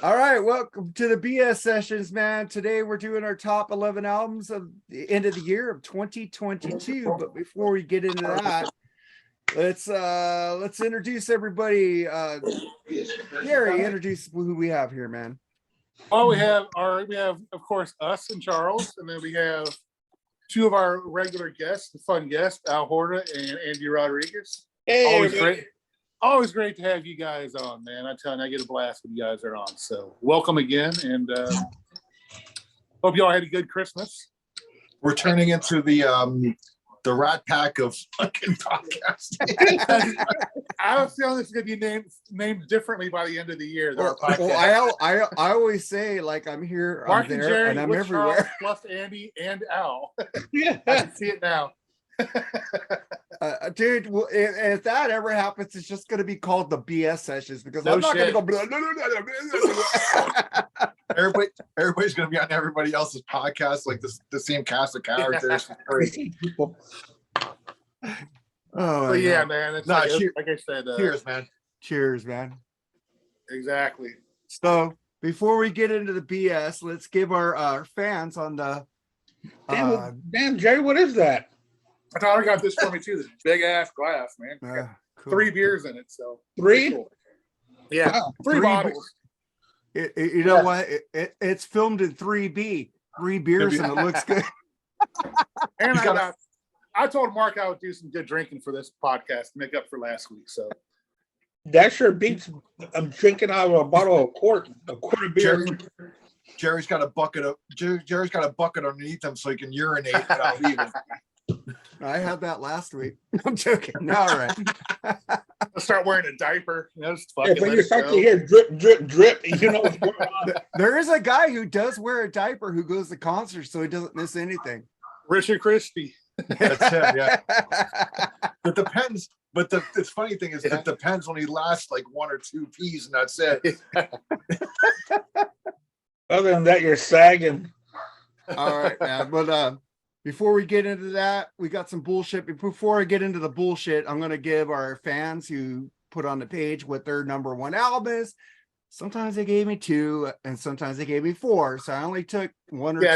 All right, welcome to the BS sessions, man. Today we're doing our top 11 albums of the end of the year of 2022. But before we get into that, let's introduce everybody. Gary, introduce who we have here, man. Well, we have of course us and Charles, and then we have two of our regular guests, the fun guests, Al Horta and Andy Rodriguez. Hey, Always great to have you guys on, man. I'm telling you, I get a blast when you guys are on. So welcome again, and hope you all had a good Christmas. we're turning into the Rat Pack of fucking podcasts. I have a feeling this is going to be named differently by the end of the year. Well, I always say, like, I'm here, Mark I'm there, Jerry, and I'm everywhere. Charles, plus Andy and Al. I can see it now. Dude, if that ever happens, it's just going to be called the BS sessions because I'm not going to go. Blah, blah, blah, blah. Everybody's going to be on everybody else's podcast, like the same cast of characters. Oh, But yeah, man. It's like I said. Cheers, man. Cheers, man. Exactly. So before we get into the BS, let's give our fans on the. Damn, Jerry, what is that? My daughter got this for me too. This big ass glass, man. Cool. 3 beers in it, so 3? cool. Yeah, Wow. 3 bottles. You know what? It's filmed in 3B, 3 beers, and it looks good. And I told Mark I would do some good drinking for this podcast to make up for last week. So That sure beats. I'm drinking out of a bottle of quart of beer. Jerry's got a bucket underneath him so he can urinate without leaving. I had that last week. I'm joking. No, all right. I'll start wearing a diaper. Just Yeah, when you start to hear drip, drip, drip, you know what's going on. There is a guy who does wear a diaper who goes to concerts so he doesn't miss anything. Richard Christie. That's him, yeah. It depends. But the funny thing is, it depends when he lasts like 1 or 2 peas, and that's it. Other than that, you're sagging. All right, man. But before we get into that, we got some bullshit. Before I get into the bullshit, I'm going to give our fans who put on the page what their number 1 album is. Sometimes they gave me 2, and sometimes they gave me 4. So I only took 1 or 2. Yeah,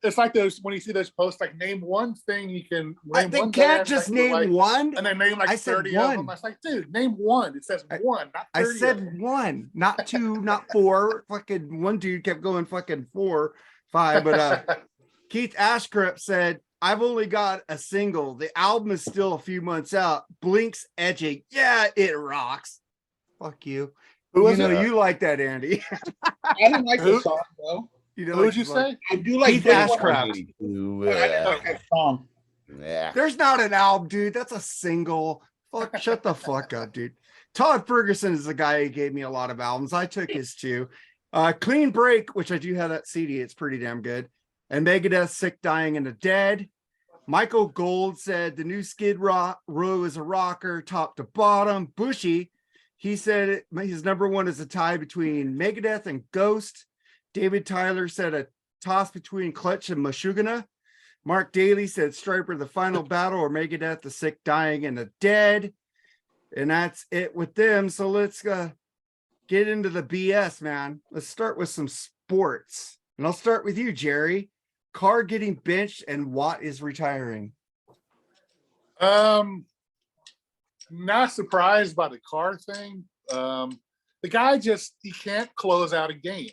it's like those when you see those posts, like name one thing you can. Name They one can't just name one. and then name like I said 30 one. of them. I was like, dude, name one. It says 1, not 30. I of them. said 1, not 2, not 4. Fucking one dude kept going fucking 4, 5. But Keith Ashcroft said, I've only got a single. The album is still a few months out. Blink's Edging. Yeah, it rocks. Fuck you. Who was you know it? you like that, Andy. I didn't like the song though. You know, Who would you say? I do like Keith Blink Ashcraft. 182, but I didn't like that song. Yeah. There's not an album, dude. That's a single. Fuck, shut the fuck up, dude. Todd Ferguson is the guy who gave me a lot of albums. I took his 2. Clean Break, which I do have that CD. It's pretty damn good. And Megadeth, Sick, Dying, and the Dead. Michael Gold said the new Skid Row is a rocker, top to bottom. Bushy, he said his number 1 is a tie between Megadeth and Ghost. David Tyler said a toss between Clutch and Meshuggah. Mark Daly said Striper, the Final Battle, or Megadeth, the Sick, Dying, and the Dead. And that's it with them. So let's get into the BS, man. Let's start with some sports. And I'll start with you, Jerry. Carr getting benched and Watt is retiring. Not surprised by the Carr thing. The guy he can't close out a game.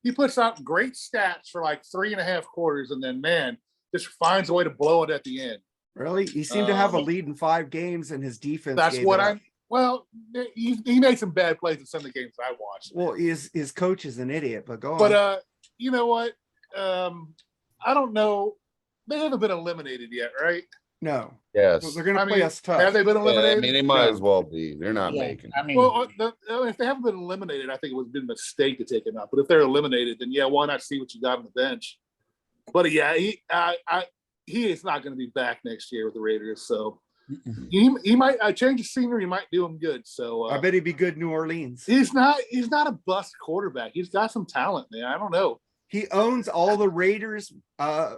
He puts out great stats for like 3.5 quarters, and then just finds a way to blow it at the end. Really? He seemed to have a lead in 5 games, and his defense. That's what he made some bad plays in some of the games I watched. Well, his coach is an idiot, but go on. But you know what? I don't know. They haven't been eliminated yet, right? No. Yes. Well, they're going to play us tough. Have they been Yeah, eliminated? I mean, they might as well be. They're not making. I mean, Well, if they haven't been eliminated, I think it would have been a mistake to take him out. But if they're eliminated, then why not see what you got on the bench? But yeah, he is not going to be back next year with the Raiders. So he might change the scenery. Might do him good. So I bet he'd be good in New Orleans. He's not a bust quarterback. He's got some talent, man. I don't know. He owns all the Raiders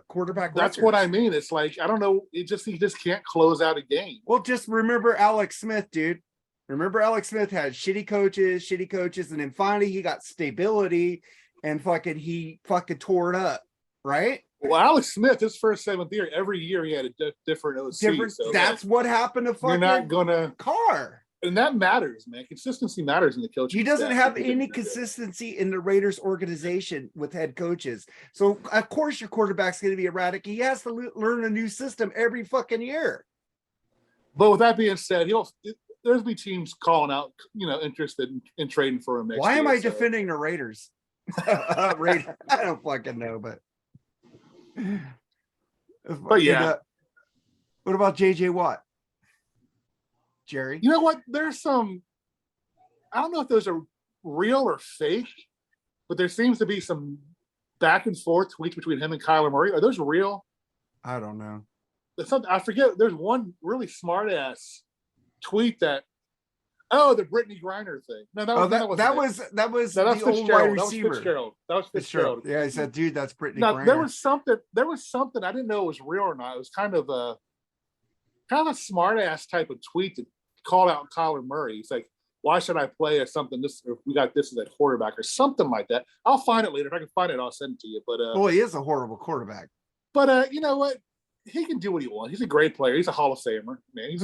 quarterback That's records. what I mean. It's like, I don't know. He just can't close out a game. Well, just remember Alex Smith, dude. Remember, Alex Smith had shitty coaches, and then finally he got stability, and he tore it up, right? Well, Alex Smith, his first 7th year, every year he had a different OC. That's what happened to you're not gonna Carr. And that matters, man. Consistency matters in the coaching. He doesn't staff. have any consistency in the Raiders organization with head coaches. So of course your quarterback's going to be erratic. He has to learn a new system every fucking year. But with that being said, there's be teams calling out, interested in trading for him next Why year. am I defending the Raiders? I don't fucking know, but yeah. What about JJ Watt? Jerry? You know what? There's some, I don't know if those are real or fake, but there seems to be some back and forth tweets between him and Kyler Murray. Are those real? I don't know. I forget. There's one really smart ass tweet that, the Brittany Griner thing. No, that was the old wide receiver. That was Fitzgerald. Yeah, he said, dude, that's Brittany Now, Griner. There was something I didn't know it was real or not. It was kind of a smart ass type of tweet that called out Kyler Murray. He's like, why should I play as something this, if we got this as a quarterback or something like that? I'll find it later. If I can find it, I'll send it to you. But well, he is a horrible quarterback. But you know what? He can do what he wants. He's a great player. He's a Hall of Famer, man.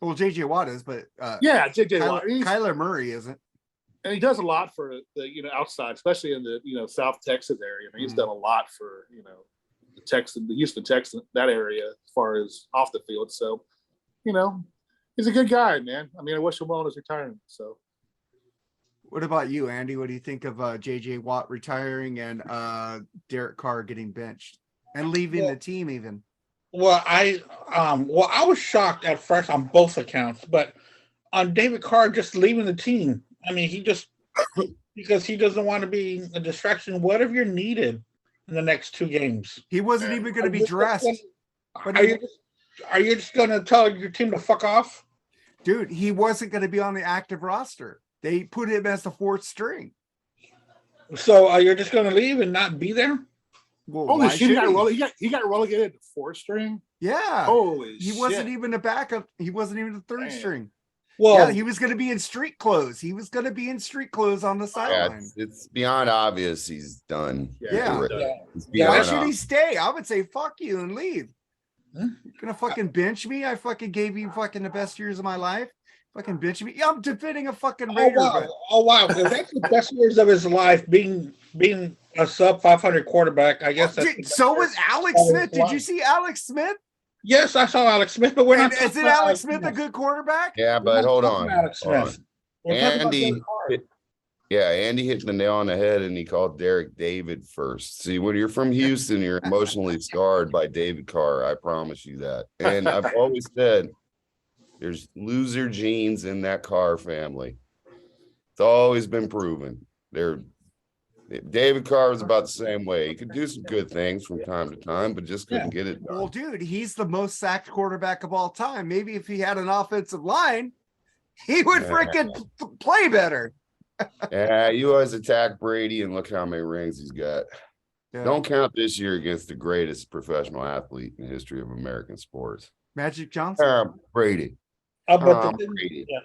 Well, JJ Watt is, but JJ Watt. Kyler Murray isn't. And he does a lot for the outside, especially in the South Texas area. I mean, he's done a lot for the Houston Texans, that area, as far as off the field. So, he's a good guy, man. I mean, I wish him well in his retirement. So, what about you, Andy? What do you think of JJ Watt retiring and Derek Carr getting benched and leaving the team even? Well, I was shocked at first on both accounts, but on David Carr just leaving the team. I mean, because he doesn't want to be a distraction. Whatever you're needed in the next 2 games, he wasn't even going to be dressed. Are you just going to tell your team to fuck off, dude? He wasn't going to be on the active roster. They put him as the 4th string. So you're just going to leave and not be there? Well, holy shit! He got relegated to 4th string. Yeah. Holy he shit. wasn't even a backup. He wasn't even the 3rd string. Well, yeah, he was going to be in street clothes. He was going to be in street clothes on the sideline. It's beyond obvious he's done. Yeah. Why should he stay? I would say fuck you and leave. You're gonna fucking bench me? I fucking gave you fucking the best years of my life. Fucking bench me? Yeah, I'm defending a fucking Raider. Oh wow! If that's the best years of his life, being a sub 500 quarterback, I guess. So was Alex Smith. Did you see Alex Smith? Yes, I saw Alex Smith, but we're not. Is it Alex Smith a good quarterback? Yeah, but hold on. Alex Smith. Andy hit the nail on the head, and he called Derek David first. See, when you're from Houston, you're emotionally scarred by David Carr. I promise you that. And I've always said there's loser genes in that Carr family. It's always been proven. David Carr was about the same way. He could do some good things from time to time, but just couldn't get it done. Well, dude, he's the most sacked quarterback of all time. Maybe if he had an offensive line, he would freaking play better. Yeah, you always attack Brady, and look how many rings he's got. Yeah. Don't count this year against the greatest professional athlete in the history of American sports. Magic Johnson? Brady. Brady. Yeah.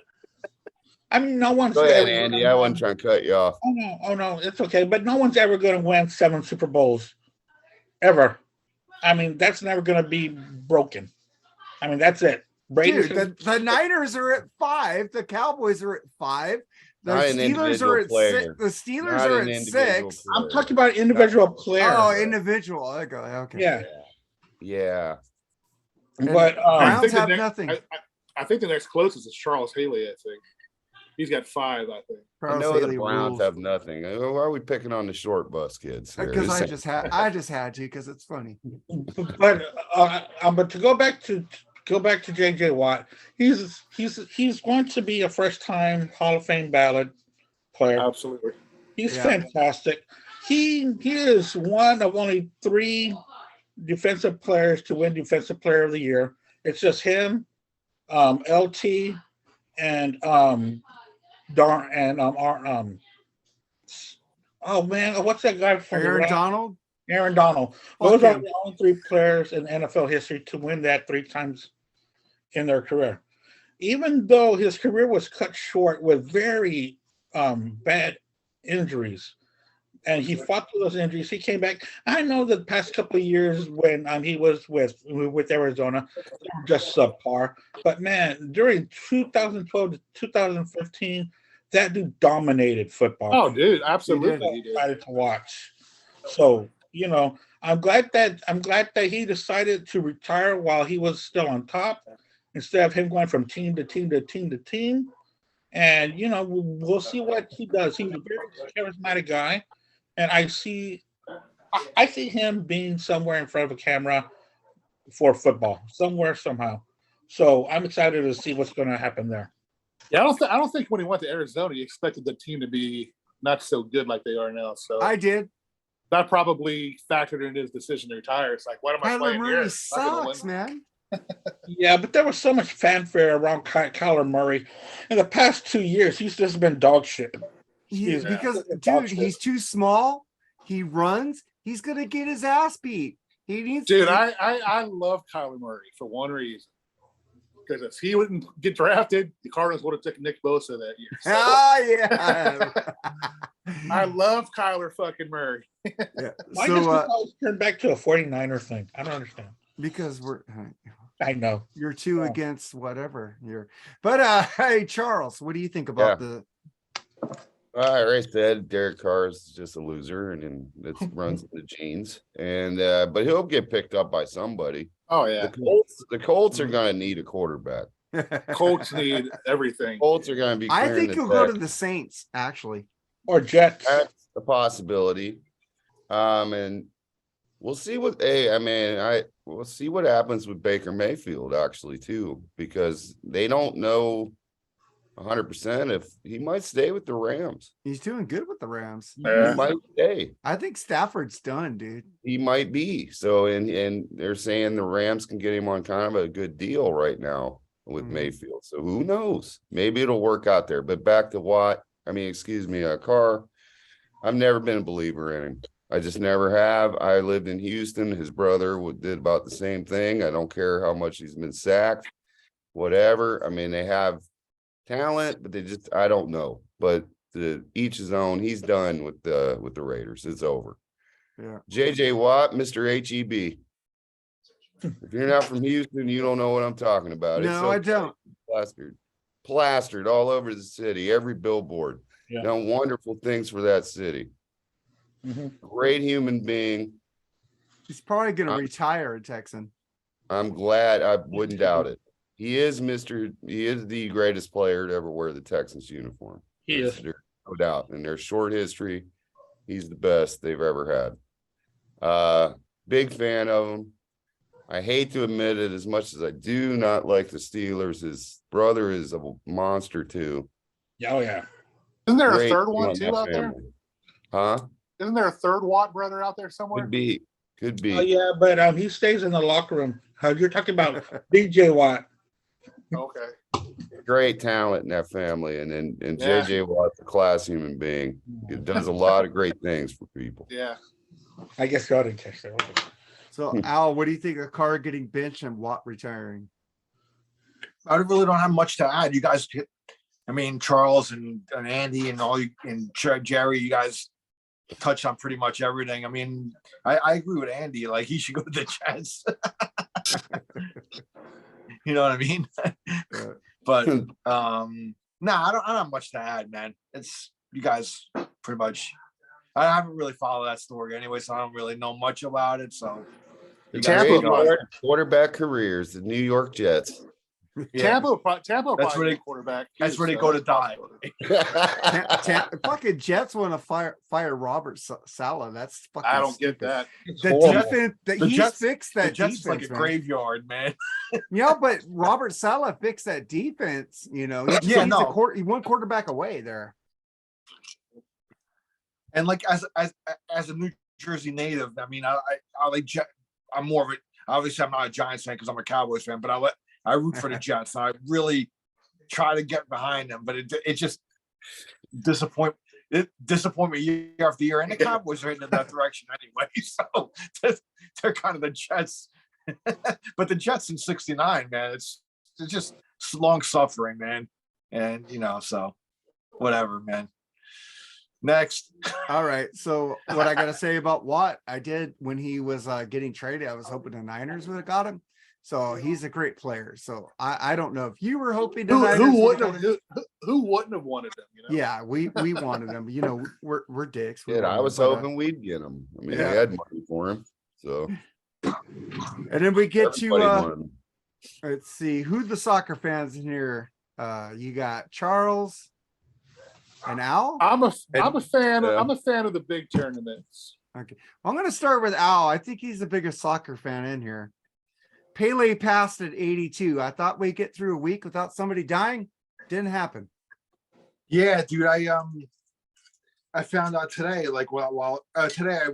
I mean, no one's. Go ahead, Andy. I wasn't trying to cut you off. Oh no, it's okay. But no one's ever going to win 7 Super Bowls, ever. I mean, that's never going to be broken. I mean, that's it. Dude, the Niners are at 5. The Cowboys are at 5. The Steelers are at 6. The Steelers are at 6. I'm talking about individual players. Oh, individual. Okay. Yeah. But Browns have nothing. I think the next closest is Charles Haley. I think he's got 5. I think. I know the Browns have nothing. Why are we picking on the short bus kids? Because I just had to because it's funny. But to go back to JJ Watt, he's going to be a first-time Hall of Fame ballot player. Absolutely, he's fantastic. He is one of only 3 defensive players to win Defensive Player of the Year. It's just him, LT, and oh man, what's that guy from Aaron Donald? Aaron Donald. Those are the only 3 players in NFL history to win that 3 times in their career. even though his career was cut short with very bad injuries, and he fought through those injuries. He came back. I know the past couple of years when he was with Arizona, they were just subpar. But man, during 2012 to 2015, that dude dominated football. Oh, dude, absolutely, He decided to watch. So I'm glad that he decided to retire while he was still on top, instead of him going from team to team to team to team. And we'll see what he does. He's a very charismatic guy. And I see him being somewhere in front of a camera for football, somewhere, somehow. So I'm excited to see what's going to happen there. Yeah, I don't think when he went to Arizona, he expected the team to be not so good like they are now. So I did. That probably factored into his decision to retire. It's like, what am I Kyler playing Murray here? sucks, man. Yeah, but there was so much fanfare around Kyler Murray. In the past 2 years, he's just been dog shit. Because, dude, he's too small. He runs. He's gonna get his ass beat. He needs. Dude, I love Kyler Murray for one reason. Because if he wouldn't get drafted, the Cardinals would have taken Nick Bosa that year. So Yeah. I love Kyler fucking Murray. Yeah. Why does he always turn back to a 49er thing? I don't understand. Because I know you're two against whatever you're. But hey, Charles, what do you think about the? I already said Derek Carr is just a loser, and it runs in the genes. And but he'll get picked up by somebody. Oh yeah, the Colts are going to need a quarterback. Colts need everything. Colts are going to be. I think he'll go to the Saints, actually, or Jets. That's a possibility. And we'll see what. We'll see what happens with Baker Mayfield actually too, because they don't know 100% if he might stay with the Rams. He's doing good with the Rams. He might stay. I think Stafford's done, dude. He might be. So, and they're saying the Rams can get him on kind of a good deal right now with Mayfield. So who knows? Maybe it'll work out there. But back to Carr. I've never been a believer in him. I just never have. I lived in Houston. His brother did about the same thing. I don't care how much he's been sacked, whatever. I mean, they have talent, but I don't know. But each his own. He's done with the Raiders. It's over. Yeah. JJ Watt, Mr. HEB. If you're not from Houston, you don't know what I'm talking about. No, I don't. Plastered all over the city, every billboard. Yeah. Done wonderful things for that city. Great human being. He's probably going to retire a Texan. I'm glad. I wouldn't doubt it. He is the greatest player to ever wear the Texans uniform. He is. There's no doubt. In their short history, he's the best they've ever had. Big fan of him. I hate to admit it, as much as I do not like the Steelers, his brother is a monster too. Oh yeah. Isn't there a third one too out there? Huh? Isn't there a third Watt brother out there somewhere? Could be. Oh yeah, but he stays in the locker room. You're talking about DJ Watt. Okay. Great talent in that family, and JJ Watt's a class human being. He does a lot of great things for people. Yeah. I guess y'all didn't catch that. Okay. So Al, what do you think of Carr getting benched and Watt retiring? I really don't have much to add. You guys, Charles and Andy and and Jerry, you guys touched on pretty much everything. I agree with Andy. Like, he should go to the Jets. You know what I mean? But I don't have much to add, man. It's you guys pretty much. I haven't really followed that story anyway, so I don't really know much about it. So quarterback careers, the New York Jets. Yeah. Tampa. That's where they quarterback. That's where they go to die. Fucking Jets want to fire Robert Saleh. That's fucking. I don't stupid. get that. The defense. He's fixed that. The Jets defense, is like a graveyard, man. Yeah, but Robert Saleh fixed that defense. He's one quarterback away there. And like as a New Jersey native, I like. I'm more of it. Obviously, I'm not a Giants fan because I'm a Cowboys fan, but I root for the Jets. And I really try to get behind them, but it just disappoint me year after year. And the Cowboys are heading in that direction anyway. So they're kind of the Jets. But the Jets in '69, man, it's just long suffering, man. And so whatever, man. Next. All right. So what I gotta say about Watt, I did when he was getting traded, I was hoping the Niners would have got him. So he's a great player. So I don't know if you were hoping the Niners Who would wouldn't have who wouldn't have wanted them? Yeah, we wanted him. We're dicks. We Yeah, I wanted was him, but, hoping we'd get him. I mean, yeah. we had money for him, so and then we get everybody to wanted him. let's see who the soccer fans in here. You got Charles and Al. I'm a fan. Yeah. I'm a fan of the big tournaments. Okay, I'm gonna start with Al. I think he's the biggest soccer fan in here. Pele passed at 82. I thought we'd get through a week without somebody dying. Didn't happen. Yeah, dude. I found out today, like, today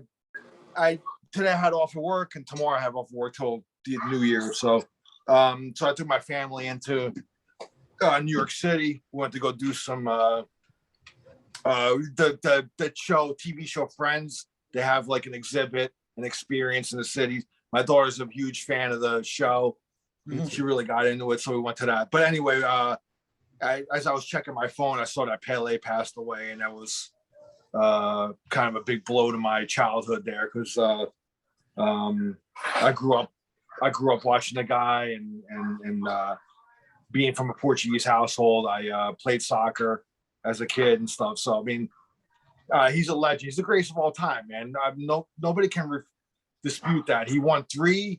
I had off of work, and tomorrow I have off of work till the New Year. So I took my family into New York City. We went to go do some the TV show Friends. They have like an exhibit, an experience in the city. My daughter's a huge fan of the show. She really got into it, so we went to that. But anyway, as I was checking my phone, I saw that Pele passed away, and that was kind of a big blow to my childhood there, because I grew up watching the guy, and being from a Portuguese household, I played soccer as a kid and stuff. So I mean, he's a legend. He's the greatest of all time, man. Nobody can dispute that. He won 3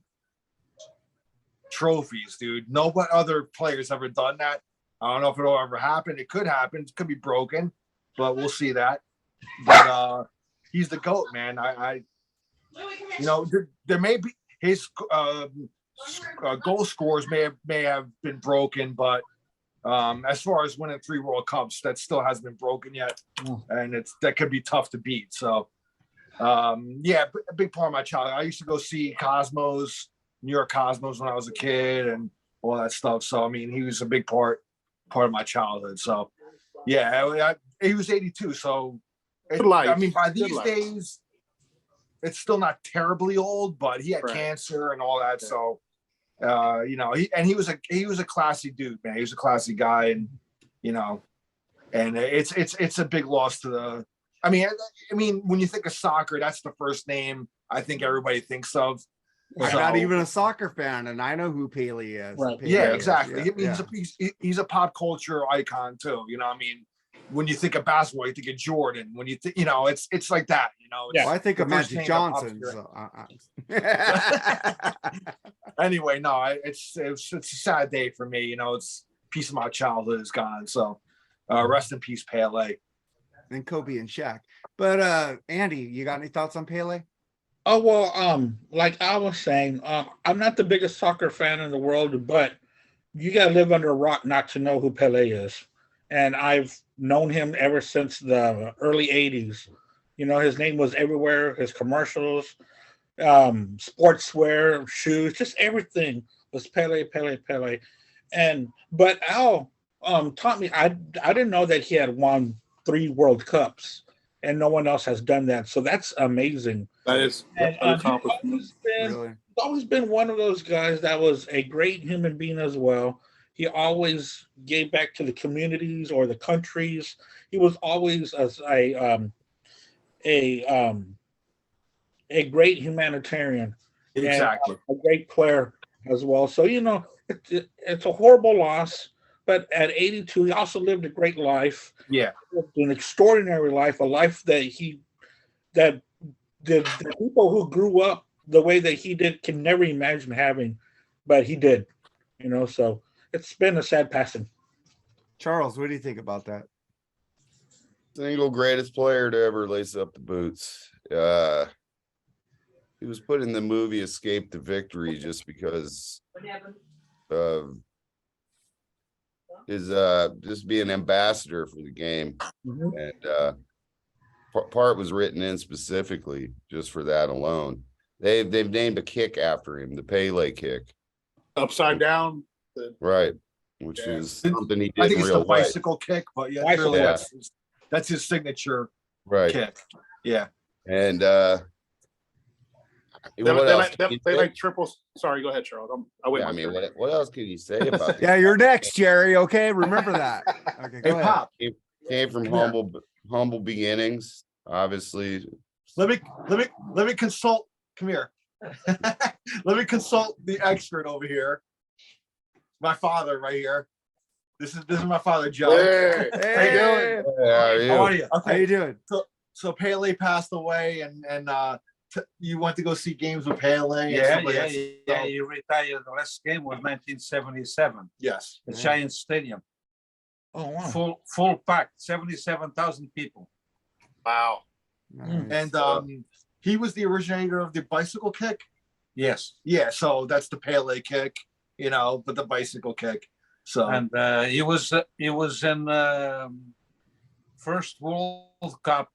trophies, dude. No other players ever done that. I don't know if it'll ever happen. It could happen. It could be broken, but we'll see that. But he's the GOAT, man. There may be his goal scores may have been broken, but as far as winning 3 World Cups, that still hasn't been broken yet, and that could be tough to beat. So, yeah, a big part of my childhood. I used to go see New York Cosmos when I was a kid, and all that stuff. So, I mean, he was a big part of my childhood. So, yeah, he was 82. So, I mean, by these days, it's still not terribly old, but he had cancer and all that. So, he was a classy dude, man. He was a classy guy, and and it's a big loss to the. I mean, when you think of soccer, that's the first name I think everybody thinks of. I'm not even a soccer fan, and I know who Pele is. Right. Pele Yeah, is. exactly. Yeah, He's a pop culture icon too. I mean, when you think of basketball, you think of Jordan. When you think, it's like that. Yeah. Well, I think of the first Magic name that pops Johnson. in So, Anyway, no, it's a sad day for me. It's a piece of my childhood is gone. So, rest in peace, Pele. and Kobe and Shaq. But Andy, you got any thoughts on Pele? Oh, well, like I was saying, I'm not the biggest soccer fan in the world, but you got to live under a rock not to know who Pele is. And I've known him ever since the early 80s. His name was everywhere, his commercials, sportswear, shoes, just everything was Pele, Pele, Pele. But Al taught me, I didn't know that he had won 3 World Cups, and no one else has done that. So that's amazing. That is an accomplishment. Really? He's always been one of those guys that was a great human being as well. He always gave back to the communities or the countries. He was always a great humanitarian, Exactly. and a great player as well. So it's a horrible loss, but at 82, he also lived a great life. Yeah. An extraordinary life, a life that the people who grew up the way that he did can never imagine having, but he did. So it's been a sad passing. Charles, what do you think about that? Single greatest player to ever lace up the boots. He was put in the movie Escape to Victory just because of his just being ambassador for the game. And part was written in specifically just for that alone. They've named a kick after him, the Pele kick. Upside down. Right. Which is something he did I think in it's real the life. bicycle kick, but yeah, Bicycle, really, yeah. that's his signature Right. kick. Yeah. And What else? Can you They say? like triples. Sorry, go ahead, Charles. I wait. Yeah, I mean, what else can you say about Yeah, you're next, Jerry. Okay, remember that. Okay, Hey, go ahead. Pop, came from Come here. humble beginnings, obviously. let me consult. Come here. Let me consult the expert over here. My father right here. This is my father, Joe. Hey, how you doing? Hey, How are you? how Okay. you doing? So Pele passed away, and you went to go see games with Pele. And Yeah, stuff like that. yeah. He retired. The last game was 1977. Yes. The Yeah. Giant Stadium, Oh wow. full packed, 77,000 people. Wow. Nice. And he was the originator of the bicycle kick. Yes, Yeah, so that's the Pele kick, but the bicycle kick. So and he was in first World Cup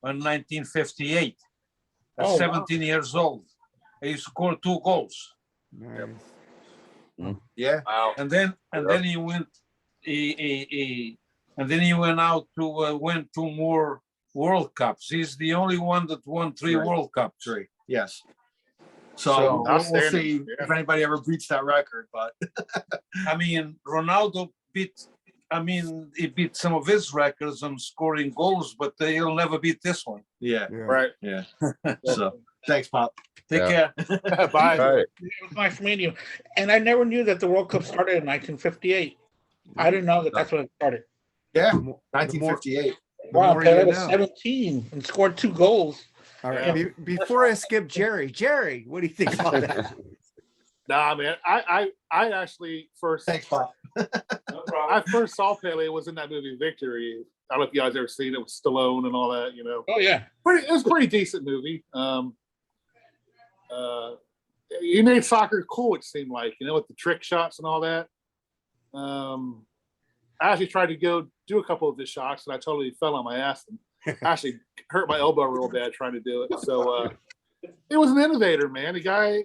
in 1958. At Oh, wow. 17 years old, he scored 2 goals, Nice. yeah, Wow. and then he went. And then he went out to win 2 more World Cups. He's the only one that won 3 Right. World Cups. three. Yes. So So, we'll outstanding. see Yeah. if anybody ever beats that record, but I mean, Ronaldo he beat some of his records on scoring goals, but he'll never beat this one. yeah, Yeah. Right. yeah. So thanks, Pop. Take Yeah. care. Bye. Right. It was nice meeting you. And I never knew that the World Cup started in 1958. I didn't know that that's when it started. Yeah, The more- 1958. the Wow, more Pele you was know. 17 and scored 2 goals. All right. Yeah. Before I skip Jerry, what do you think about that? Nah, man. I actually first Thanks, Pop. I first saw Pele was in that movie Victory. I don't know if you guys ever seen it with Stallone and all that. Oh yeah. It was a pretty decent movie. He made soccer cool. It seemed like with the trick shots and all that. I actually tried to go do a couple of his shots and I totally fell on my ass and actually hurt my elbow real bad trying to do it. So it was an innovator, man. The guy,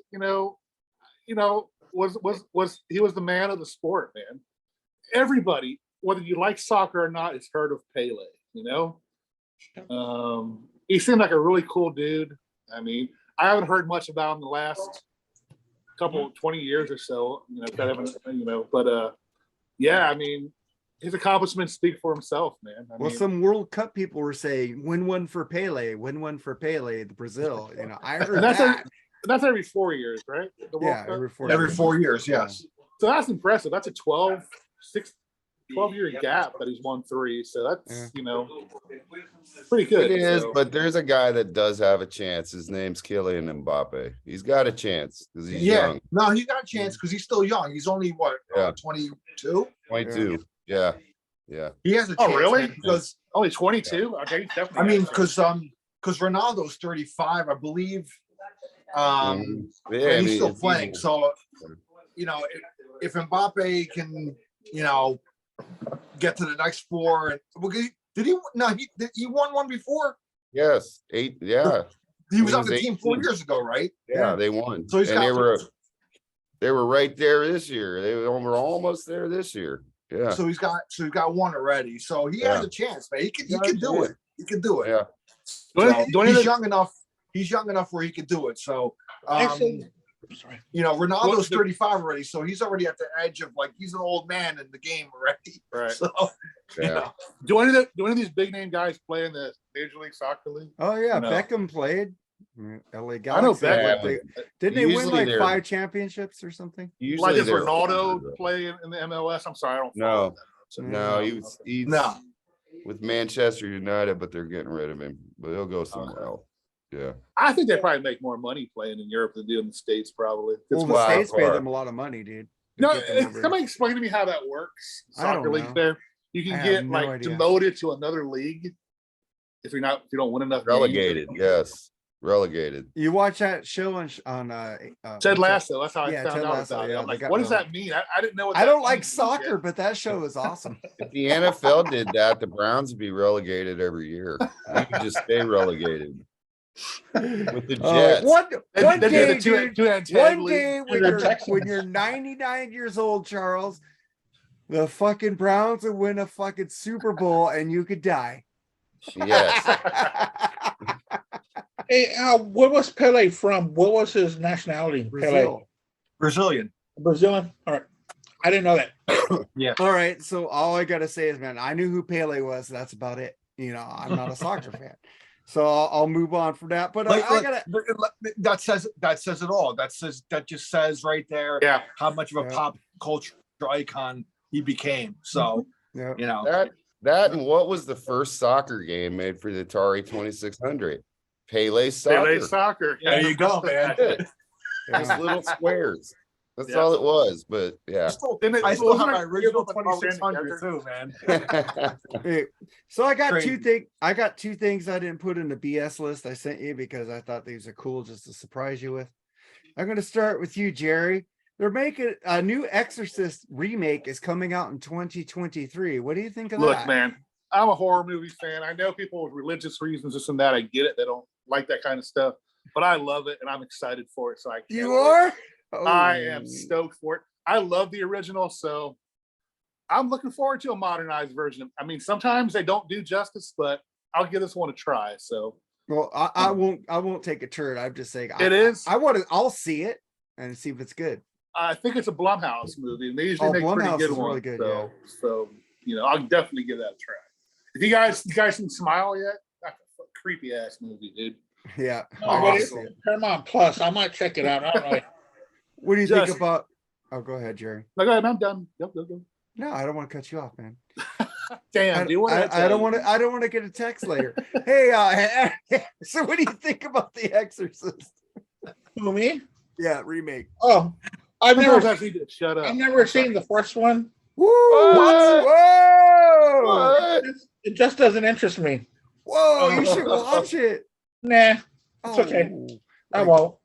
was he was the man of the sport, man. Everybody, whether you like soccer or not, has heard of Pele. He seemed like a really cool dude. I mean, I haven't heard much about him the last 20 years or so. But yeah, I mean, his accomplishments speak for himself, man. I Well, mean, some World Cup people were saying, win one for Pele, the Brazil. I heard and that. that's every 4 years, right? The World Yeah, Cup? Every 4 years, yes. So that's impressive. That's a 12-year gap that he's won 3. So that's pretty good. It is, So- but there's a guy that does have a chance. His name's Kylian Mbappe. He's got a chance because he's Yeah, young. no, he got a chance because he's still young. He's only what, Yeah. 22? 22. Yeah. Yeah. He has a Oh, chance. really? man, Because only 22. Okay, definitely. I mean, because Ronaldo's 35, I believe. Mhm. Yeah, And I he's mean, still it's playing. easy. So, if Mbappe can, get to the next 4, and did he? No, he won one before. Yes. 8. Yeah. He was He on was the team 4 18. years ago, right? Yeah. They won. So he's and got they were right there this year. They were almost there this year. Yeah. So he's got one already. So he has a chance, man. He can do it. He can do it. Yeah. Do He's young enough. He's young enough where he can do it. So, Actually, I'm sorry. Ronaldo's 35 already, so he's already at the edge of he's an old man in the game already. Right. So, Yeah. Do any of these big name guys play in the Major League Soccer League? Oh yeah, No. Beckham played. LA Galaxy. I know Beckham. Didn't they win Usually like they're- 5 championships or something? Why Usually does they're Ronaldo play in the MLS? I'm sorry, I don't follow No. that. No, he's no. with Manchester United, but they're getting rid of him. But he'll go somewhere else. Yeah. I think they probably make more money playing in Europe than they do in the States, probably. Well, the wild States pay card. them a lot of money, dude. to No, get them over. somebody explain to me how that works. I don't Soccer league know. there. You I can have get no like idea. demoted to another league if you don't win enough. games. Relegated. Yes. Relegated. You watch that show on Ted Lasso. That's how I Yeah, found Ted out Lasso, about it. yeah, I'm they like, got what does rid that mean? I didn't know. What I that don't like means soccer, yet. but that show is awesome. If the NFL did that, the Browns would be relegated every year. You could just stay relegated with the Jets. One They day, did the dude, two-hand tag one league. day when The you're Texans. 99 years old, Charles, the fucking Browns would win a fucking Super Bowl and you could die. Yes. Hey, where was Pele from? What was his nationality? Pele. Brazil. Brazilian. Brazilian? All right. I didn't know that. Yeah. All right, so all I gotta say is, man, I knew who Pele was. That's about it. You know, I'm not a soccer fan, so I'll move on from that. But I gotta. That says it all. That just says right there Yeah. how much of a Yeah. pop culture icon he became. So Yeah. you know, That and what was the first soccer game made for the Atari 2600? Pele Soccer. Pele soccer. there you go, man. Just little squares. That's all it was. But yeah. I still have my original 2600 too, man. Hey, so I got Crazy. I got two things I didn't put in the BS list I sent you because I thought these are cool just to surprise you with. I'm going to start with you, Jerry. They're making a new Exorcist remake is coming out in 2023. What do you think of Look, that? man, I'm a horror movie fan. I know people with religious reasons, this and that. I get it. They don't like that kind of stuff, but I love it and I'm excited for it. So I can't You wait. are? I am Oh. stoked for it. I love the original, so I'm looking forward to a modernized version. I mean, sometimes they don't do justice, but I'll give this one a try. So Well, I won't take a turn. I'm just saying it is. I'll see it and see if it's good. I think it's a Blumhouse movie, and they usually Oh, make Blumhouse pretty good is ones. really good, So you know, I'll definitely give that a try. If you guys can smile yet, that's a creepy ass movie, dude. Yeah. No, I but gotta it's see it. Paramount Plus. I might check it out. I don't know. What do you Just- think about? Oh, go ahead, Jerry. Like, I'm done. Go. No, I don't want to cut you off, man. Damn, dude. What did I don't tell want you? to. I don't want to get a text later. Hey, so what do you think about The Exorcist? Who, me? Yeah, remake. Oh, I've Sometimes never, I need to shut up. I've never seen the first one. Woo! What? Whoa! What? It just doesn't interest me. Whoa! You should watch it. Nah, it's okay. Oh, I won't.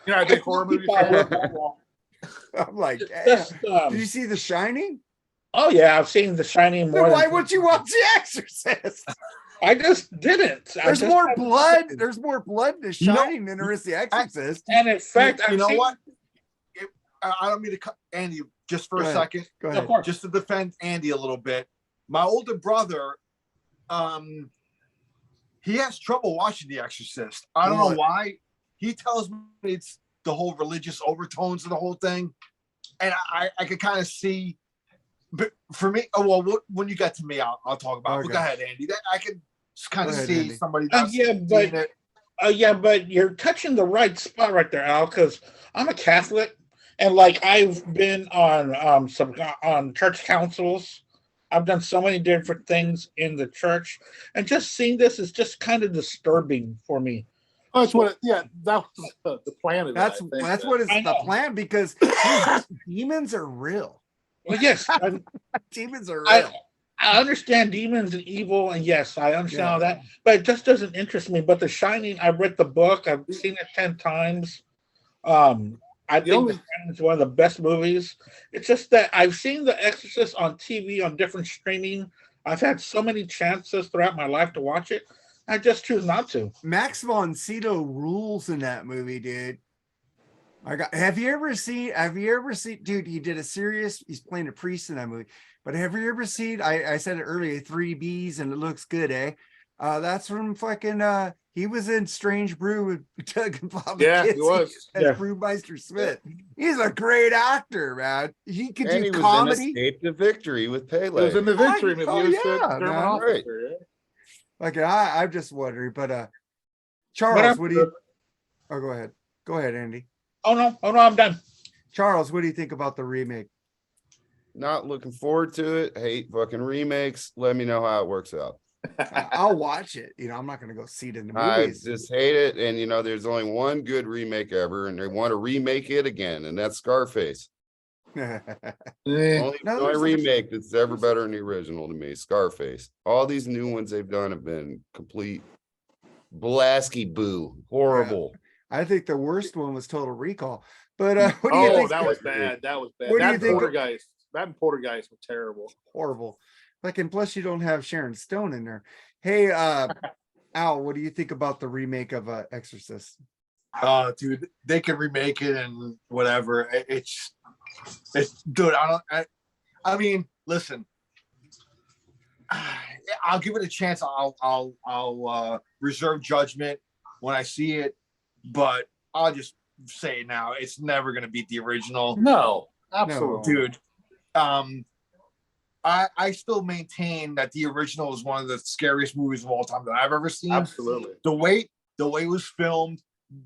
You're not a big horror movie I fan? will, but I won't. I'm like, damn. Just, Did you see The Shining? oh yeah, I've seen The Shining more. Then why than- would you watch The Exorcist? I just didn't. I There's just more haven't blood. seen it. There's more blood in The You know- Shining than there is The Exorcist. And in fact, you I've know seen- what? I don't mean to cut Andy just for Go a ahead. second. Go Of ahead. course. Just to defend Andy a little bit. My older brother, he has trouble watching The Exorcist. I don't know What? why. He tells me it's the whole religious overtones of the whole thing, and I can kind of see. But for me, when you get to me, I'll talk about it. But Okay. go ahead, Andy. I can kind Go of ahead, see Andy. somebody Uh, that's yeah, seen but- it. Yeah, but you're touching the right spot right there, Al, because I'm a Catholic, and like I've been on some on church councils. I've done so many different things in the church, and just seeing this is just kind of disturbing for me. Oh, that's what. That was the plan of That's it. I think. that's what is I the know. plan because demons are real. Well, yes, Demons are I real. understand demons and evil, and yes, I understand all that, but it just doesn't interest me. But The Shining, I've read the book, I've seen it 10 times. I think only- The Shining is one of the best movies. It's just that I've seen The Exorcist on TV on different streaming. I've had so many chances throughout my life to watch it. I just choose not to. Max von Sydow rules in that movie, dude. Have you ever seen, dude, he did he's playing a priest in that movie. But have you ever seen, I said it earlier, 3Bs and it looks good, eh? That's from fucking he was in Strange Brew with Doug and Bob Yeah, he McKenzie was. as Yeah. Brewmeister Smith. He's a great actor, man. He could And do he was comedy. in Escape to Victory with It was Pele. in the Victory movie. Oh, He was yeah, the German man. officer. Yeah. Like I'm just wondering, but Charles, what do you? Oh, go ahead. Go ahead, Andy. Oh no, I'm done. Charles, what do you think about the remake? Not looking forward to it. Hate fucking remakes. Let me know how it works out. I'll watch it. You know, I'm not going to go see it in the I movies. just hate it. And you know, there's only one good remake ever, and they want to remake it again, and that's Scarface. Eh. Only, No, the only there's- remake that's ever better than the original to me, Scarface. All these new ones they've done have been complete blasky boo, horrible. I think the worst one was Total Recall. But what do you Oh, think? that was bad. That was bad. What do That you and think- Poltergeist. That and Poltergeist were terrible. Horrible. Like, and plus you don't have Sharon Stone in there. Hey, Al, what do you think about the remake of Exorcist? Dude, they can remake it and whatever. It's dude. I mean, listen. I'll give it a chance. I'll reserve judgment when I see it, but I'll just say it now. It's never going to beat the original. No, absolutely. Dude. I still maintain that the original is one of the scariest movies of all time that I've ever seen. Absolutely. The way it was filmed,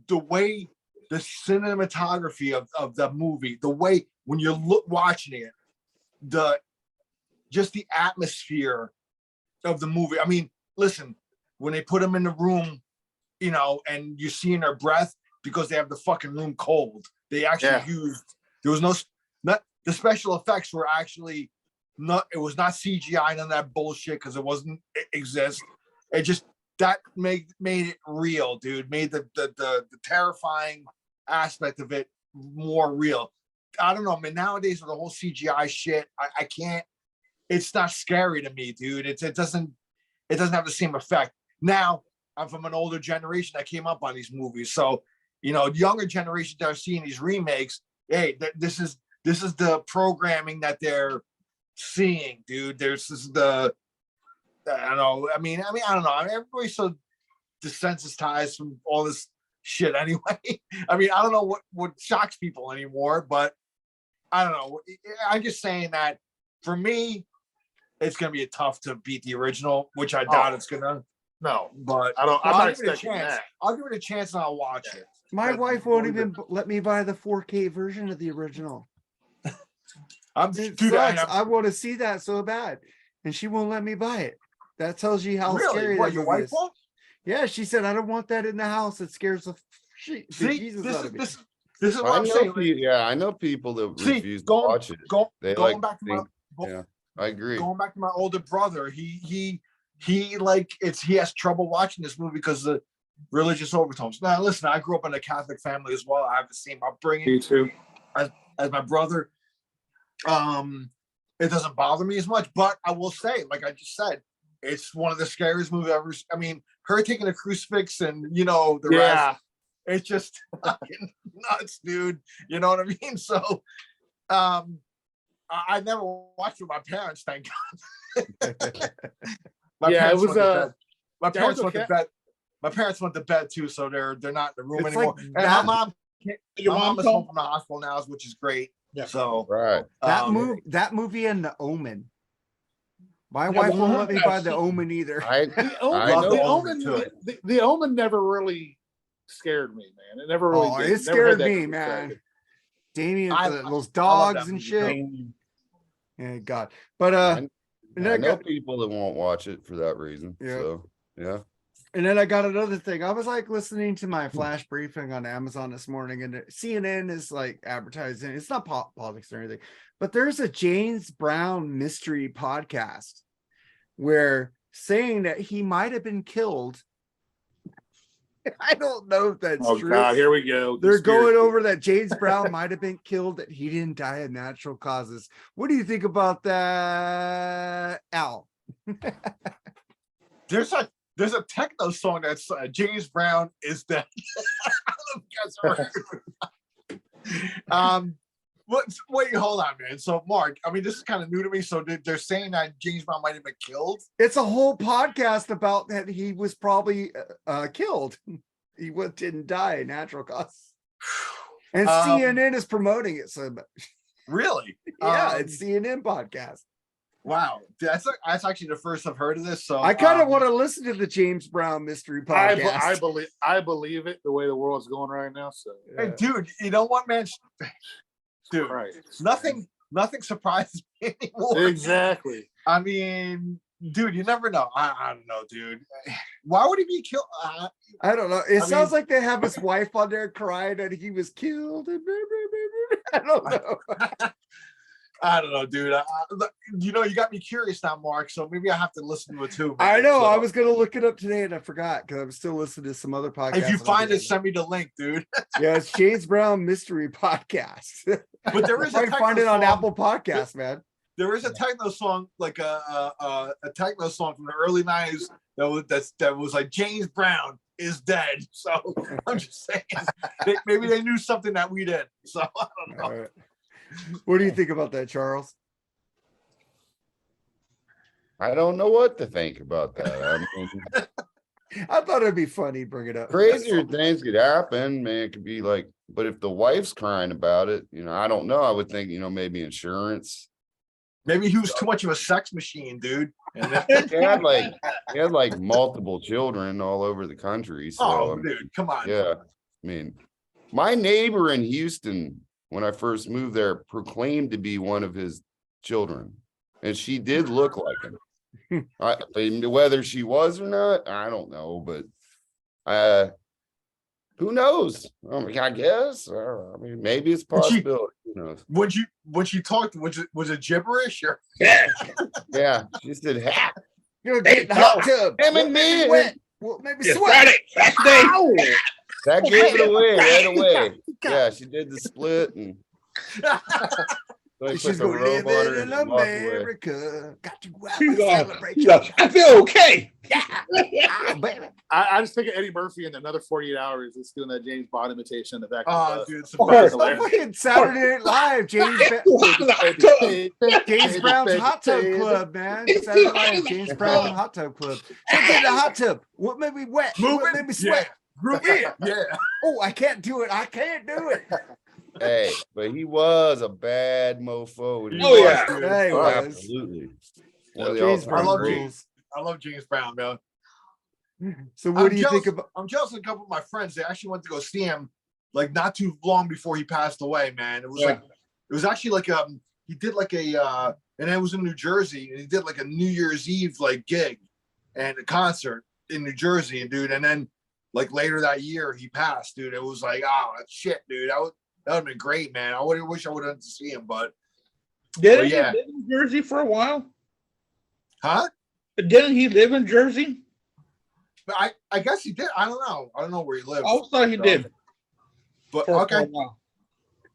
the way the cinematography of the movie, the way when you're watching it, just the atmosphere of the movie. I mean, listen, when they put them in the room, you know, and you're seeing their breath because they have the fucking room cold. They actually used, there was not the special effects were actually not, it was not CGI, none of that bullshit, because it wasn't exist. It just, that made it real, dude. Made the terrifying aspect of it more real. I don't know, I mean, nowadays with the whole CGI shit, I can't, it's not scary to me, dude. It doesn't have the same effect. Now, I'm from an older generation that came up on these movies. So, you know, younger generations that are seeing these remakes, hey, this is the programming that they're seeing, dude. I don't know. I mean, I don't know. I mean, everybody's so desensitized from all this shit anyway. I mean, I don't know what shocks people anymore, but I don't know. I'm just saying that for me, it's going to be tough to beat the original, which I doubt it's going to. No, but I'm not I'll give it a expecting chance. that. I'll give it a chance and I'll watch it. My wife won't even let me buy the 4K version of the original. It sucks. I want to see that so bad, and she won't let me buy it. That tells you how scary that your movie wife is. won't? Yeah, she said, I don't want that in the house. It scares the Jesus out of me. This is what I I'm know saying. I know people that refuse to watch it. They going like back to my yeah, I agree. Going back to my older brother, he like he has trouble watching this movie because of the religious overtones. Now, listen, I grew up in a Catholic family as well. I have the same upbringing. Me too. As my brother. It doesn't bother me as much, but I will say, like I just said, it's one of the scariest movies I've ever. I mean, her taking a crucifix and the rest. It's just fucking nuts, dude. You know what I mean? So, I never watched with my parents. Thank God. My parents went to bed. My parents went to bed too, so they're not in the room anymore. Like and that, my mom is home from the hospital now, which is great. Yeah. So Right. that movie and The Omen. My wife won't let me buy The Omen either. The Omen never really scared me, man. It never really did. It scared me, man. Damien, those dogs and shit. Yeah, God. But I know people that won't watch it for that reason. Yeah. So yeah. And then I got another thing. I was like listening to my flash briefing on Amazon this morning, and CNN is like advertising. It's not politics or anything, but there's a James Brown mystery podcast where saying that he might have been killed. I don't know if that's true. Oh God, here we go. They're going over that James Brown might have been killed, that he didn't die of natural causes. What do you think about that, Al? There's a techno song that's James Brown is dead. I don't know if you guys heard. Wait, hold on, man. So, Mark, I mean, this is kind of new to me. So they're saying that James Brown might have been killed. It's a whole podcast about that he was probably killed. He didn't die of natural causes. And CNN is promoting it so much. Really? Yeah, it's CNN podcast. Wow, that's actually the first I've heard of this. So I kind of want to listen to the James Brown mystery podcast. I believe it the way the world's going right now. So, hey, dude, you know what, man? Dude, right. Nothing surprises me anymore. Exactly. I mean, dude, you never know. I don't know, dude. Why would he be killed? I don't know. It sounds like they have his wife on there crying that he was killed. I don't know. I don't know, dude. You got me curious now, Mark. So maybe I have to listen to it too. I know. So, I was going to look it up today and I forgot because I'm still listening to some other podcasts. If you find it, send me the link, dude. Yeah, it's James Brown Mystery Podcast. But there is I find it on Apple Podcasts, man. There is a techno song, like a techno song from the early '90s that was like James Brown is dead. So I'm just saying, maybe they knew something that we didn't. So I don't know. All right. What do you think about that, Charles? I don't know what to think about that. I mean, I thought it'd be funny. Bring it up. Crazier things could happen, man. It could be like, but if the wife's crying about it, I don't know. I would think, maybe insurance. Maybe he was too much of a sex machine, dude. And He had like multiple children all over the country. So dude, come on. yeah. I mean, my neighbor in Houston, when I first moved there, proclaimed to be one of his children. And she did look like him. Whether she was or not, I don't know, but who knows? I guess. I mean, maybe it's a possibility. Who knows? When she talked, was it gibberish or? Yeah, she said, "Ha, You're getting the hot tub. him and me." Well, maybe It's sweat. Friday. That gave it away right away. Yeah, she did the split and She's gonna live in America. Got to go out and She's celebrate. like, I feel okay. Yeah, baby. I just think of Eddie Murphy in another 48 hours. It's doing that James Bond imitation in the back. Oh, Of the dude, it's It's like fucking Saturday Night Live, James Brown's Hot Tub Club, man. Saturday Night Live, James Brown Hot Tub Club. So get in the hot tub. What made me wet? What made me sweat? Group in. Yeah. Oh, I can't do it. I can't do it. Hey, but he was a bad mofo. Oh, yeah. Yeah, he was. Absolutely. One of the James all-time Brown love greats. rules. I love James Brown, man. So what do you think about? I'm jealous of a couple of my friends. They actually went to go see him like not too long before he passed away, man. It was Yeah. like it was actually like he did like a and it was in New Jersey, and he did like a New Year's Eve like gig and a concert in New Jersey, and dude, and then like later that year he passed, dude. It was like, oh shit, dude. That would have been great, man. I would wish I would have to see him, but Didn't he yeah. live in Jersey for a while? huh? Didn't he live in Jersey? But I guess he did. I don't know. I don't know where he lives. I always thought he did. But For a okay. while.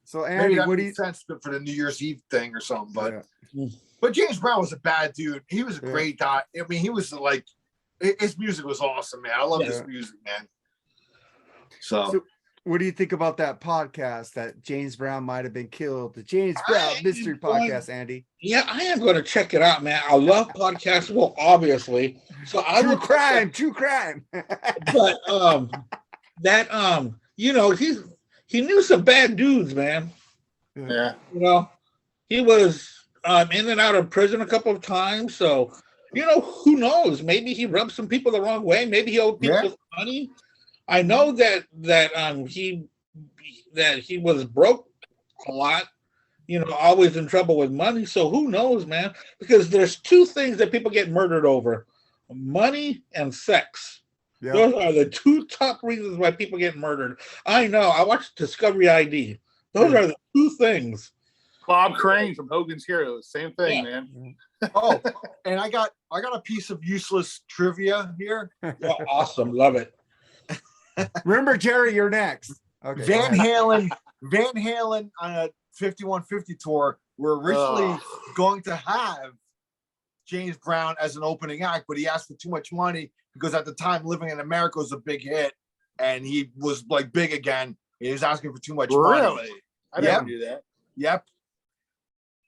So Maybe Andy, that what do you? makes sense for the New Year's Eve thing or something. But Yeah. but James Brown was a bad dude. He was a Yeah. great guy. I mean, he was like his music was awesome, man. I love his Yeah. music, man. So So what do you think about that podcast that James Brown might have been killed? The James Brown Mystery Podcast, Andy. Yeah, I am going to check it out, man. I love podcasts. Well, obviously. So I True will crime, true crime. But he knew some bad dudes, man. Yeah. He was in and out of prison a couple of times. So, who knows? Maybe he rubbed some people the wrong way. Maybe he owed people money. I know that he was broke a lot, always in trouble with money. So who knows, man? Because there's two things that people get murdered over: money and sex. Yeah. Those are the two top reasons why people get murdered. I know. I watched Discovery ID. Those are the two things. Bob Crane from Hogan's Heroes. Same thing, man. oh, and I got a piece of useless trivia here. Yeah, awesome. Love it. Remember, Jerry, you're next. Okay. Van Halen on a 5150 tour were originally going to have James Brown as an opening act, but he asked for too much money because at the time Living in America was a big hit and he was like big again. He was asking for too much money. Really? I didn't do that. Yep.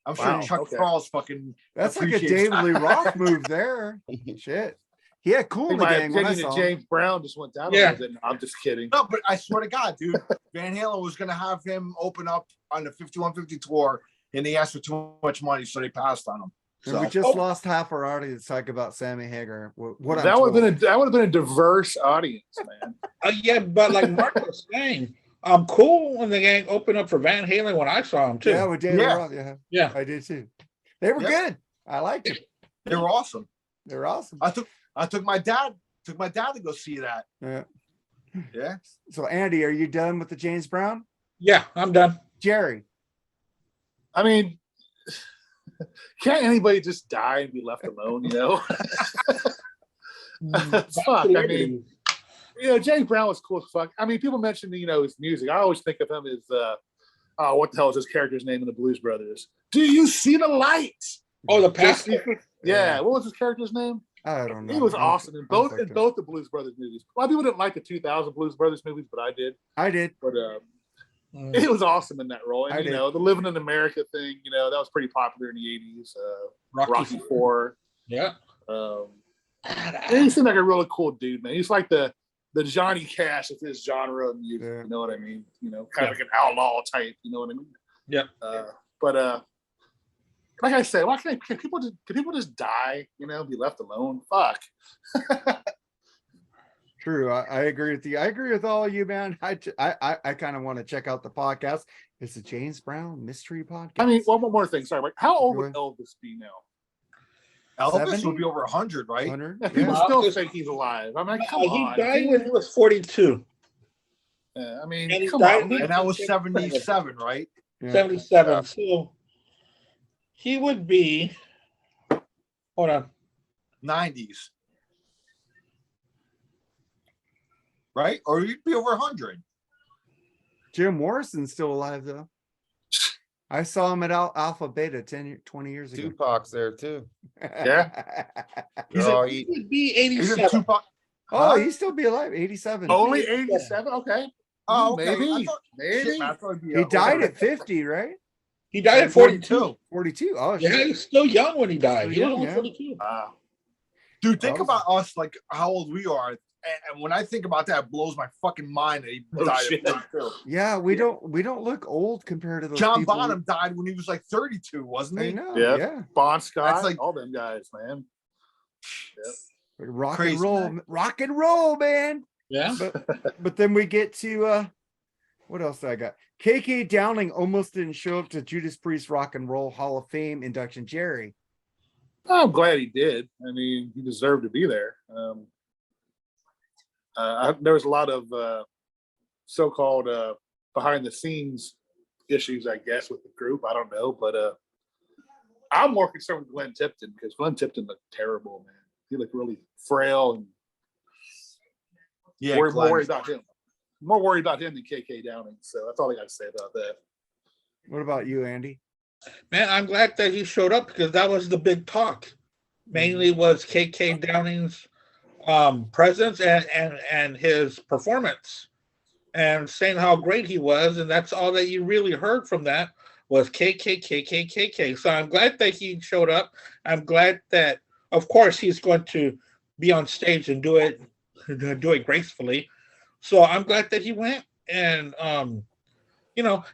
I'm sure Chuck Frost fucking That's like a appreciates David that. Lee Roth move there. Shit. He had Cool in the My Gang when I opinion saw of him. James Brown just went down Yeah. a little bit. I'm just kidding. No, but I swear to God, dude, Van Halen was going to have him open up on the 5150 tour, and he asked for too much money, so they passed on him. And we just lost half our audience talking about Sammy Hagar. What that would have been a diverse audience, man. Yeah, but like Mark was saying, Cool and the Gang opened up for Van Halen when I saw him too. Yeah, with David Roth. Yeah. Yeah. I did too. They were good. I liked it. They were awesome. They were awesome. I took my dad to go see that. Yeah. Yeah. So Andy, are you done with the James Brown? Yeah, I'm done. Jerry. I mean, can't anybody just die and be left alone, Fuck. I mean, James Brown was cool as fuck. I mean, people mention, his music. I always think of him as, what the hell is his character's name in the Blues Brothers? Do you see the light? Oh, the past. Yeah. What was his character's name? I don't know. He was awesome in both fucked the Blues Brothers movies. A lot of people didn't like the 2000 Blues Brothers movies, but I did. I did. But he was awesome in that role. I And, did. the Living in America thing, that was pretty popular in the 80s. Rocky 4. Yeah. He seemed like a really cool dude, man. He's like the Johnny Cash of his genre of music. Yeah. You know what I mean? You know, kind of like an outlaw type. You know what I mean? Yep. But like I said, why can people just die? You know, be left alone? Fuck. True. I agree with you. I agree with all of you, man. I kind of want to check out the podcast. It's a James Brown mystery podcast. I mean, one more thing. Sorry, how old Go would Elvis be now? Elvis 70? would be over 100, right? 100? Yeah, people Yeah. still think he's alive. I'm like, come He on. died when he was 42. Yeah, I mean, And he come died on. when- And that was 77, right? Yeah. 77. Yeah. So he would be, hold on. 90s. Right? Or you'd be over 100. Jim Morrison's still alive though. I saw him at Alpha Beta 20 years ago. Tupac's there too. Yeah. He's Oh, a- He he- would be He's a 87. Tupac. Oh, Huh? he'd still be alive. 87. Only 87? Okay. Oh, okay. Maybe. I thought- Maybe. shit, man, I thought it'd be, He died over- at 50, right? He died at 42. 42. Oh, Yeah, he shit. was still young when he died. Still He was young, only yeah. 42. Wow. Dude, think That was- about us, like how old we are. And when I think about that, it blows my fucking mind that he Oh, died shit. at 42. Yeah, we don't look old compared to those John people. Bonham died when he was like 32, wasn't I he? know. Yeah. Yeah. Bon Scott, That's like- all them guys, man. Rock Crazy, and roll. man. Rock and roll, man. Yeah. But then we get to what else did I got? KK Downing almost didn't show up to Judas Priest Rock and Roll Hall of Fame induction. Jerry. I'm glad he did. I mean, he deserved to be there. There was a lot of so-called behind-the-scenes issues, I guess, with the group. I don't know, but I'm more concerned with Glenn Tipton because Glenn Tipton looked terrible, man. He looked really frail and Yeah, more Glenn. worried about him. More worried about him than KK Downing. So that's all I got to say about that. What about you, Andy? Man, I'm glad that he showed up because that was the big talk. Mainly was KK Downing's presence and his performance and saying how great he was. And that's all that you really heard from that was KK. So I'm glad that he showed up. I'm glad that, of course, he's going to be on stage and do it gracefully. So I'm glad that he went. And,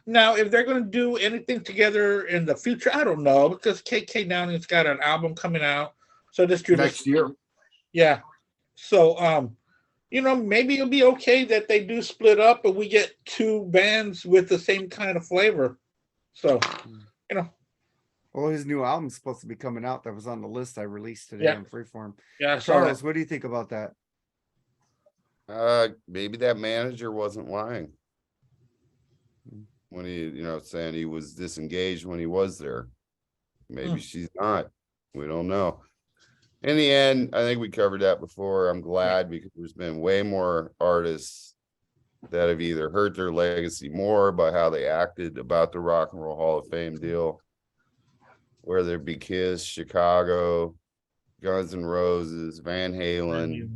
now if they're going to do anything together in the future, I don't know, because KK Downing's got an album coming out. So this Next year. Yeah. So, maybe it'll be okay that they do split up and we get two bands with the same kind of flavor. So, Well, his new album's supposed to be coming out. That was on the list I released today Yeah. on Freeform. yeah. So Charles, what do you think about that? Maybe that manager wasn't lying when he, saying he was disengaged when he was there. Maybe she's not. We don't know. In the end, I think we covered that before. I'm glad because there's been way more artists that have either hurt their legacy more by how they acted about the Rock and Roll Hall of Fame deal, whether it be Kiss, Chicago, Guns N' Roses, Van Halen.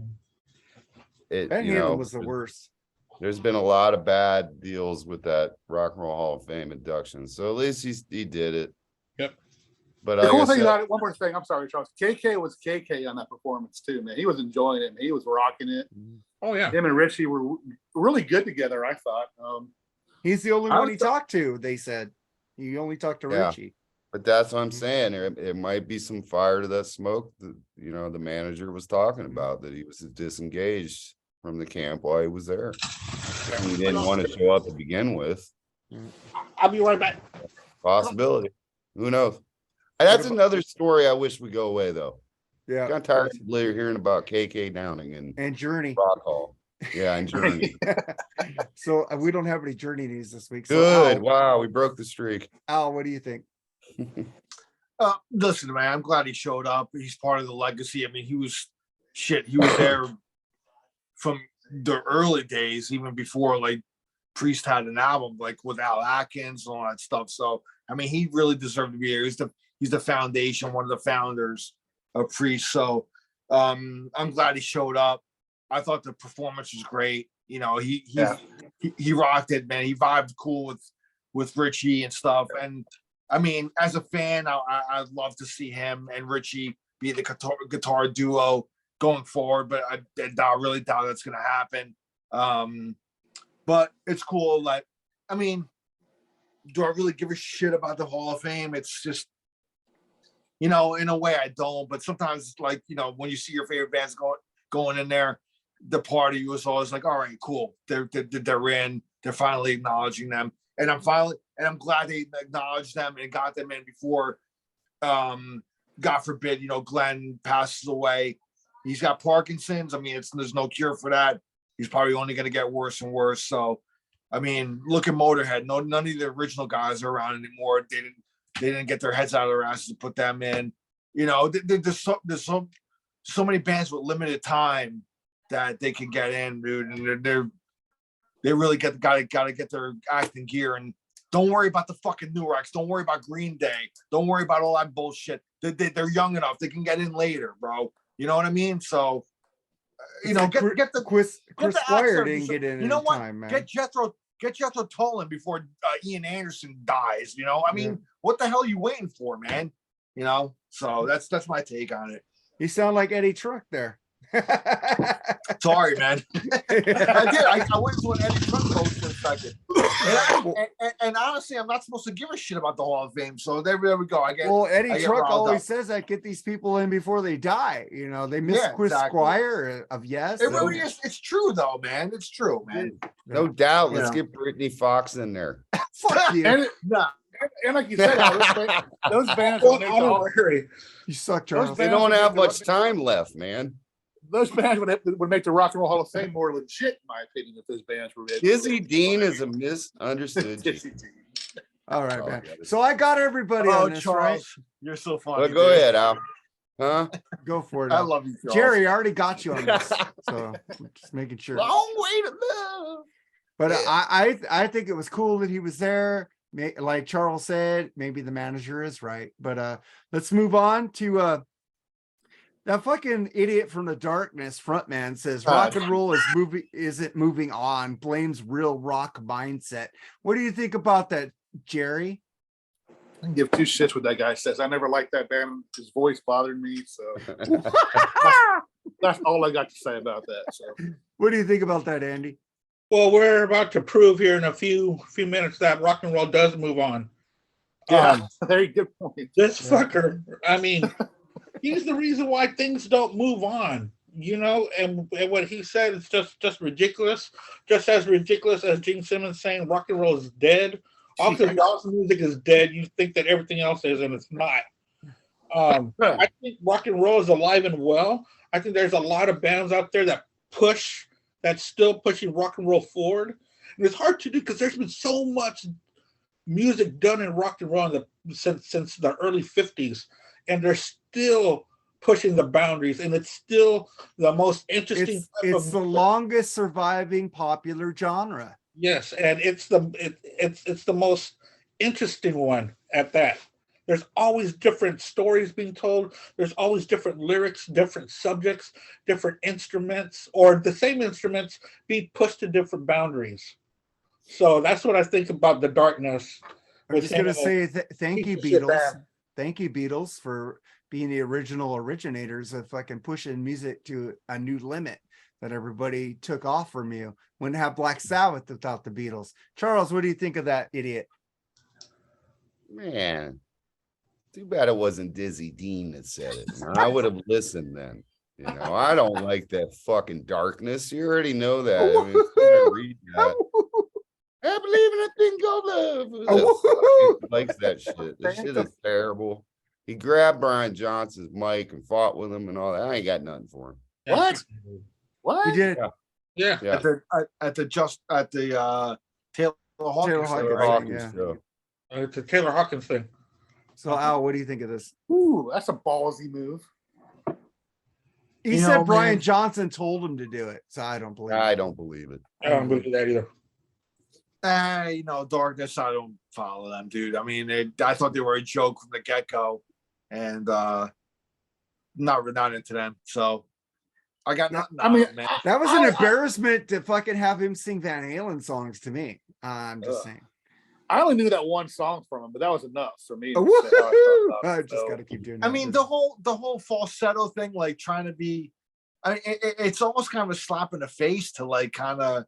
Van Halen was the worst. There's been a lot of bad deals with that Rock and Roll Hall of Fame induction. So at least he did it. Yep. But The like cool I thing said, about it, one more thing, I'm sorry, Charles. KK was KK on that performance too, man. He was enjoying it, man. He was rocking it. Oh yeah. Him and Richie were really good together, I thought. He's the only I one was he talked to, they said. He only talked to Yeah. Richie. but that's what I'm saying. It might be some fire to that smoke that the manager was talking about, that he was disengaged from the camp while he was there. He didn't want to show up to begin with. I'll be right back. Possibility. Who knows? That's another story I wish would go away though. Yeah. Got tired of later hearing about KK Downing and And Journey. Rock Hall. Yeah, and Journey. So we don't have any Journey news this week. So Good. Al, Wow, we broke the streak. Al, what do you think? Listen, man, I'm glad he showed up. He's part of the legacy. I mean, he was there from the early days, even before like Priest had an album, like with Al Atkins and all that stuff. So, I mean, he really deserved to be here. He's the foundation, one of the founders of Priest. So, I'm glad he showed up. I thought the performance was great. He rocked it, man. He vibed cool with Richie and stuff. And I mean, as a fan, I'd love to see him and Richie be the guitar duo going forward, but I really doubt that's going to happen. But it's cool. Like, I mean, do I really give a shit about the Hall of Fame? It's just, in a way I don't, but sometimes it's like, when you see your favorite bands going in there, the party was always like, all right, cool. They're in, they're finally acknowledging them. And I'm glad they acknowledged them and got them in before, God forbid, Glenn passes away. He's got Parkinson's. I mean, there's no cure for that. He's probably only going to get worse and worse. So, I mean, look at Motorhead. None of the original guys are around anymore. They didn't get their heads out of their asses to put them in. There's so many bands with limited time that they can get in, dude, and they really gotta get their acting gear. And don't worry about the fucking New Rex. Don't worry about Green Day. Don't worry about all that bullshit. They're young enough. They can get in later, bro. You know what I mean? So, get the Chris Squire actor. didn't get in. You know what? Time, man. Get Jethro Tull in before Ian Anderson dies. I mean, what the hell are you waiting for, man? So that's my take on it. You sound like Eddie Truck there. Sorry, man. I did. I went to an Eddie Truck post for a second. And honestly, I'm not supposed to give a shit about the Hall of Fame. So there we go. Eddie Truck always says that, get these people in before they die. They miss Chris Squire of Yes. It really is. It's true though, man. It's true, man. No doubt. Let's get Brittany Fox in there. Fuck you. And like you said, those bands. You suck, Charles. They don't have much time left, man. Those bands would make the Rock and Roll Hall of Fame more legit, in my opinion, if those bands were. Dizzy Dean is a misunderstood. All right, man. So I got everybody on this, Charles, right? you're so funny. Well, go ahead, Al. Huh? Go for it. I Al. love you, Charles. Jerry, I already got you on this, so just making sure. Long way to live. But I think it was cool that he was there. Like Charles said, maybe the manager is right. But let's move on to that fucking idiot from the darkness frontman says rock and roll isn't moving on, blames real rock mindset. What do you think about that, Jerry? I can give two shits what that guy says. I never liked that band. His voice bothered me. So that's all I got to say about that. So what do you think about that, Andy? Well, we're about to prove here in a few minutes that rock and roll does move on. yeah, very good point. This fucker, I mean, he's the reason why things don't move on, and what he said is just ridiculous, just as ridiculous as Gene Simmons saying rock and roll is dead. Also, y'all's music is dead. You think that everything else is, and it's not. I think rock and roll is alive and well. I think there's a lot of bands out there that's still pushing rock and roll forward. And it's hard to do because there's been so much music done in rock and roll since the early 50s, and they're still pushing the boundaries, and it's still the most interesting. It's the longest surviving popular genre. Yes, and it's the most interesting one at that. There's always different stories being told. There's always different lyrics, different subjects, different instruments, or the same instruments being pushed to different boundaries. So that's what I think about the darkness. I'm just going to say thank you, Beatles. Thank you, Beatles, for being the originators of fucking pushing music to a new limit that everybody took off from you. Wouldn't have Black Sabbath without the Beatles. Charles, what do you think of that idiot? Man, too bad it wasn't Dizzy Dean that said it. I would have listened then. I don't like that fucking darkness. You already know that. I mean, read that. I believe in a thing called love. He likes that shit. This shit is terrible. He grabbed Brian Johnson's mic and fought with him and all that. I ain't got nothing for him. What? You did? Yeah. At the Taylor Hawkins show. It's a Taylor Hawkins thing. So Al, what do you think of this? Ooh, that's a ballsy move. He said Brian Johnson told him to do it, so I don't believe it. I don't believe it. I don't believe that either. Darkness, I don't follow them, dude. I mean, I thought they were a joke from the get-go, and not into them. So I got nothing. I mean, man. That was an embarrassment to fucking have him sing Van Halen songs to me. I'm just saying. I only knew that one song from him, but that was enough for me. I just got to keep doing that. I mean, the whole falsetto thing, like trying to be it's almost kind of a slap in the face to like kind of,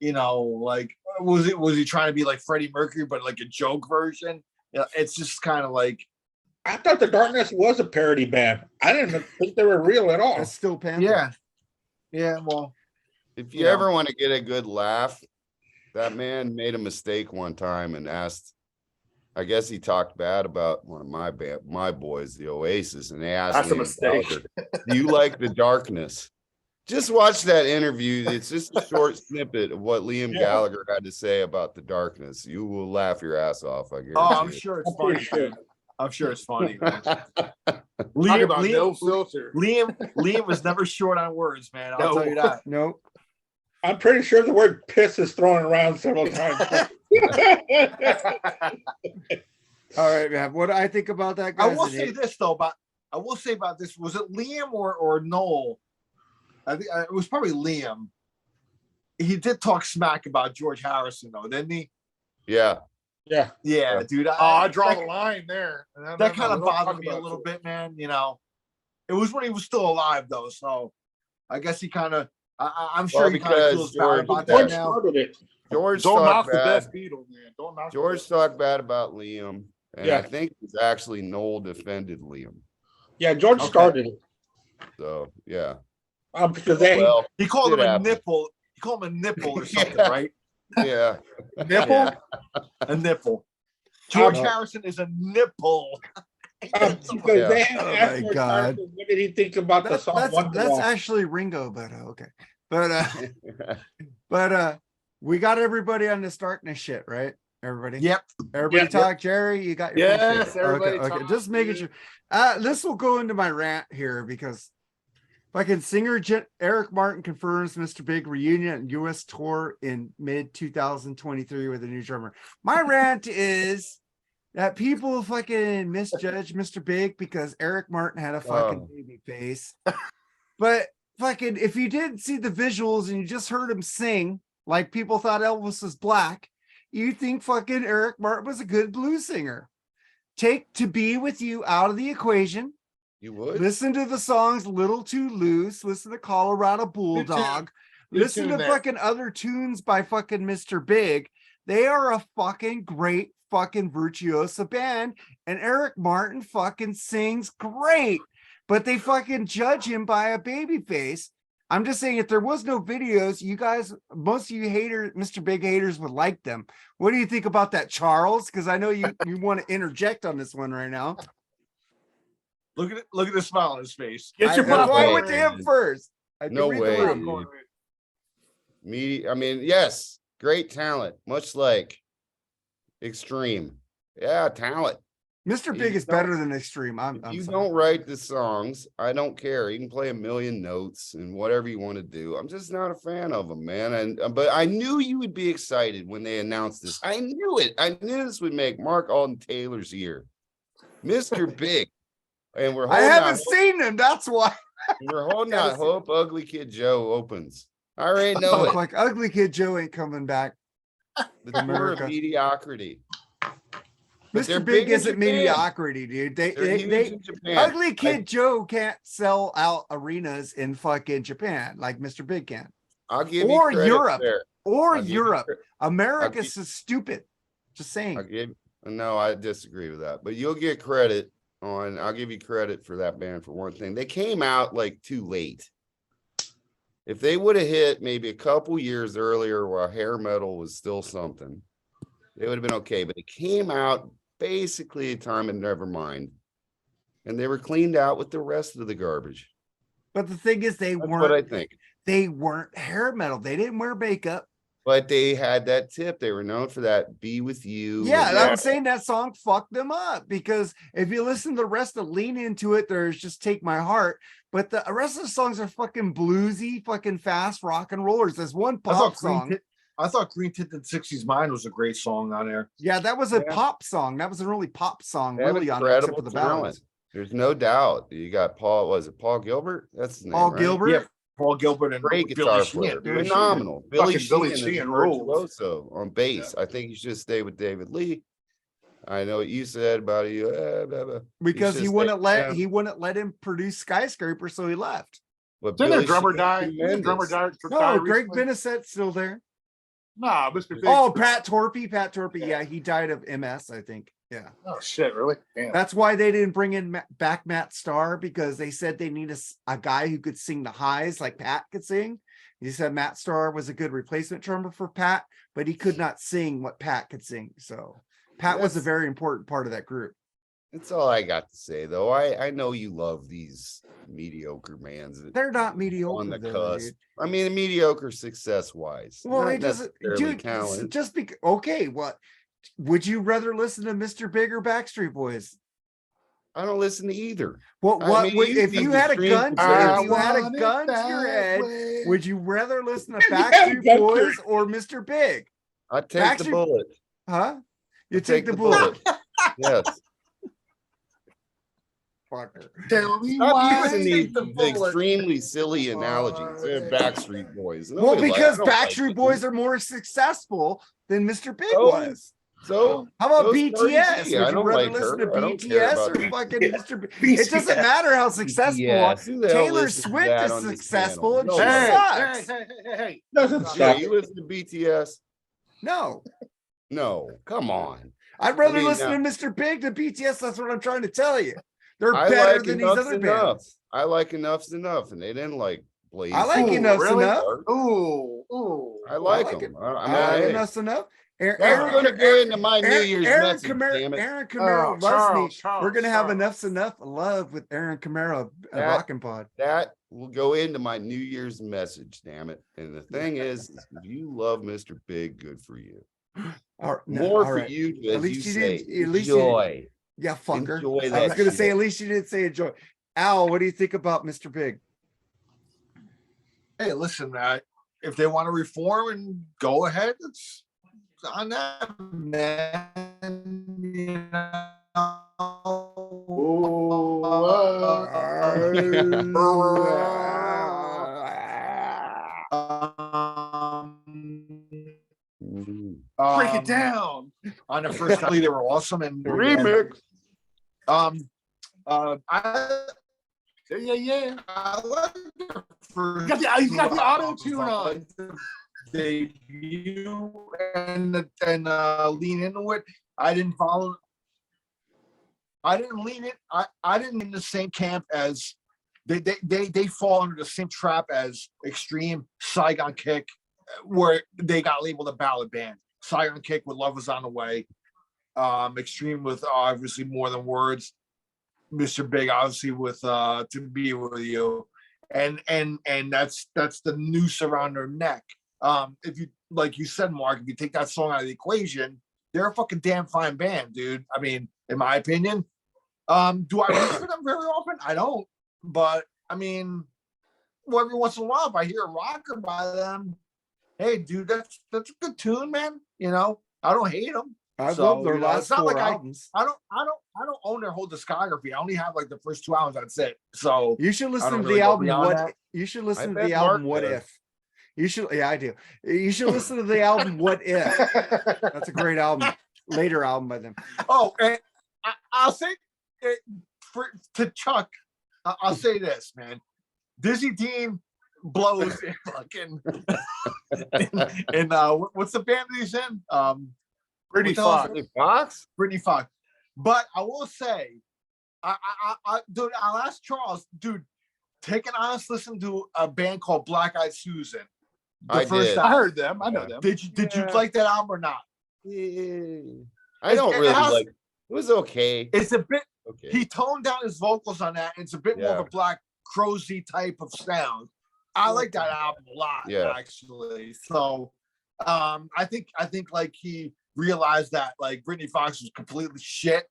like was he trying to be like Freddie Mercury, but like a joke version? It's just kind of like I thought the Darkness was a parody band. I didn't think they were real at all. That's still Panther. yeah. Well, If you ever want to get a good laugh, that man made a mistake one time and asked, I guess he talked bad about one of my boys, the Oasis, and they asked That's a Liam mistake. Gallagher, do you like the Darkness? Just watch that interview. It's just a short snippet of what Liam Gallagher had to say about the Darkness. You will laugh your ass off. I guarantee I'm it. sure it's I'm pretty funny. sure. Dude. I'm sure it's funny. Talk about no filter. Liam was never short on words, man. I'll tell you that. Nope. I'm pretty sure the word piss is thrown around several times. All right, man. What do I think about that guy? I will say this though, about this. Was it Liam or Noel? I think it was probably Liam. He did talk smack about George Harrison though, didn't he? Yeah. Yeah, dude. I draw the line there. That kind of bothered me a little bit, man. It was when he was still alive though, so I guess he kind of. I'm sure Well, he kind of feels bad about that George now. started it. George Don't knock talked the bad. best Beatle, man. Don't knock. George talked bad about Liam. And Yeah. I think it was actually Noel defended Liam. Yeah, George Okay. started it. So yeah. Because they Well, He called him It a happened. nipple. He called him a nipple or something, Yeah. right? yeah. Nipple? Yeah. A nipple. George Uh, Harrison is a nipple. because Yeah. they Oh asked my George God. Harrison, what did he think about the song That's Wonderwall? actually Ringo, but okay. But we got everybody on this Darkness shit, right? Everybody. Yep. Everybody Yep. talk. Jerry, you got your Yes, bullshit. everybody Okay. talk, Just making dude. sure. This will go into my rant here because fucking singer Eric Martin confirms Mr. Big reunion and US tour in mid 2023 with a new drummer. My rant is that people fucking misjudge Mr. Big because Eric Martin had a fucking baby face. But fucking, if you didn't see the visuals and you just heard him sing, like people thought Elvis was black, you think fucking Eric Martin was a good blues singer. Take To Be With You out of the equation. You would? Listen to the songs Little Too Loose. Listen to Colorado Bulldog. Good Listen tune to there. fucking other tunes by fucking Mr. Big. They are a fucking great fucking virtuoso band. And Eric Martin fucking sings great. But they fucking judge him by a baby face. I'm just saying, if there was no videos, you guys, most of you haters, Mr. Big haters would like them. What do you think about that, Charles? Because I know you want to interject on this one right now. Look at the smile on his face. Get your That's why I popcorn. went to him first. I No can read the way, room. dude. I mean, yes, great talent, much like Extreme. Yeah, talent. Mr. You Big is don't- better than Extreme. I'm You sorry. don't write the songs. I don't care. You can play a million notes and whatever you want to do. I'm just not a fan of them, man. And but I knew you would be excited when they announced this. I knew it. I knew this would make Mark Alden Taylor's year. Mr. Big. And we're I holding haven't out, seen him. That's why. we're holding gotta out see hope Ugly Kid Joe opens. I already know Look it. like Ugly Kid Joe ain't coming back. The tour America. of mediocrity. But they're Mr. big Big in isn't Japan. mediocrity, dude. They're huge They in Japan. Ugly Kid Joe can't sell out arenas in fucking Japan like Mr. Big can. I'll give Or you credit Europe. there. Or I'll give you Europe. cre- America's so stupid. Just I'll saying. give no, I disagree with that. But you'll get credit on. I'll give you credit for that band for one thing. They came out like too late. If they would have hit maybe a couple years earlier while hair metal was still something, they would have been okay. But it came out basically a time of Nevermind, and they were cleaned out with the rest of the garbage. But the thing is, That's what I think. they weren't hair metal. They didn't wear makeup. But they had that tip. They were known for that "Be With You." Yeah, and I'm saying that song fucked them up because if you listen to the rest of Lean Into It, there's just Take My Heart. But the rest of the songs are fucking bluesy, fucking fast rock and rollers. There's one pop song. I thought Green Tinted 60s Mind was a great song on there. Yeah, that was a Yeah. pop song. That was an early pop song, They have really, on there, except incredible for the ballads. talent. There's no doubt. You got Paul. Was it Paul Gilbert? That's his name. Paul right? Gilbert. Yeah, Paul Gilbert and Great Billy guitar Sheehan. player. Billy Phenomenal. Billy Fucking Billy Sheehan is Sheehan rules. virtuoso on bass. I think you should stay with David Lee. I know what you said about you. Because should he stay wouldn't with let him. he wouldn't let him produce Skyscraper, so he left. But Didn't their Billy drummer Sheehan's die? Didn't their drummer tremendous. die No, Greg recently? Benisset's still there. Nah, Mr. Big. Oh, Pat Torpey. Yeah, he died of MS, I think. Yeah. Oh shit! Really? Damn. That's why they didn't bring in back Matt Starr, because they said they need a guy who could sing the highs like Pat could sing. He said Matt Starr was a good replacement drummer for Pat, but he could not sing what Pat could sing. So Pat was a very important part of that group. That's all I got to say, though. I know you love these mediocre bands. They're not mediocre on the though, cusp. dude. I mean, mediocre success wise. Well, it doesn't, dude. Talent. Just because. Okay, what would you rather listen to, Mr. Big or Backstreet Boys? I don't listen to either. What? I What? mean, would, you if need you to had a stream gun, concerts. if you had a want it gun to your that head, way. would you rather listen to If you had a Backstreet gun to Boys or Mr. Big? I take the Backstreet- bullet. Huh? You I take the bullet. Yes. Fucker. Tell me Stop why. using these the bullet. extremely silly analogies. They're Backstreet Boys. Well, Nobody because I don't like Backstreet them. Boys are more successful than Mr. Big Oh, was. So How about those BTS? crazy. I Would you don't rather like listen her. to I don't care BTS about or fucking Yeah. Mr. Big? It doesn't matter how successful. BTS. Who the hell Taylor listens to Swift that is on this successful and channel? she Hey, Nobody. sucks. hey. Doesn't Yeah, stop. you listen to BTS? No, No, come on. I'd rather I mean, listen to Mr. Big than BTS. That's what I'm trying to tell you. They're I better like than these Enough's other Enough. bands. I like Enough's Enough, and they didn't like Blaze. I like Ooh, Enough's really? Enough. Ooh. I like like them. it. I I mean, like hey, Enough's Enough. I'm gonna go into my New Year's message. Damn it! Aaron Camaro loves me. Charles, We're gonna have Charles. Enough's Enough love with Aaron Camaro, a That- rockin' pod. That will go into my New Year's message. Damn it! And the thing is if you love Mr. Big, good for you. More for right. you, At as least you you say. didn't- at least you- Enjoy. Yeah, fucker. Enjoy I that was gonna shit. say, at least you didn't say enjoy. Al, what do you think about Mr. Big? Hey, listen, if they want to reform and go ahead, it's on that, man. You Break it down. On the first time, they were awesome, and Remix. I Yeah. I like the first He's got the two auto-tune albums. on. Debut and lean into it. I didn't lean it. I didn't in the same camp as they fall under the same trap as Extreme, Saigon Kick, where they got labeled a ballad band. Saigon Kick with Love Is on the Way. Extreme with obviously More Than Words. Mr. Big obviously with To Be With You. And that's the noose around their neck. If you, like you said, Mark, if you take that song out of the equation, they're a fucking damn fine band, dude. I mean, in my opinion. Do I root for them very often? I don't. But I mean, well, every once in a while, if I hear a rocker by them, hey, dude, that's a good tune, man. You know, I don't hate them. I So, love their you know, last it's not four like albums. I don't own their whole discography. I only have like the first 2 albums. That's it. So You should listen don't to really the go album. beyond What that. you should I listen to bet the album. Mark What does. if? You should. Yeah, I do. You should listen to the album. What if? That's a great album. Later album by them. Oh, and I'll say it to Chuck. I'll say this, man. Dizzy Dean blows in fucking. And what's the band that he's in? Pretty What the hell is fuck. Hey, Fox? Brittany Fox. But I will say, dude, I'll ask Charles, dude, take an honest listen to a band called Black Eyed Susan. I did. I album. heard them. I know Yeah. them. Did you Yeah. like that album or not? I don't it really has- like. It was okay. It's a bit. Okay. He toned down his vocals on that. And it's a bit more of Yeah. a Black Crowsy type of sound. I like that album a lot, Yeah. actually. So, I think like he realized that like Brittany Fox was completely shit.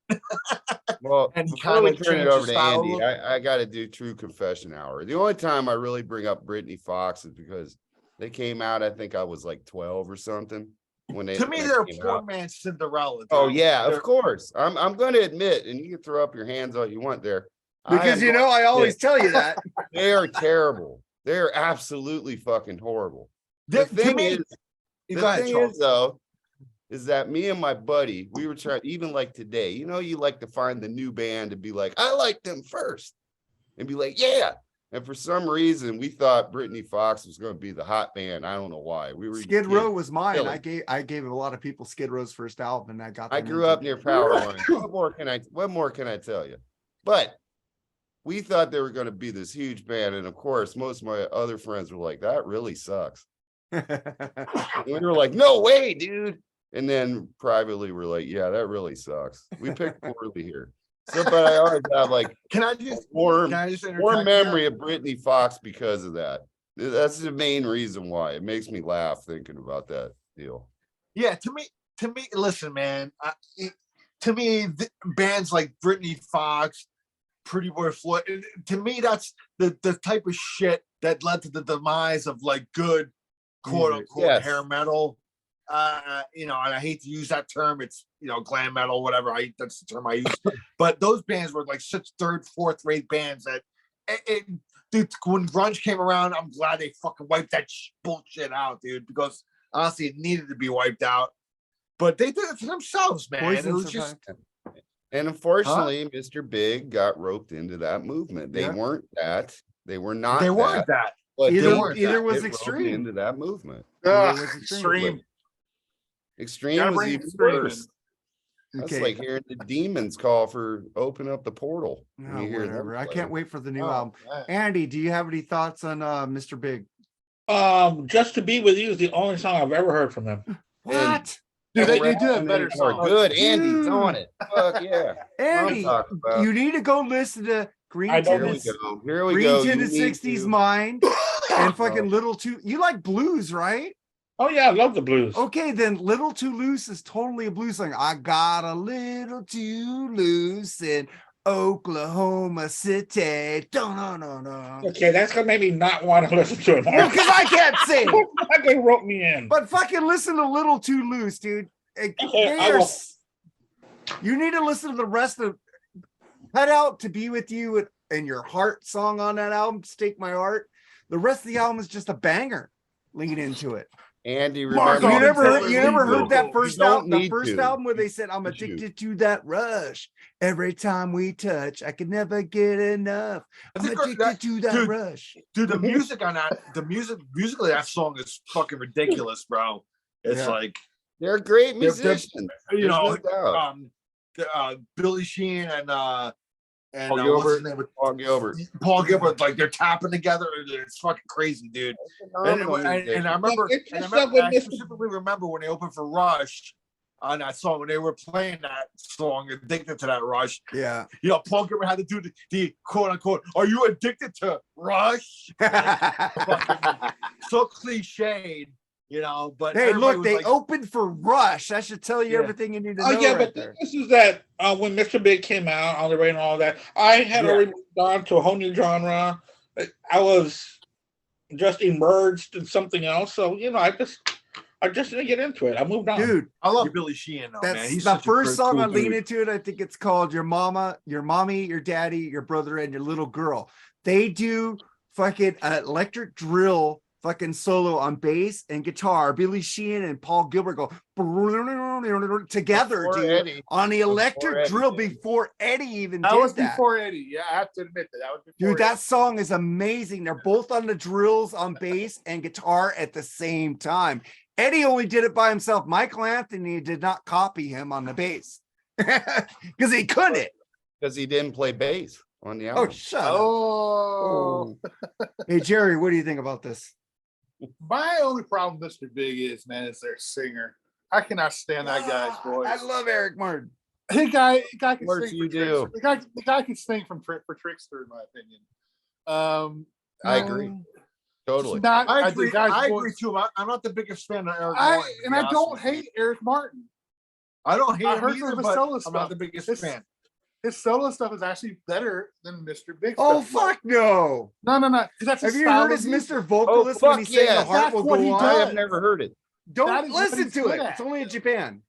Well, and he before we kinda turn it changed over his to style a Andy, little. I got to do true confession hour. The only time I really bring up Brittany Fox is because they came out. I think I was like 12 or something when they. To me, when they're a came poor out. man's Cinderella. Oh dude. yeah, They're- of course. I'm going to admit, and you can throw up your hands all you want there. I Because am you know, I always tell you that. they are terrible. They're absolutely fucking horrible. to The thing me, is, go the ahead, thing Charles. is though, is that me and my buddy, we were trying, even like today, you know, you like to find the new band and be like, I like them first, and be like, yeah. And for some reason, we thought Brittany Fox was going to be the hot band. I don't know why. We were Skid Row was mine. Silly. I gave a lot of people Skid Row's first album, and I got. I them grew into up it. near Powerline. What more can I tell you? But we thought they were going to be this huge band, and of course, most of my other friends were like, "That really sucks." And we were like, "No way, dude!" And then privately, we're like, "Yeah, that really sucks. We picked poorly here." So, but I always have like Can I just warm interject memory here? of Brittany Fox because of that. That's the main reason why. It makes me laugh thinking about that deal. Yeah, to me, listen, man. To me, bands like Britney Fox, Pretty Boy Floyd, to me, that's the type of shit that led to the demise of like good, quote unquote, Yes. hair metal. And I hate to use that term. It's glam metal, whatever. That's the term I use. But those bands were like such third, fourth rate bands that dude, when grunge came around, I'm glad they fucking wiped that bullshit out, dude, because honestly, it needed to be wiped out. But they did it for themselves, man. Poison It was survived. just And unfortunately, Mr. Big got roped into that movement. They Yeah. weren't that. They were not. they weren't that. But Either- they weren't did either was get roped Extreme. into that movement. Ugh, was extreme. Extreme Gotta was bring even Extreme worse. That's Okay. like hearing the demons call for open up the portal. when Oh, you hear them whatever. I play. can't wait for the new Oh, album. man. Andy, do you have any thoughts on Mr. Big? Just to Be With You is the only song I've ever heard from them. What? Dude, they Rap do have and better they are songs. Good. Andy's Dude. on it. Fuck yeah. Andy, talking about. you need to go listen to Green I don't Here we Tinted, go. Here we Green go. Tinted You need 60s to- Mind and fucking Little Too. You like blues, right? Oh yeah, I love the blues. Okay, then Little Too Loose is totally a blues song. I got a little too loose in Oklahoma City. Dun-dun-dun-dun. Okay, that's gonna make me not want to listen to it. Well, because I can't sing. They wrote me in. But fucking listen to Little Too Loose, dude. They I are will. you need to listen to the rest of Cut Out to Be With You and Your Heart song on that album, Stake My Heart. The rest of the album is just a banger. Lean into it. Andy, Mark, remember. You never heard that first don't album, the need first to. album where they said, I'm Would you? addicted to that rush. Every time we touch, I can never get enough. I I'm think addicted to that dude, rush. Dude, the music on that, musically, that song is fucking ridiculous, bro. It's Yeah. like, They're great They're- musicians. you know, There's no doubt. Billy Sheehan and Paul what's his Gilbert. name? Paul Gilbert. Paul Gilbert, like they're tapping together. It's fucking crazy, dude. And I remember, It's and I, just remember like I when specifically remember when they opened for Rush on that song, when they were playing that song, Addicted to That Rush. Yeah. Paul Gilbert had to do the quote unquote, are you addicted to Rush? So cliched, but Hey, everybody look, was they like, opened for Rush. That should tell you Yeah. everything you need to know. Oh yeah, right but there. this is that when Mr. Big came out on the radio and all that, I had Yeah. already moved on to a whole new genre. I was just immersed in something else, so I just didn't get into it. I moved on. Dude, I love Billy Sheehan, though, man. that's He's the such a first song cool I lean dude. into it. I think it's called Your Mama, Your Mommy, Your Daddy, Your Brother, and Your Little Girl. They do fucking electric drill fucking solo on bass and guitar. Billy Sheehan and Paul Gilbert go together, Before dude, Eddie. on the electric Eddie drill did. before Eddie even That did was that. before Eddie. Yeah, I have to admit that was before. Dude, that song is amazing. They're both on the drills on bass and guitar at the same time. Eddie only did it by himself. Michael Anthony did not copy him on the bass because he couldn't. Because he didn't play bass on the Oh, album. shut up. Oh, Hey, Jerry, what do you think about this? my only problem with Mr. Big is their singer. I cannot stand that guy's voice. I love Eric Martin. The guy can course sing you for Trickster. do. The guy can sing for Trickster, in my opinion. I agree. Totally. Not, I the agree. guy's I voice- agree too. I'm not the biggest fan of Eric I Martin. to be I honest don't with you. hate Eric Martin. I don't hate I him heard either, some of his but solo I'm stuff. not the biggest His- fan. His solo stuff is actually better than Mr. Big. Oh, stuff. fuck no. No. 'Cause that's Have his you style heard of his music. Mr. Vocalist when fuck he's saying yes. the heart That's will what he go on? I does. have never heard it. That Don't is what listen he's to good it. at. It's only in Japan.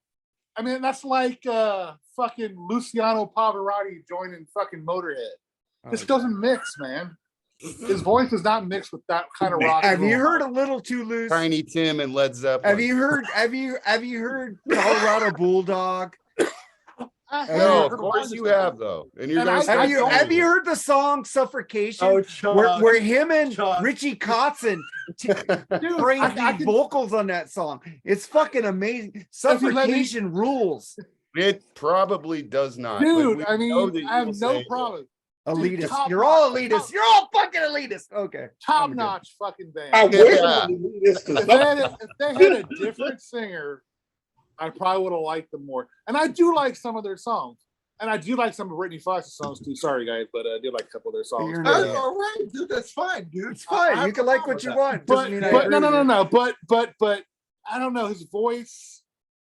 I mean, that's like fucking Luciano Pavarotti joining fucking Motorhead. This doesn't mix, man. His voice does not mix with that kind of rock. Have and you roll. heard A Little Too Loose? Tiny Tim and Led Zeppelin. Have you heard Colorado Bulldog? No, of course you have though, and you're And gonna. I- start Have you don't- have you heard the song "Suffocation"? Oh, Chuck. Where him and Chuck. Richie Kotzen Dude, bring I the can- vocals on that song. It's fucking amazing. you let me- Suffocation rules. It probably does not. but dude, we I know mean, that you I have will no say it. problem. Elitist. top You're all notch. elitist. You're all fucking elitist. Okay. Top I'm good. notch fucking band. I wish Yeah. this If they had a different singer, I probably would have liked them more. And I do like some of their songs. And I do like some of Britney Fox's songs too. Sorry, guys, but I do like a couple of their songs. You're That's an idiot. all right, dude. That's fine, dude. It's fine. I You can have no like problem what you with want. But Doesn't mean I but agree no, with you. but I don't know his voice.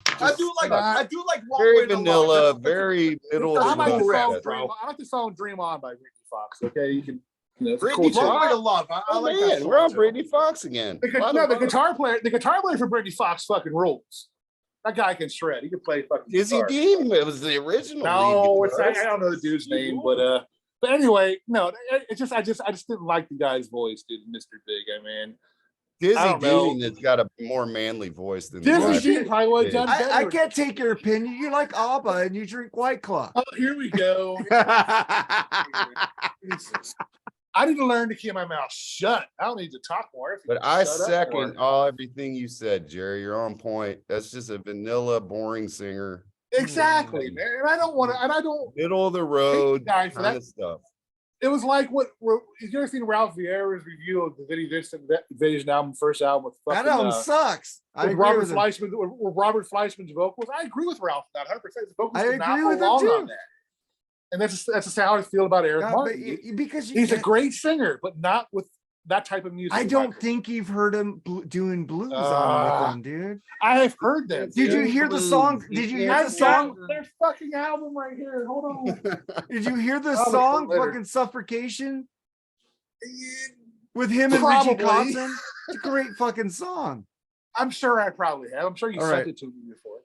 that. I do like not- Walk Very Away to Love. vanilla, very middle I of like the the road. song rap, bro. Dream On. I like the song Dream On by Britney Fox. Okay, you can. You know, it's a Brittany, cool Walk tune. Away to Love. I Oh like that man, song, we're on too. Brittany Fox again. The guitar player for Britney Fox fucking rules. That guy can shred. He can play fucking. Izzy guitar. Dean, it was the original. No, lead it's I guitarist. don't know the dude's name, but anyway, no, it's just I just didn't like the guy's voice, dude. Mr. Big, I mean, Dizzy I don't know. Dean has got a more manly voice than the Disney guy. Dean probably would have done better. I can't take your opinion. You like ABBA and you drink White Claw. Oh, here we go. Jesus. I need to learn to keep my mouth shut. I don't need to talk more. If you But can I shut up second more. everything you said, Jerry. You're on point. That's just a vanilla, boring singer. Exactly, man. And I don't want to. And I don't. Middle of the road guy for kind that. of stuff. It was like what? You ever seen Ralph Vieira's review of the Vinnie Vincent Invasion album, first album with That fucking, album sucks. I with agree Robert with him. Fleischman, with Robert Fleischman's vocals? I agree with Ralph on that 100%. His vocals I did not agree with him belong too. on that. And that's just how I feel about Eric No, Martin. because you He's a can't- great singer, but not with that type of music. I in my don't opinion. think you've heard him doing blues on Ah. with him, dude. I have heard them. Did you dude. hear the song? Did you hear the I've song? got their fucking album right here. Hold on. Did you hear the I'll look song later. fucking Suffocation with him and Richie Probably. Kotzen? It's a great fucking song. I'm sure I probably have. I'm sure you All sent right. it to me before.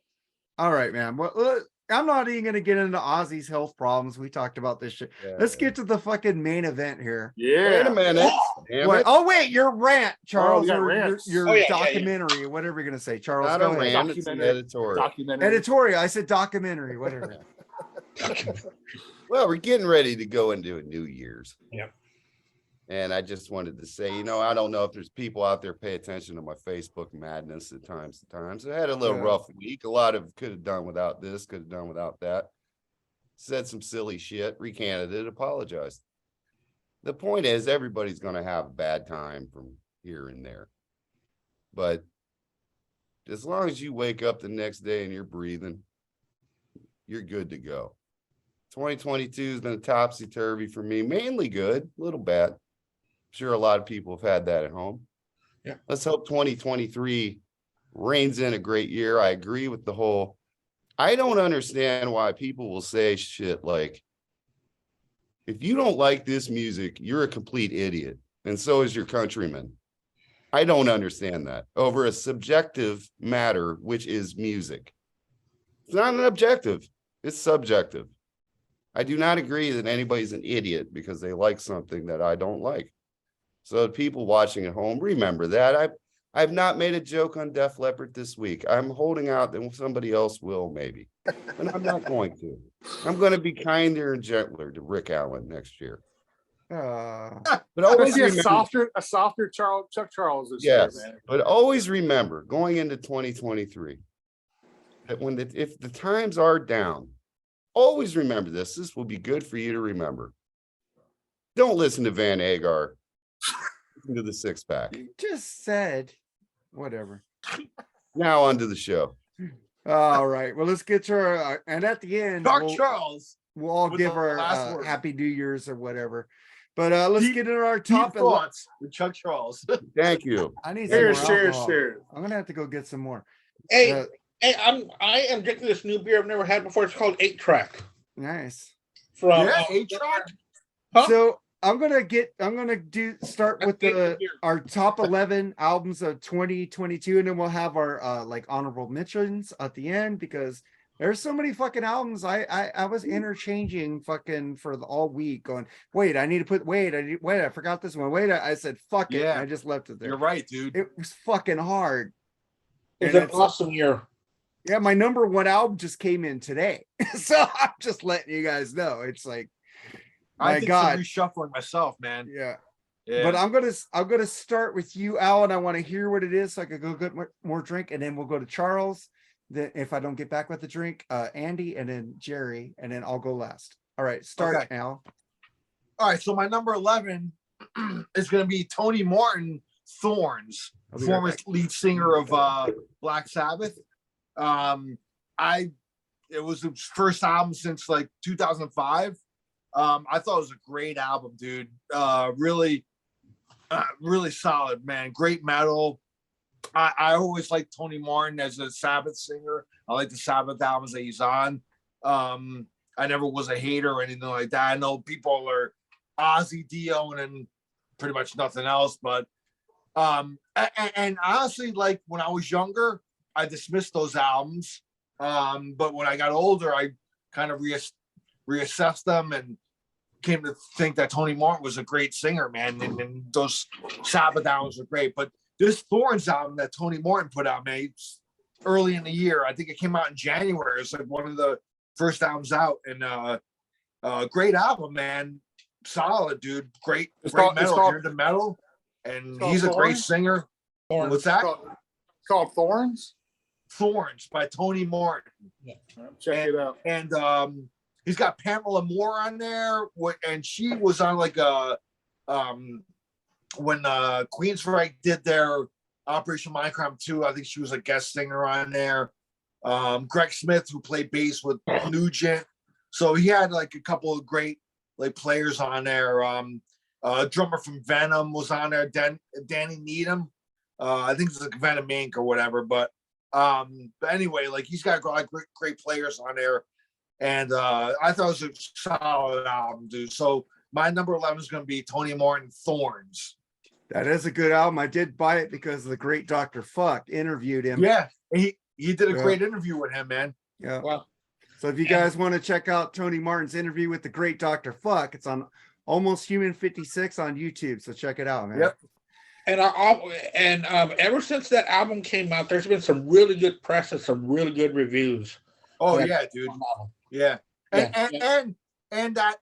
All right, man. Well, I'm not even gonna get into Ozzy's health problems. We talked about this shit. Let's get to the fucking main event here. Yeah. Wait a minute. Damn What? it. Oh wait, your rant, Charles. we got your rants. your Oh, yeah, yeah, yeah. documentary, or whatever you're gonna say, Charles. Not Go a ahead. rant, it's an Documentary. editorial. Documentary. Editorial. I said documentary. Whatever. Well, we're getting ready to go into a New Year's. Yep. And I just wanted to say, I don't know if there's people out there pay attention to my Facebook madness at times. I had a little Yeah. rough week. A lot of could have done without this, could have done without that. Said some silly shit, recanted it, apologized. The point is, everybody's going to have a bad time from here and there. But as long as you wake up the next day and you're breathing, you're good to go. 2022 has been topsy-turvy for me, mainly good, a little bad. Sure, a lot of people have had that at home. Yeah. Let's hope 2023 reigns in a great year. I agree with the whole. I don't understand why people will say shit like, if you don't like this music, you're a complete idiot. And so is your countryman. I don't understand that over a subjective matter, which is music. It's not an objective, it's subjective. I do not agree that anybody's an idiot because they like something that I don't like. So people watching at home, remember that. I've not made a joke on Def Leppard this week. I'm holding out that somebody else will, maybe. And I'm not going to. I'm going to be kinder and gentler to Rick Allen next year. But always Especially remember, a softer Chuck Charles this yes, year, man. but always remember going into 2023 that if the times are down, always remember this. This will be good for you to remember. Don't listen to Van Agar. Listen to the Six Pack. You just said whatever. Now onto the show. All right. Well, let's get to our and at the end Chuck we'll, Charles. we'll all with give the our last word. happy New Year's or whatever. But let's Deep- get into our Deep top. thoughts with Chuck Charles. Thank you. I need some more alcohol. I'm gonna have to go get some more. Hey, Uh, hey, I am drinking this new beer I've never had before. It's called 8-Track nice. from Yeah, 8-Track. Huh? So I'm gonna start with That's the beer. our top 11 albums of 2022, and then we'll have our like honorable mentions at the end because there's so many fucking albums. I was interchanging fucking for all week going, wait, I need to put wait, I forgot this one. Wait, I said fuck it. Yeah. And I just left it there. You're right, dude. It was fucking hard. It's And an awesome year. Yeah, my number one album just came in today. So I'm just letting you guys know. It's like, I my did God. some reshuffling myself, man. Yeah. Yeah. But I'm gonna start with you, Alan. I want to hear what it is so I could go get more drink, and then we'll go to Charles. Then if I don't get back with the drink, Andy, and then Jerry, and then I'll go last. All right, start, Okay. Al. All right, so my number 11 is going to be Tony Martin, Thorns, I'll be right former back. lead singer of Black Sabbath. It was his first album since like 2005. I thought it was a great album, dude. Really solid, man. Great metal. I always liked Tony Martin as a Sabbath singer. I like the Sabbath albums that he's on. I never was a hater or anything like that. I know people are Ozzy, Dio, and then pretty much nothing else. But and honestly, like when I was younger, I dismissed those albums. But when I got older, I kind of reassessed them and came to think that Tony Martin was a great singer, man. And those Sabbath albums were great. But this Thorns album that Tony Martin put out, man, early in the year, I think it came out in January. It's like one of the first albums out, and great album, man. Solid, dude. Great metal. Hear the metal, and he's a great singer. Thorns. What's that? It's called Thorns. Thorns by Tony Martin. Check it out. And he's got Pamela Moore on there, and she was on like a when Queensryche did their Operation Mindcrime 2, I think she was a guest singer on there. Greg Smith, who played bass with Nugent. So he had like a couple of great like players on there. Drummer from Venom was on there, Danny Needham. I think it's like Venom Inc. or whatever. But anyway, like he's got great players on there. And I thought it was a solid album, dude. So my number 11 is going to be Tony Martin, Thorns. That is a good album. I did buy it because the great Dr. Fuck interviewed him. Yeah, he did a great interview with him, man. Yeah. Well, So if you guys want to check out Tony Martin's interview with the great Dr. Fuck, it's on Almost Human 56 on YouTube. So check it out, man. Yep. And ever since that album came out, there's been some really good press and some really good reviews. Oh Yeah. yeah, dude. Yeah. And that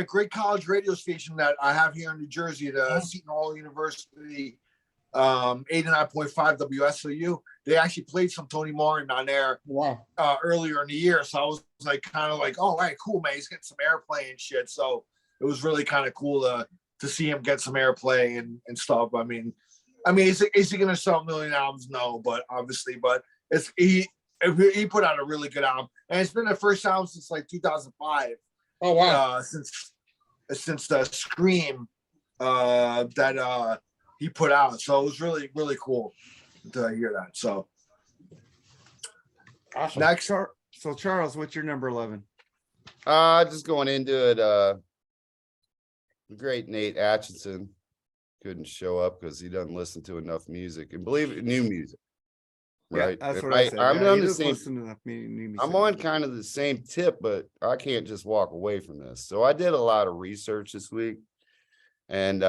great college radio station that I have here in New Jersey, the Seton Hall University 89.5 WSOU, they actually played some Tony Martin on there earlier in the year. So I was like kind of like, oh, all right, cool, man. He's getting some airplay and shit. So it was really kind of cool to see him get some airplay and stuff. I mean, is he gonna sell a million albums? No, but obviously, he put out a really good album, and it's been the first album since like 2005. Oh wow! Since the Scream that he put out, so it was really cool to hear that. So Awesome. Next, so Charles, what's your number 11? Just going into it, the great Nate Atchison couldn't show up because he doesn't listen to enough music, and believe it, new music. Right. Yeah, that's And what I said. I'm Yeah, on he the doesn't same. listen to enough new music. I'm on kind of the same tip, but I can't just walk away from this. So I did a lot of research this week and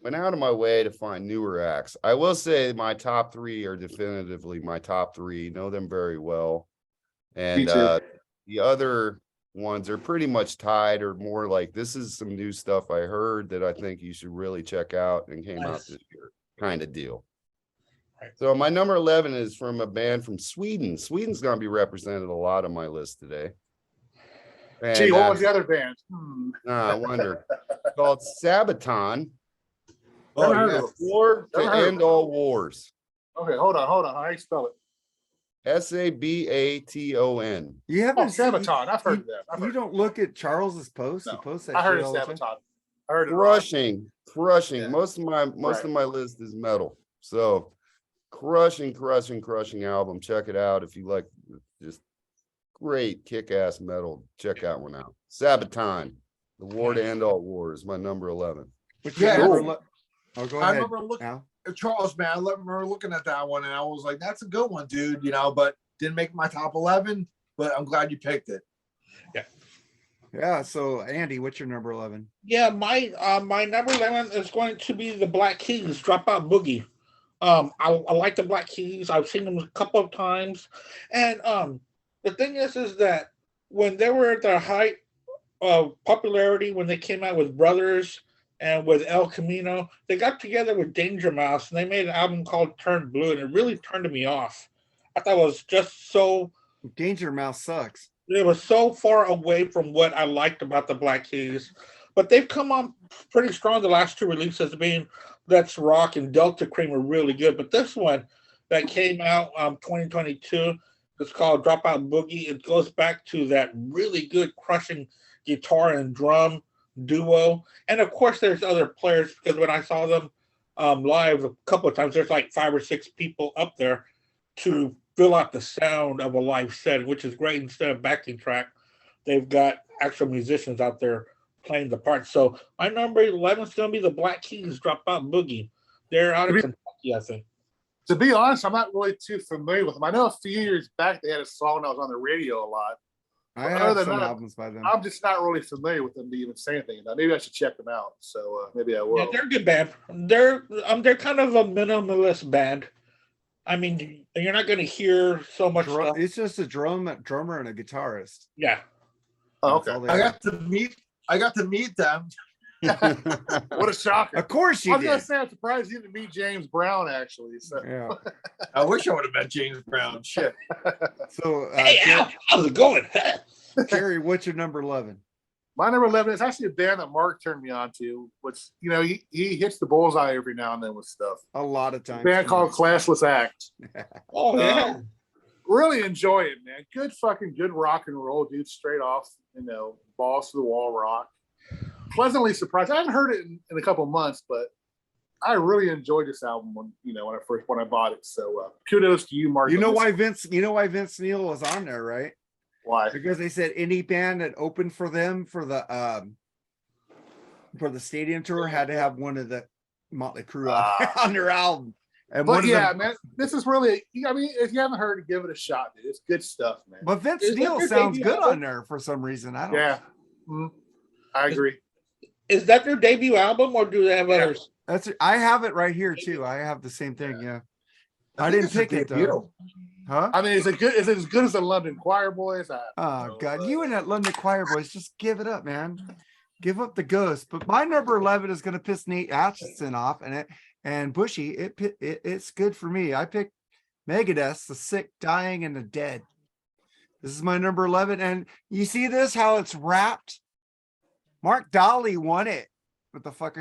went out of my way to find newer acts. I will say my top three are definitively my top three. Know them very well. And the other ones are pretty much tied or more like this is some new stuff I heard that I think you should really check out and came out this year kind of deal. So my number 11 is from a band from Sweden. Sweden's going to be represented a lot on my list today. And, Gee, what was the other band? I wonder. Called Sabaton. Oh, Never heard yeah. of it. War to Never heard of End All Wars. Okay, hold on. How do you spell it? Sabaton. You Oh, haven't Sabaton. I've heard of that. You don't look at Charles's post. No, He posts that I heard shit of all the time. Sabaton. I heard it. Crushing. Yeah. Most of my list is metal. So crushing album. Check it out if you like just great kick-ass metal. Check that one out. Sabaton, The War to End All Wars, my number 11. What's Yeah. your number Oh, go I ahead. remember looking Al. Charles, man. I remember looking at that one, and I was like, "That's a good one, dude." You know, but didn't make my top 11. But I'm glad you picked it. Yeah. So Andy, what's your number 11? Yeah, my number 11 is going to be the Black Keys, Dropout Boogie. I like the Black Keys. I've seen them a couple of times, and the thing is that when they were at their height of popularity, when they came out with Brothers and with El Camino, they got together with Danger Mouse and they made an album called Turn Blue, and it really turned me off. I thought it was just so. Danger Mouse sucks. It was so far away from what I liked about the Black Keys. But they've come on pretty strong the last two releases, being Let's Rock and Delta Cream are really good. But this one that came out 2022, it's called Dropout Boogie. It goes back to that really good crushing guitar and drum duo. And of course, there's other players, because when I saw them live a couple of times, there's like 5 or 6 people up there to fill out the sound of a live set, which is great. Instead of backing track, they've got actual musicians out there playing the parts. So my number 11 is going to be the Black Keys Dropout Boogie. They're out of Kentucky, I think. To be honest, I'm not really too familiar with them. I know a few years back they had a song that was on the radio a lot. I have some albums by them. I'm just not really familiar with them to even say anything about. Maybe I should check them out. So maybe I will. Yeah, they're a good band. They're kind of a minimalist band. I mean, you're not going to hear so much stuff. It's just a drummer and a guitarist. Yeah. Oh, okay. I got to meet them. What a shocker. Of course I you was gonna did. say I'm surprised you didn't meet James Brown actually. So Yeah. I wish I would have met James Brown. Shit. So, Hey, Al, how's it going? Jerry, what's your number 11? my number 11 is actually a band that Mark turned me on to, which he hits the bullseye every now and then with stuff. A lot of times. A band called Classless Act. Oh, yeah. Really enjoy it, man. Good rock and roll, dude. Straight off, balls to the wall rock. Pleasantly surprised. I haven't heard it in a couple of months, but I really enjoyed this album when I bought it. So kudos to you, Mark. You know why Vince Neil was on there, right? Why? Because they said any band that opened for them for the stadium tour had to have one of the Motley Crue on their album. And but yeah, man, this is really. I mean, if you haven't heard it, give it a shot, dude. It's good stuff, man. But Vince Is Neil that sounds debut good album? on there for some reason. I don't. Yeah, I agree. Is that their debut album, or do they have others? I have it right here too. I have the same thing. Yeah. I didn't pick it though. Huh? I mean, is it as good as the London Choir Boys? Oh God, you and that London Choir Boys, just give it up, man. Give up the ghost. But my number 11 is going to piss Nate Atchison off, and Bushy. It's good for me. I picked Megadeth, The Sick, Dying, and the Dead. This is my number 11, and you see this how it's wrapped. Mark Dolly won it with the fucker.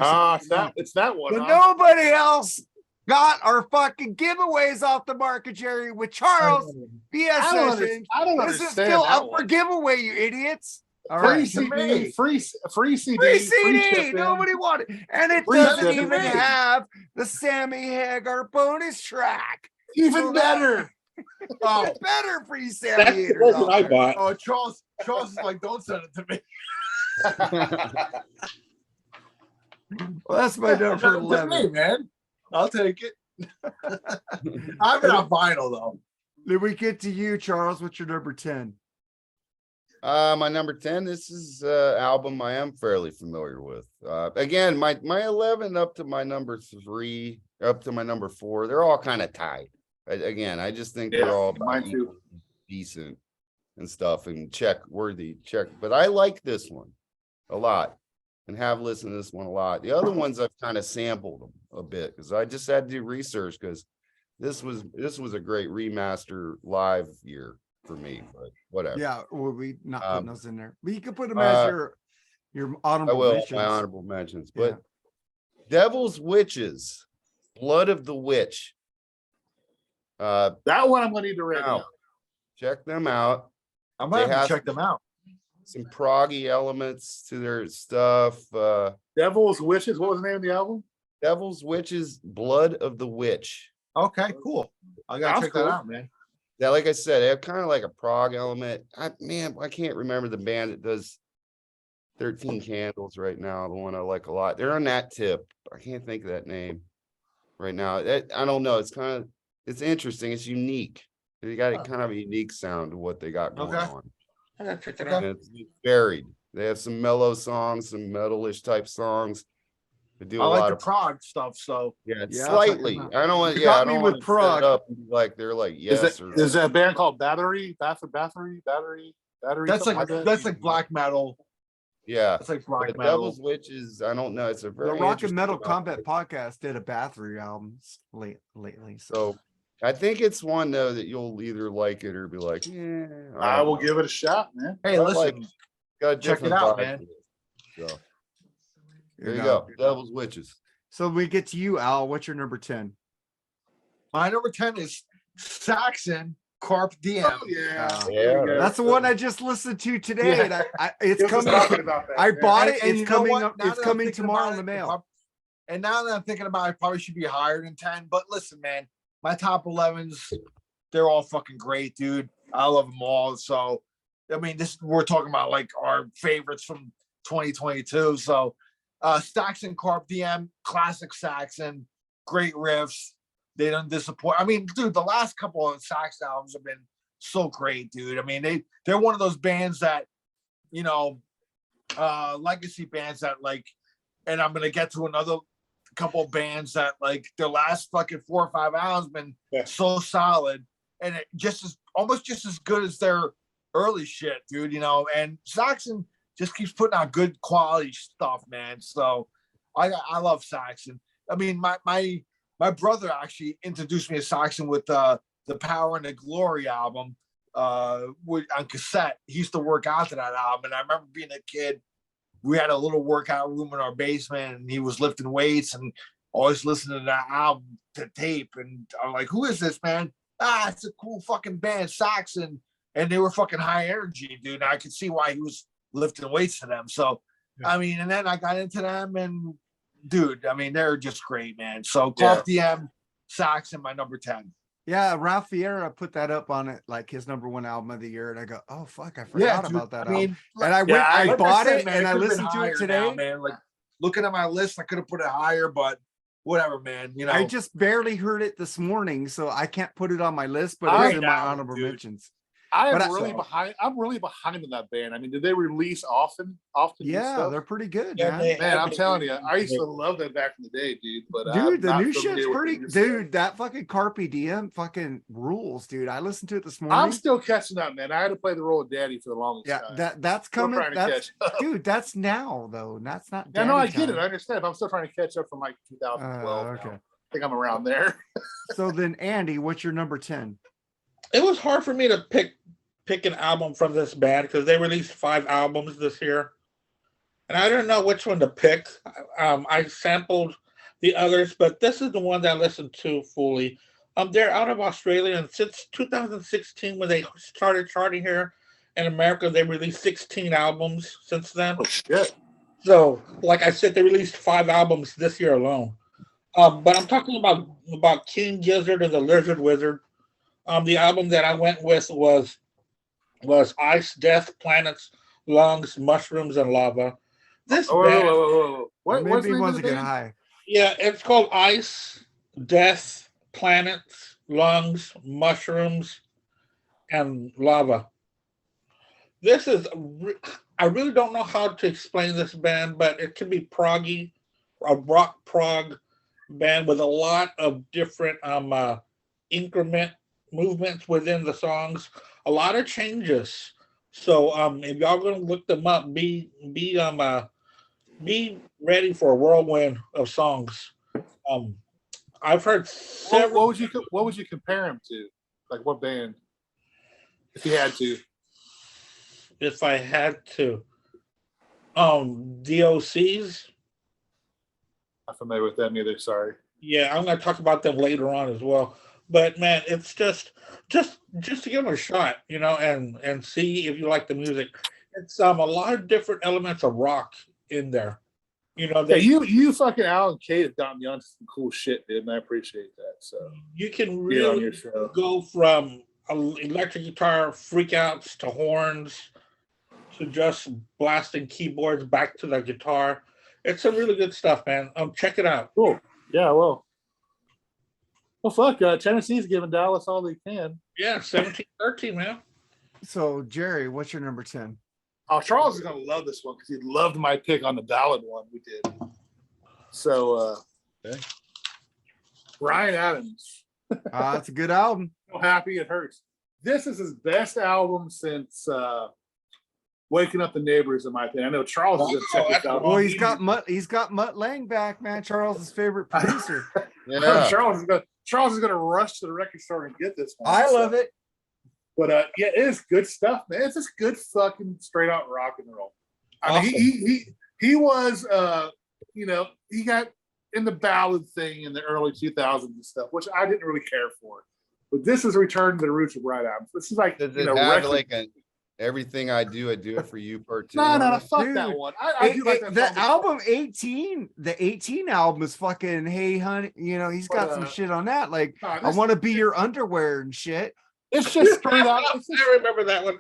It's that one. But huh? nobody else got our fucking giveaways off the market, Jerry, with Charles BS Sessions. I don't This is understand. still that up one. for giveaway, you idiots. All Free right, CD, free CD, free CD. shipping. Nobody wanted, and it Free doesn't shipping. even have the Sammy Hagar bonus track. Even better. Oh, Better for you, That's Sammy the Hagar. version I bought. oh, Charles is like, don't send it to me. Well, that's my number Send it to 11. me, man. I'll take it. I have it on vinyl though. Then we get to you, Charles. What's your number 10? My number 10, this is album I am fairly familiar with. Again, my 11 up to my number 3, up to my number 4, they're all kind of tied. I just think Yeah, they're all mine about too. decent and stuff and check. But I like this one a lot and have listened to this one a lot. The other ones I've kind of sampled them a bit because I just had to do research because this was a great remaster live year for me, but whatever. Yeah, well, we not putting those in there, but you can put them uh, as your I honorable will, mentions. my honorable mentions. Yeah. But Devil's Witches, Blood of the Witch. That one I'm going to need to read Now, now. check them out. I'm gonna They have have- to check them out. Some proggy elements to their stuff. Devil's Wishes. What was the name of the album? Devil's Witches, Blood of the Witch. Okay, cool. I gotta Sounds check cool. that out, man. Yeah, like I said, they have kind of like a prog element. I can't remember the band that does 13 Candles right now. The one I like a lot. They're on that tip. I can't think of that name right now. I don't know. It's interesting. It's unique. They got kind of a unique sound to what they got going Okay. on. I gotta check it Okay. out. And it's varied. They have some mellow songs, some metalish type songs. They do I a like lot the of prog stuff. So yeah, Yeah, slightly. check 'em out. I don't want You yeah, I got me don't with want to set prog. it up and be like they're like yes or Is that a band called Battery? Battery? that's something like that? that's like black metal. yeah. That's like black But metal. Devil's Witches, I don't know. It's a The very Rock and interesting Metal album. Combat Podcast did a Bathory albums lately. So I think it's one though that you'll either like it or be like, yeah. I will give it a shot, man. Hey, I listen, like got a check it different out, vibe man. to it. So You're there you done. go. Devil's Witches. So we get to you, Al. What's your number 10? my number 10 is Saxon Carp DM. Oh, yeah. Uh, Yeah, That's the one I just listened to today, Yeah. and it's Just was coming. talking about that. I yeah. bought it. And It's you know coming what? up. Now It's that I'm coming thinking tomorrow about in the it, mail. And now that I'm thinking about it, I probably should be higher than 10. But listen, man, my top 11s, they're all fucking great, dude. I love them all. So, I mean, we're talking about like our favorites from 2022. So, Saxon Carp DM, classic Saxon, great riffs. They don't disappoint. I mean, dude, the last couple of Saxon albums have been so great, dude. I mean, they're one of those bands that, you know, legacy bands that like, and I'm gonna get to another couple of bands that like their last fucking 4 or 5 albums been so solid, and it almost just as good as their early shit, dude. You know, and Saxon just keeps putting out good quality stuff, man. So I love Saxon. I mean, my brother actually introduced me to Saxon with the Power and the Glory album on cassette. He used to work out to that album, and I remember being a kid. We had a little workout room in our basement, and he was lifting weights and always listening to that album to tape. And I'm like, "Who is this, man?" It's a cool fucking band, Saxon, and they were fucking high energy, dude. And I could see why he was lifting weights to them. So, yeah. I mean, and then I got into them, and dude, I mean, they're just great, man. So, Carp DM, Saxon, my number 10. Yeah, Ralph Vieira put that up on it, like his number 1 album of the year, and I go, "Oh fuck, I forgot about that album." And I went, I bought it, and I listened to it today. Now, man, like looking at my list, I could have put it higher, but whatever, man. You know, I just barely heard it this morning, so I can't put it on my list, but it's in my honorable mentions. I'm really behind in that band. I mean, did they release often? Yeah, they're pretty good, Yeah, man. I'm telling you, I used to love that back in the day, dude. But dude, the new shit's pretty. Dude, that fucking Carpe Diem fucking rules, dude. I listened to it this morning. I'm still catching up, man. I had to play the role of Daddy for the longest time. That's coming. That's dude. That's now though. That's not. Yeah, no, I get it. I understand. But I'm still trying to catch up from like 2012. Okay. Now. I think I'm around there. So then, Andy, what's your number 10? It was hard for me to pick an album from this band because they released 5 albums this year, and I didn't know which one to pick. I sampled the others, but this is the one that I listened to fully. They're out of Australia, and since 2016, when they started charting here in America, they released 16 albums since then. Oh shit! So, like I said, they released 5 albums this year alone. But I'm talking about King Gizzard and the Lizard Wizard. The album that I went with was Ice, Death, Planets, Lungs, Mushrooms, and Lava. This band, What's the name ones of get the band? high. Yeah, it's called Ice, Death, Planets, Lungs, Mushrooms, and Lava. This is I really don't know how to explain this band, but it can be proggy, a rock prog band with a lot of different increment movements within the songs, a lot of changes. So if y'all gonna look them up, be ready for a whirlwind of songs. I've heard several. What would you compare him to? Like what band? If you had to. If I had to, DOCs. Not familiar with them either. Sorry. Yeah, I'm gonna talk about them later on as well. But man, it's just to give them a shot, you know, and see if you like the music. It's a lot of different elements of rock in there. You know, you fucking Alan Kate have gotten me onto some cool shit, dude, and I appreciate that. So you can really go from electric guitar freakouts to horns to just blasting keyboards back to the guitar. It's some really good stuff, man. Check it out. Cool. Yeah, well, fuck. Tennessee's giving Dallas all they can. Yeah, 17-13, man. So, Jerry, what's your number 10? Oh, Charles is gonna love this one because he loved my pick on the ballad one we did. So Okay. Bryan Adams. It's a good album. So happy it hurts. This is his best album since Waking Up the Neighbors, in my opinion. I know Charles is gonna check this out. Well, he's got Mutt Lang back, man. Charles's favorite producer. Yeah. Charles is gonna rush to the record store and get this one. I love it. But yeah, it is good stuff, man. It's just good fucking straight out rock and roll. I mean, he was he got in the ballad thing in the early 2000s and stuff, which I didn't really care for. But this is a return to the roots of Bryan Adams. This is like Does it have like a everything I do it for you part 2? no, fuck Dude, that one. I do like that the song. album 18, the 18 album is fucking Hey Honey. He's got some shit on that. Like, I want to be your underwear and shit. It's just straight out. I remember that one.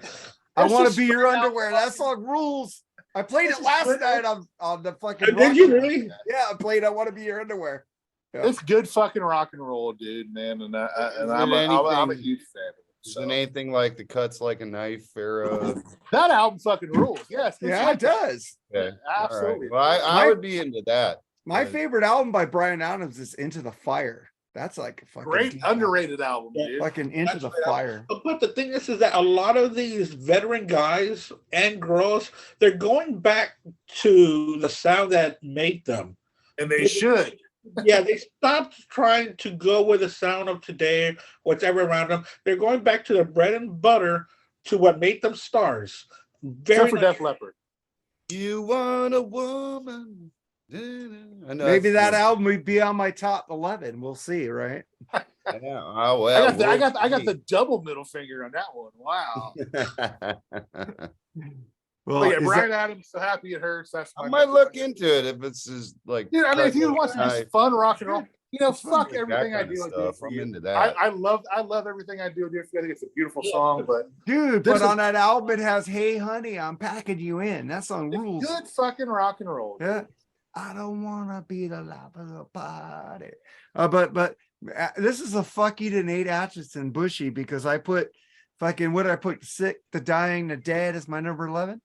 I want just to be your straight out underwear. That song rules. I played it last night on the fucking. Did you really? Yeah, I played I Want to Be Your Underwear. Yeah. It's good fucking rock and roll, dude, man. And I'm a huge fan of it. So. Isn't anything like the Cuts Like a Knife era? That album fucking rules. Yes. Yeah, it does. Okay. Absolutely. All right. Well, I would be into that. My favorite album by Bryan Adams is Into the Fire. That's like a fucking Great deep underrated album, dude. fucking Into the Fire. But the thing is that a lot of these veteran guys and girls, they're going back to the sound that made them. And they should. Yeah, they stopped trying to go with the sound of today, whatever around them. They're going back to their bread and butter, to what made them stars. Except for Def Leppard. You want a woman. I know Maybe that that's- album would be on my top 11. We'll see, right? Yeah. Oh, well, I got the double middle finger on that one. Wow. Well, But yeah, is Bryan Adams, So Happy It Hurts. That's I my might look into it if it's just like. Dude, I mean, if you want some just fun rock and roll, fuck That everything I kind of do. I do stuff, for I'm you. into that. I love everything I do. I think it's a beautiful song, but dude, This but is- on that album it has Hey Honey, I'm Packing You In. That song rules. it's good fucking rock and roll. Yeah. I don't want to be the life of the party. But this is a fuck you to Nate Atchison Bushy, because I put fucking, what did I put? Sick, the Dying, the Dead as my number 11.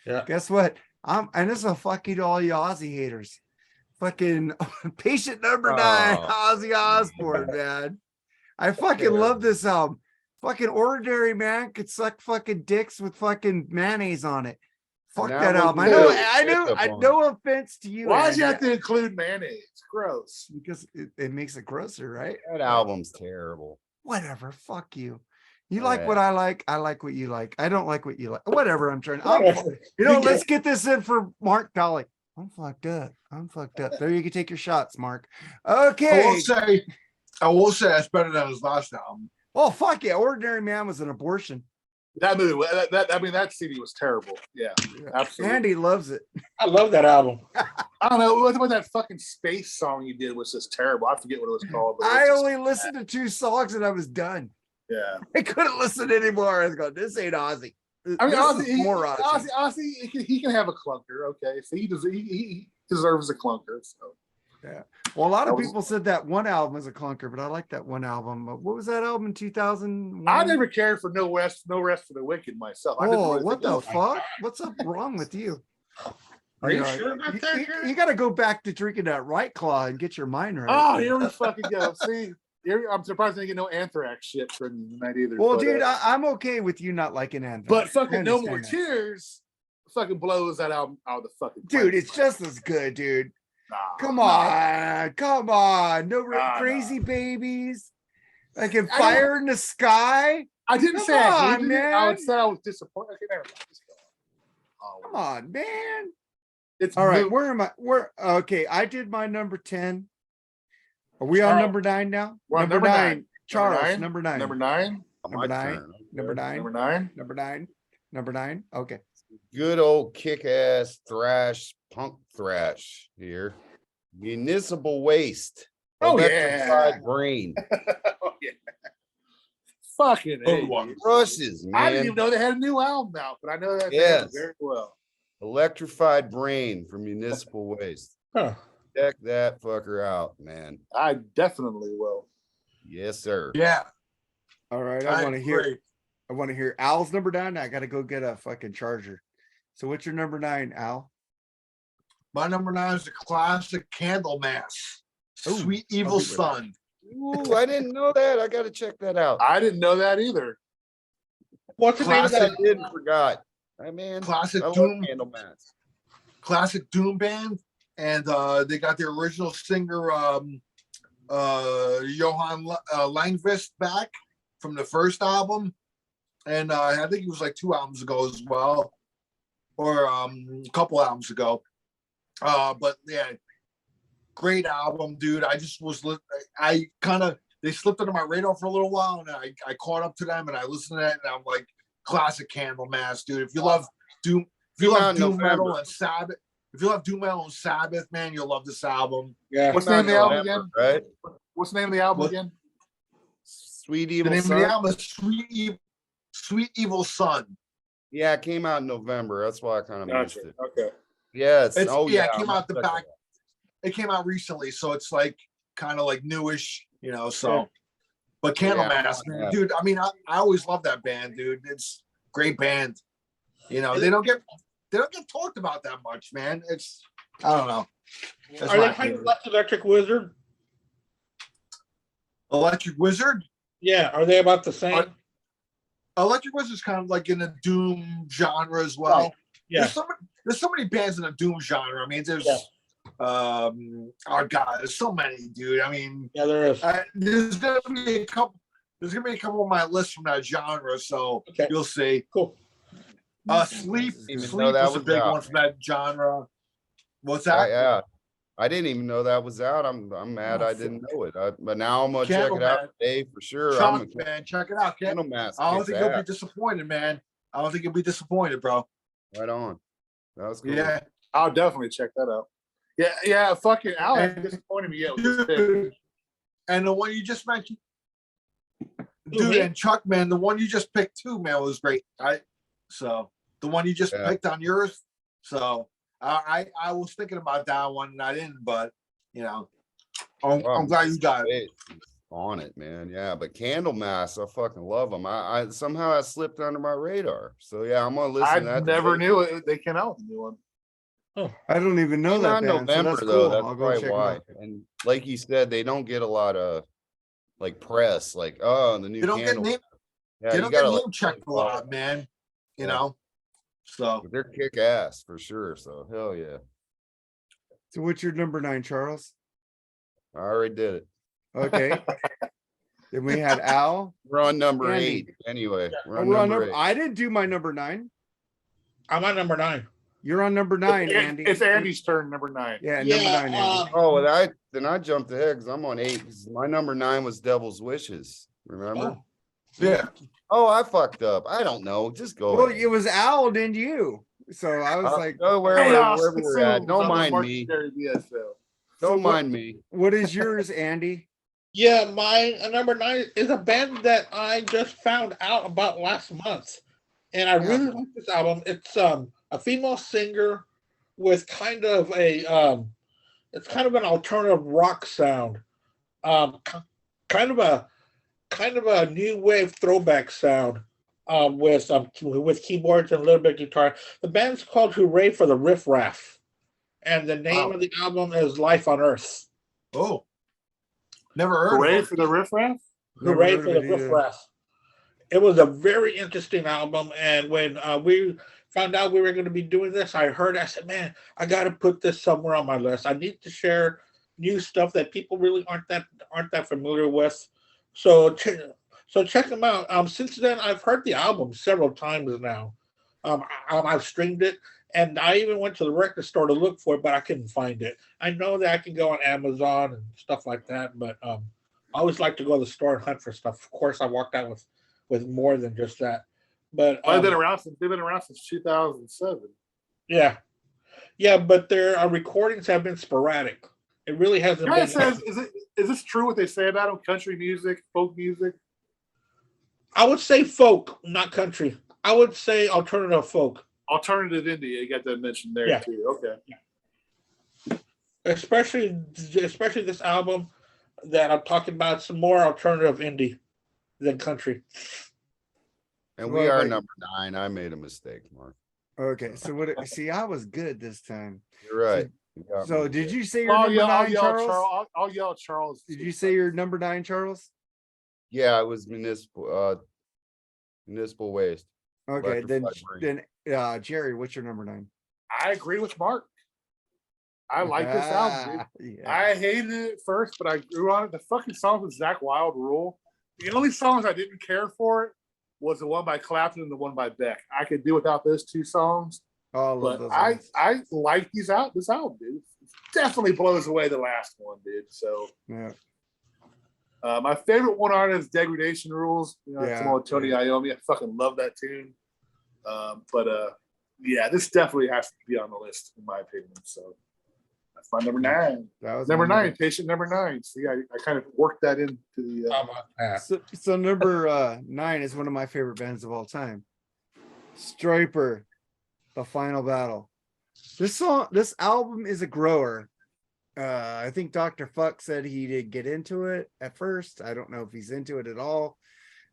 Yeah. Guess what? And this is a fuck you to all you Ozzy haters. Fucking Patient Number 9, Ozzy Osbourne, man. I fucking love this album. Fucking Ordinary Man could suck fucking dicks with fucking mayonnaise on it. Fuck That that album. one too. I no offense to you. Why'd you Andy, have to include mayonnaise? Gross. because it makes it grosser, right? That album's terrible. Whatever. Fuck you. You All like right. what I like. I like what you like. I don't like what you like. Whatever. I'm trying. Whatever. Let's get this in for Mark Dolly. I'm fucked up. There you can take your shots, Mark. Okay. I will say that's better than his last album. Oh fuck yeah! Ordinary Man was an abortion. That movie, that CD was terrible. Yeah, absolutely. Andy loves it. I love that album. I don't know what that fucking space song you did was just terrible. I forget what it was called. But it was I just- only listened to 2 songs and I was done. yeah. I couldn't listen anymore. I was going, this ain't Ozzy. I mean, This is Ozzy, more Ozzy. Ozzy, he can have a clunker. Okay, so he deserves a clunker. So Well, a lot of That was- people said that one album was a clunker, but I like that one album. What was that album in 2001? I never cared for No Rest for the Wicked myself. I didn't Oh, really what think the that was- fuck? What's up wrong with you? Are you know, sure about that, Jerry? You got to go back to drinking that White Claw and get your mind right. Oh, here we fucking go. See, I'm surprised they get no Anthrax shit from the night either. Well, but, dude, I'm okay with you not liking Anthrax. but I fucking No More understand that. Tears fucking blows that album out of the fucking Dude, place. it's just as good, dude. Nah, Come nah. on. No Nah, crazy babies. Like in I Fire in the Sky. I didn't Come say I on, hated it. I man. would say I was disappointed. Okay, never mind. Just go on. Come on, man. It's All right, moot. where am I? Okay, I did my number 10. Are we on Charles. number 9 now? We're on number 9. Charles, Number number 9. Number 9. Number My 9. turn. Number 9. Number 9. Number 9. Number 9. Okay. Good old kick-ass thrash, punk thrash here. Municipal Waste. Oh, Electrified yeah. Brain. Oh, yeah. Fucking Good A. one. Rushes, I didn't man. even know they had a new album out, but I know that Yes. very well. Electrified Brain from Municipal Waste. Huh. Check that fucker out, man. I definitely will. Yes, sir. Yeah. All right. I I want to hear agree. Al's number 9. I got to go get a fucking charger. So what's your number 9, Al? My number 9 is the classic Candlemass. Ooh, Sweet I'll Evil be with that. Son. Ooh, I didn't know that. I got to check that out. I didn't know that either. What's the name of Classic. that? I did forgot. I mean, Classic I love Doom. Candlemass. Classic Doom band, and they got their original singer Johan Langvist back from the first album, and I think it was like 2 albums ago as well, or a couple albums ago. But yeah, great album, dude. I just was I kind of they slipped under my radar for a little while, and I caught up to them and I listened to that, and I'm like, classic Candlemass, dude. If you love Doom. If you love Doom Metal and Sabbath, man, you'll love this album. Yeah. What's the name of the album November, again? right? What's the name of the album again? Sweet The Evil name of Son. the album is Sweet Evil Son. Yeah, it came out in November. That's why I kind of missed it. Okay. Yes. It yeah, came I'm out the gonna check back. it It came out recently, so it's like kind of like newish, so. Yeah. But Yeah, Candlemass, man, yeah. dude. I mean, I always love that band, dude. It's a great band. They don't get talked about that much, man. It's I don't know. That's Are my they kind of opinion. like Electric Wizard? Electric Wizard? Yeah. Are they about the same? Electric Wizard's kind of like in the doom genre as well. Right. Yeah. There's so many bands in the doom genre. I mean, there's Yeah. oh god, there's so many, dude. I mean, Yeah, there is. there's gonna be a couple. There's gonna be a couple on my list from that genre, so Okay. you'll see. Cool. Sleep Didn't even know Sleep that was a was big out. one from that genre. What's that? Yeah. I didn't even know that was out. I'm mad I didn't know it. But now I'm gonna check it out Candlemas. today for sure. Chuck, man, check it out. Candlemass. I don't kicks think you'll be ass. disappointed, man. I don't think you'll be disappointed, bro. Right on. That was cool. Yeah, I'll definitely check that out. Yeah. Fucking Alex disappointed me yet with this pick. dude. And the one you just mentioned, dude, me? and Chuck, man, the one you just picked too, man, was great. So the one you just Yeah. picked on yours. So I was thinking about that one and I didn't, but I'm glad you got it. On it, man. Yeah, but Candlemass, I fucking love them. I somehow I slipped under my radar. So yeah, I'm gonna listen I to that. never today. knew it. They came out with a new one. I don't even know Not that band. So November that's though. cool. That's I'll go probably check 'em why. out. And like you said, they don't get a lot of like press. Like the new They don't get Candle. name, Yeah, they you don't get gotta name like, checked a follow lot, it. man. Yeah. So But they're kick ass for sure. So hell yeah. So what's your number 9, Charles? I already did it. Okay. Then we had Al. We're on number Andy. 8. Anyway, we're on We're on number number. 8. I didn't do my number 9. I'm on number 9. You're on number 9, Andy. It's Andy's turn, number 9. Yeah, Yeah, number 9, Andy. Oh, well, I jumped ahead because I'm on 8. 'Cause my number 9 was Devil's Wishes. Remember? yeah. Oh, I fucked up. I don't know. Just go. Well, ahead. it was Al, didn't you? So I was like, go wherever Chaos we're at. consumes Don't on the mind Mark me. Carey BS show. Don't mind me. what is yours, Andy? Yeah, my number 9 is a band that I just found out about last month, and I really like this album. It's a female singer with kind of a it's kind of an alternative rock sound, kind of a new wave throwback sound, with keyboards and a little bit of guitar. The band's called Hooray for the Riff Raff, and the name Wow. of the album is Life on Earth. Oh, never heard Hooray of it. for the Riff Raff? Never Hooray heard for of the it Riff either. Raff. It was a very interesting album, and when we found out we were going to be doing this, I said, man, I got to put this somewhere on my list. I need to share new stuff that people really aren't that familiar with. So check them out. Since then, I've heard the album several times now. I've streamed it, and I even went to the record store to look for it, but I couldn't find it. I know that I can go on Amazon and stuff like that, but I always like to go to the store and hunt for stuff. Of course, I walked out with more than just that. But They've been around since 2007. yeah, but their recordings have been sporadic. It really hasn't Guy been. says, is this true what they say about them? Country music, folk music? I would say folk, not country. I would say alternative folk, Alternative indie, you got that mentioned there Yeah. too. Okay. especially this album that I'm talking about. Some more alternative indie than country. And Well, we are like- number 9. I made a mistake, Mark. Okay, so see, I was good this time. You're right. You got So me did there. you say your I'll number yell, I'll 9, yell Charles? Charles. I'll yell Charles. Did you say your number 9, Charles? Yeah, it was municipal waste. Okay, then Electrified Jerry, what's your number 9? I agree with Mark. I like this album, dude. Yeah. I hated it at first, but I grew on it. The fucking song with Zach Wild Rule. The only songs I didn't care for it was the one by Clapton and the one by Beck. I could do without those 2 songs. Oh, I love But those I ones. like this album, dude. It definitely blows away the last one, dude. So Yeah. my favorite one on it is Degradation Rules. You know, Yeah, come on, Tony Iommi. I fucking love that tune. Yeah, this definitely has to be on the list, in my opinion. So that's my number 9. That was Number my 9, patient number 9. See, I kind of worked that into the. How about that? So number 9 is one of my favorite bands of all time. Striper, The Final Battle. This album is a grower. I think Dr. Fuck said he did get into it at first. I don't know if he's into it at all,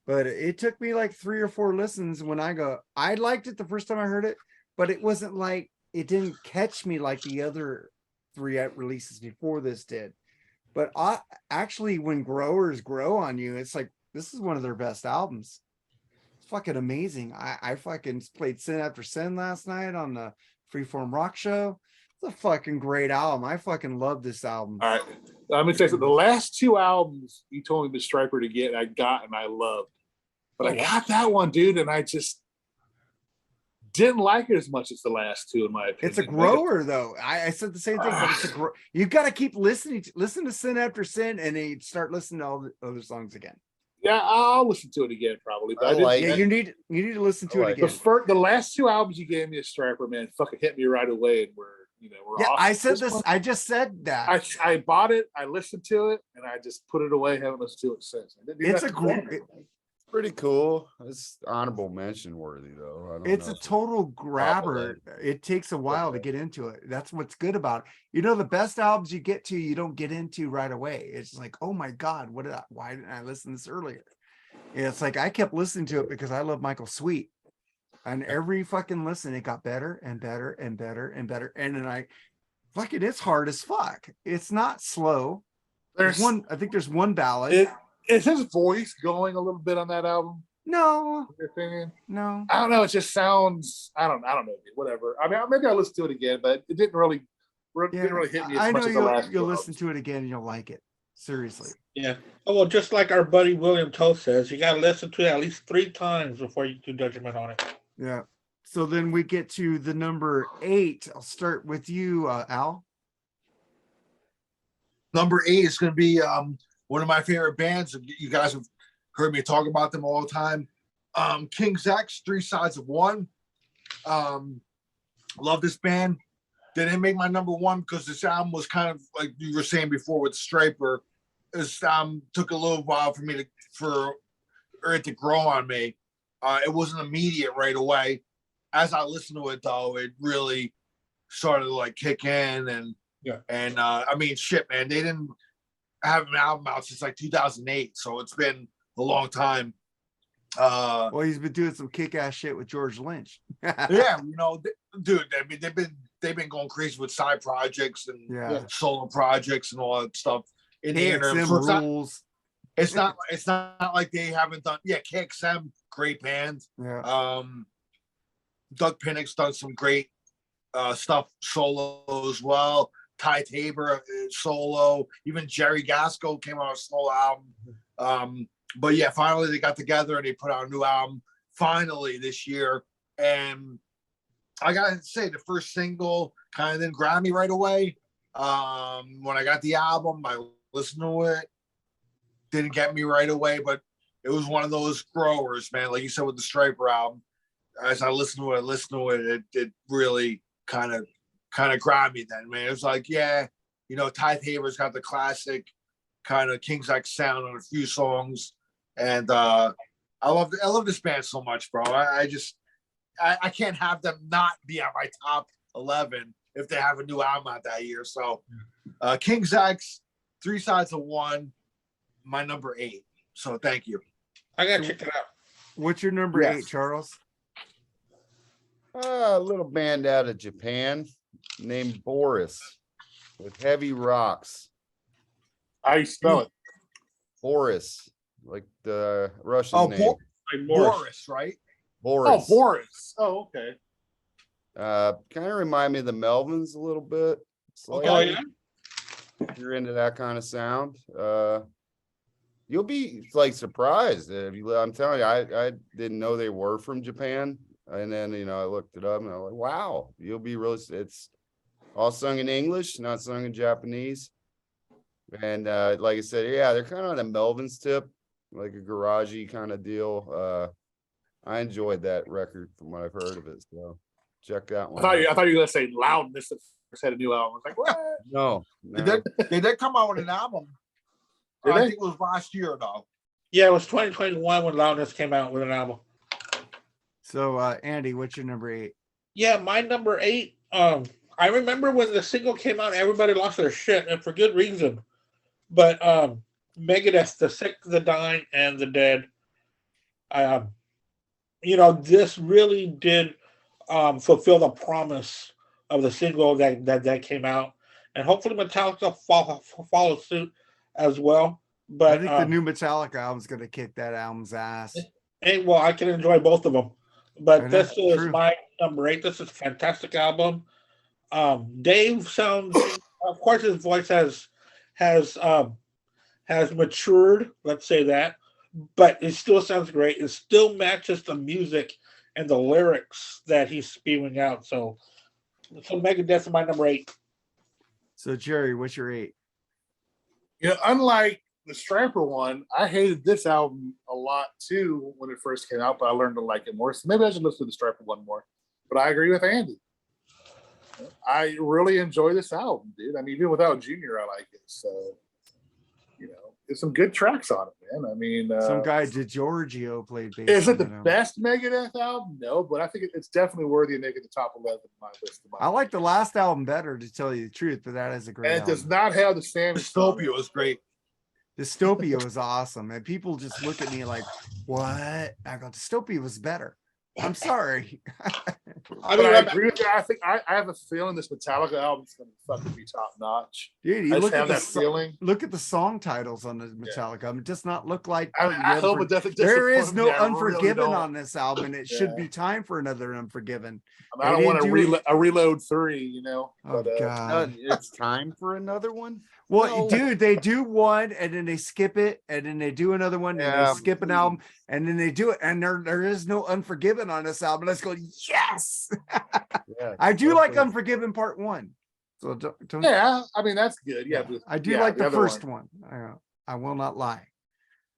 but it took me like 3 or 4 listens when I liked it the first time I heard it, but it wasn't like, it didn't catch me like the other 3 releases before this did. But actually, when growers grow on you, it's like, this is one of their best albums. It's fucking amazing. I fucking played Sin After Sin last night on the Freeform Rock Show. It's a fucking great album. I fucking love this album. All right. Let me tell you something. The last 2 albums you told me the Striper to get, I got and I loved. But I got that one, dude, and I just didn't like it as much as the last 2, in my opinion. It's a grower, though. I said the same thing, but it's a you got to keep listening. Listen to Sin After Sin, and then you start listening to all the other songs again. Yeah, I'll listen to it again probably. But You need to listen to it again. The last 2 albums you gave me a Striper, man, fucking hit me right away, and we're Yeah, awesome. I said this. I just said that. I bought it, I listened to it, and I just put it away. Haven't listened to it since. It's a great. Pretty cool. It's honorable mention worthy though. I don't It's know. a total grabber. It takes a while to get into it. That's what's good about it. You know, the best albums you get to, you don't get into right away. It's like, oh my God, why didn't I listen to this earlier? It's like I kept listening to it because I love Michael Sweet. And every fucking listen, it got better and better and better and better. And then it's hard as fuck. It's not slow. I think there's one ballad. Is his voice going a little bit on that album? No. In your opinion? No. I don't know. It just sounds. I don't know. Whatever. I mean, maybe I'll listen to it again, but it didn't really hit me as much as the last. You'll listen to it again and you'll like it. Seriously. Yeah. Oh, well, just like our buddy William Toast says, you got to listen to it at least 3 times before you do judgment on it. Yeah. So then we get to the number 8. I'll start with you, Al. Number 8 is going to be one of my favorite bands. You guys have heard me talk about them all the time. King's X, 3 Sides of One. Love this band. They didn't make my number 1 because this album was kind of like you were saying before with Striper. This took a little while for me for it to grow on me. It wasn't immediate right away. As I listened to it though, it really started to like kick in and I mean shit, man, they didn't have an album out since like 2008, so it's been a long time. Well, he's been doing some kick-ass shit with George Lynch. Yeah, dude, I mean they've been going crazy with side projects and solo projects and all that stuff in the interim. So rules. It's not like they haven't done. Yeah, KXM, great band. Yeah. Doug Pinnick's done some great stuff solo as well. Ty Tabor solo. Even Jerry Gasco came out a solo album. But yeah, finally they got together and they put out a new album finally this year. And I gotta say, the first single kind of didn't grab me right away. When I got the album, I listened to it. Didn't get me right away, but it was one of those growers, man. Like you said with the Striper album, as I listened to it, it really kind of grabbed me then, man. It was like, yeah, Ty Tabor's got the classic kind of King's X sound on a few songs. And I love this band so much, bro. I can't have them not be on my top 11 if they have a new album out that year. So King's X, 3 Sides of One, my number 8. So thank you. I gotta check it out. What's your number 8, Charles? A little band out of Japan named Boris. with heavy rocks. How you spell it? Boris, like the Russian Oh, name. Like Boris. Boris, right? Boris. Oh, Boris. Oh, okay. Kind of remind me of the Melvins a little bit. Oh, slightly, yeah. if you're into that kind of sound. You'll be like surprised if you. I'm telling you, I didn't know they were from Japan, and then I looked it up and I'm like, wow, you'll be really. It's all sung in English, not sung in Japanese, and like I said, yeah, they're kind of on a Melvins tip, like a garagey kind of deal. I enjoyed that record from what I've heard of it, so check that one. I thought you were gonna say Loudness that first had a new album. I was like, what? No, They did come out with an album. Did I they? think it was last year though. Yeah, it was 2021 when Loudness came out with an album. So Andy, what's your number 8? Yeah, my number 8. I remember when the single came out, everybody lost their shit, and for good reason. But Megadeth, The Sick, the Dying, and the Dead. This really did fulfill the promise of the single that came out, and hopefully Metallica follow suit as well. But I think the new Metallica album's gonna kick that album's ass. I can enjoy both of them. But I know, this is true. my number 8. This is a fantastic album. Dave sounds, of course, his voice has matured. Let's say that, but it still sounds great. It still matches the music and the lyrics that he's spewing out. So Megadeth is my number 8. So Jerry, what's your 8? Unlike the Striper one, I hated this album a lot too when it first came out, but I learned to like it more. So maybe I should listen to the Striper one more. But I agree with Andy. I really enjoy this album, dude. I mean, even without Junior, I like it. So, there's some good tracks on it, man. I mean, Some guy DiGiorgio played bass. is on it the album. best Megadeth album? No, but I think it's definitely worthy of making the top 11 of my list. I like the last album better, to tell you the truth, but that is a great And it album. does not have the Sammy song. Dystopia was great. Dystopia was awesome, and people just look at me like, "What?" I go, "Dystopia was better." I'm sorry. But I agree with you. I think I have a feeling this Metallica album is going to fucking be top notch. Dude, you I just look at have the that feeling. look at the song titles on the Metallica album. It does not look like I hope it doesn't. there is disappoint no me. I really Unforgiven don't. on this album, and it should Yeah. be time for another Unforgiven. I don't They want didn't do a reload 3, Oh But, god. it's time for another one. Well, No. dude, they do one and then they skip it, and then they do another one and Yeah. they skip an album, and then they do it, and there is no Unforgiven on this album. Let's go, yes. Yeah, I do like okay. Unforgiven Part 1. So don't yeah, I mean that's good. Yeah, but, I do yeah, like the other first one. I will not lie.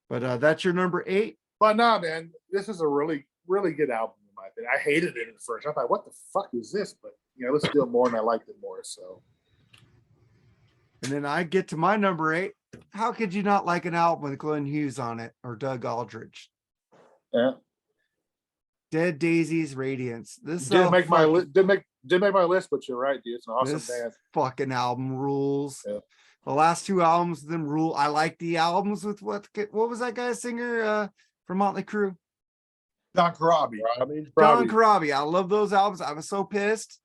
But that's your number 8. But no, man, this is a really, really good album in my opinion. I hated it at first. I thought, what the fuck is this? But let's do it more, and I liked it more. So And then I get to my number 8. How could you not like an album with Glenn Hughes on it or Doug Aldrich? yeah, Dead Daisies, Radiance. This didn't make my fucking- list. Didn't make my list, but you're right, dude. It's an awesome this band. fucking album rules. Yeah. The last 2 albums of them rule. I like the albums with what was that guy singer from Motley Crue? Don Karabi. John Corabi. I love those albums. I was so pissed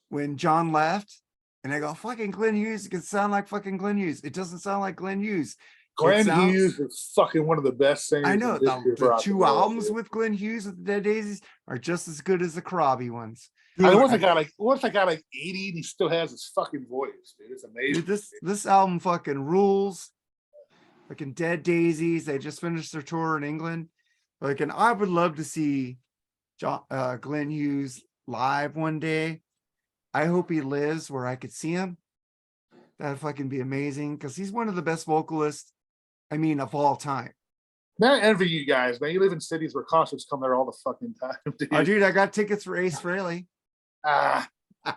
when John left, and I go, fucking Glenn Hughes. It can sound like fucking Glenn Hughes. It doesn't sound like Glenn Hughes. Glenn sounds- Hughes is fucking one of the best singers. I know in history of the rock and 2 roll, albums dude. with Glenn Hughes with the Dead Daisies are just as good as the Corabi ones. I mean, once I got like 80 and he still has his fucking voice, dude. It's amazing. Dude, this album fucking rules. Fucking Dead Daisies. They just finished their tour in England. Like, and I would love to see Glenn Hughes live one day. I hope he lives where I could see him. That'd fucking be amazing, because he's one of the best vocalists, of all time. Man, I envy you guys, man. You live in cities where concerts come there all the fucking time, dude. Oh, dude, I got tickets for Ace Frehley.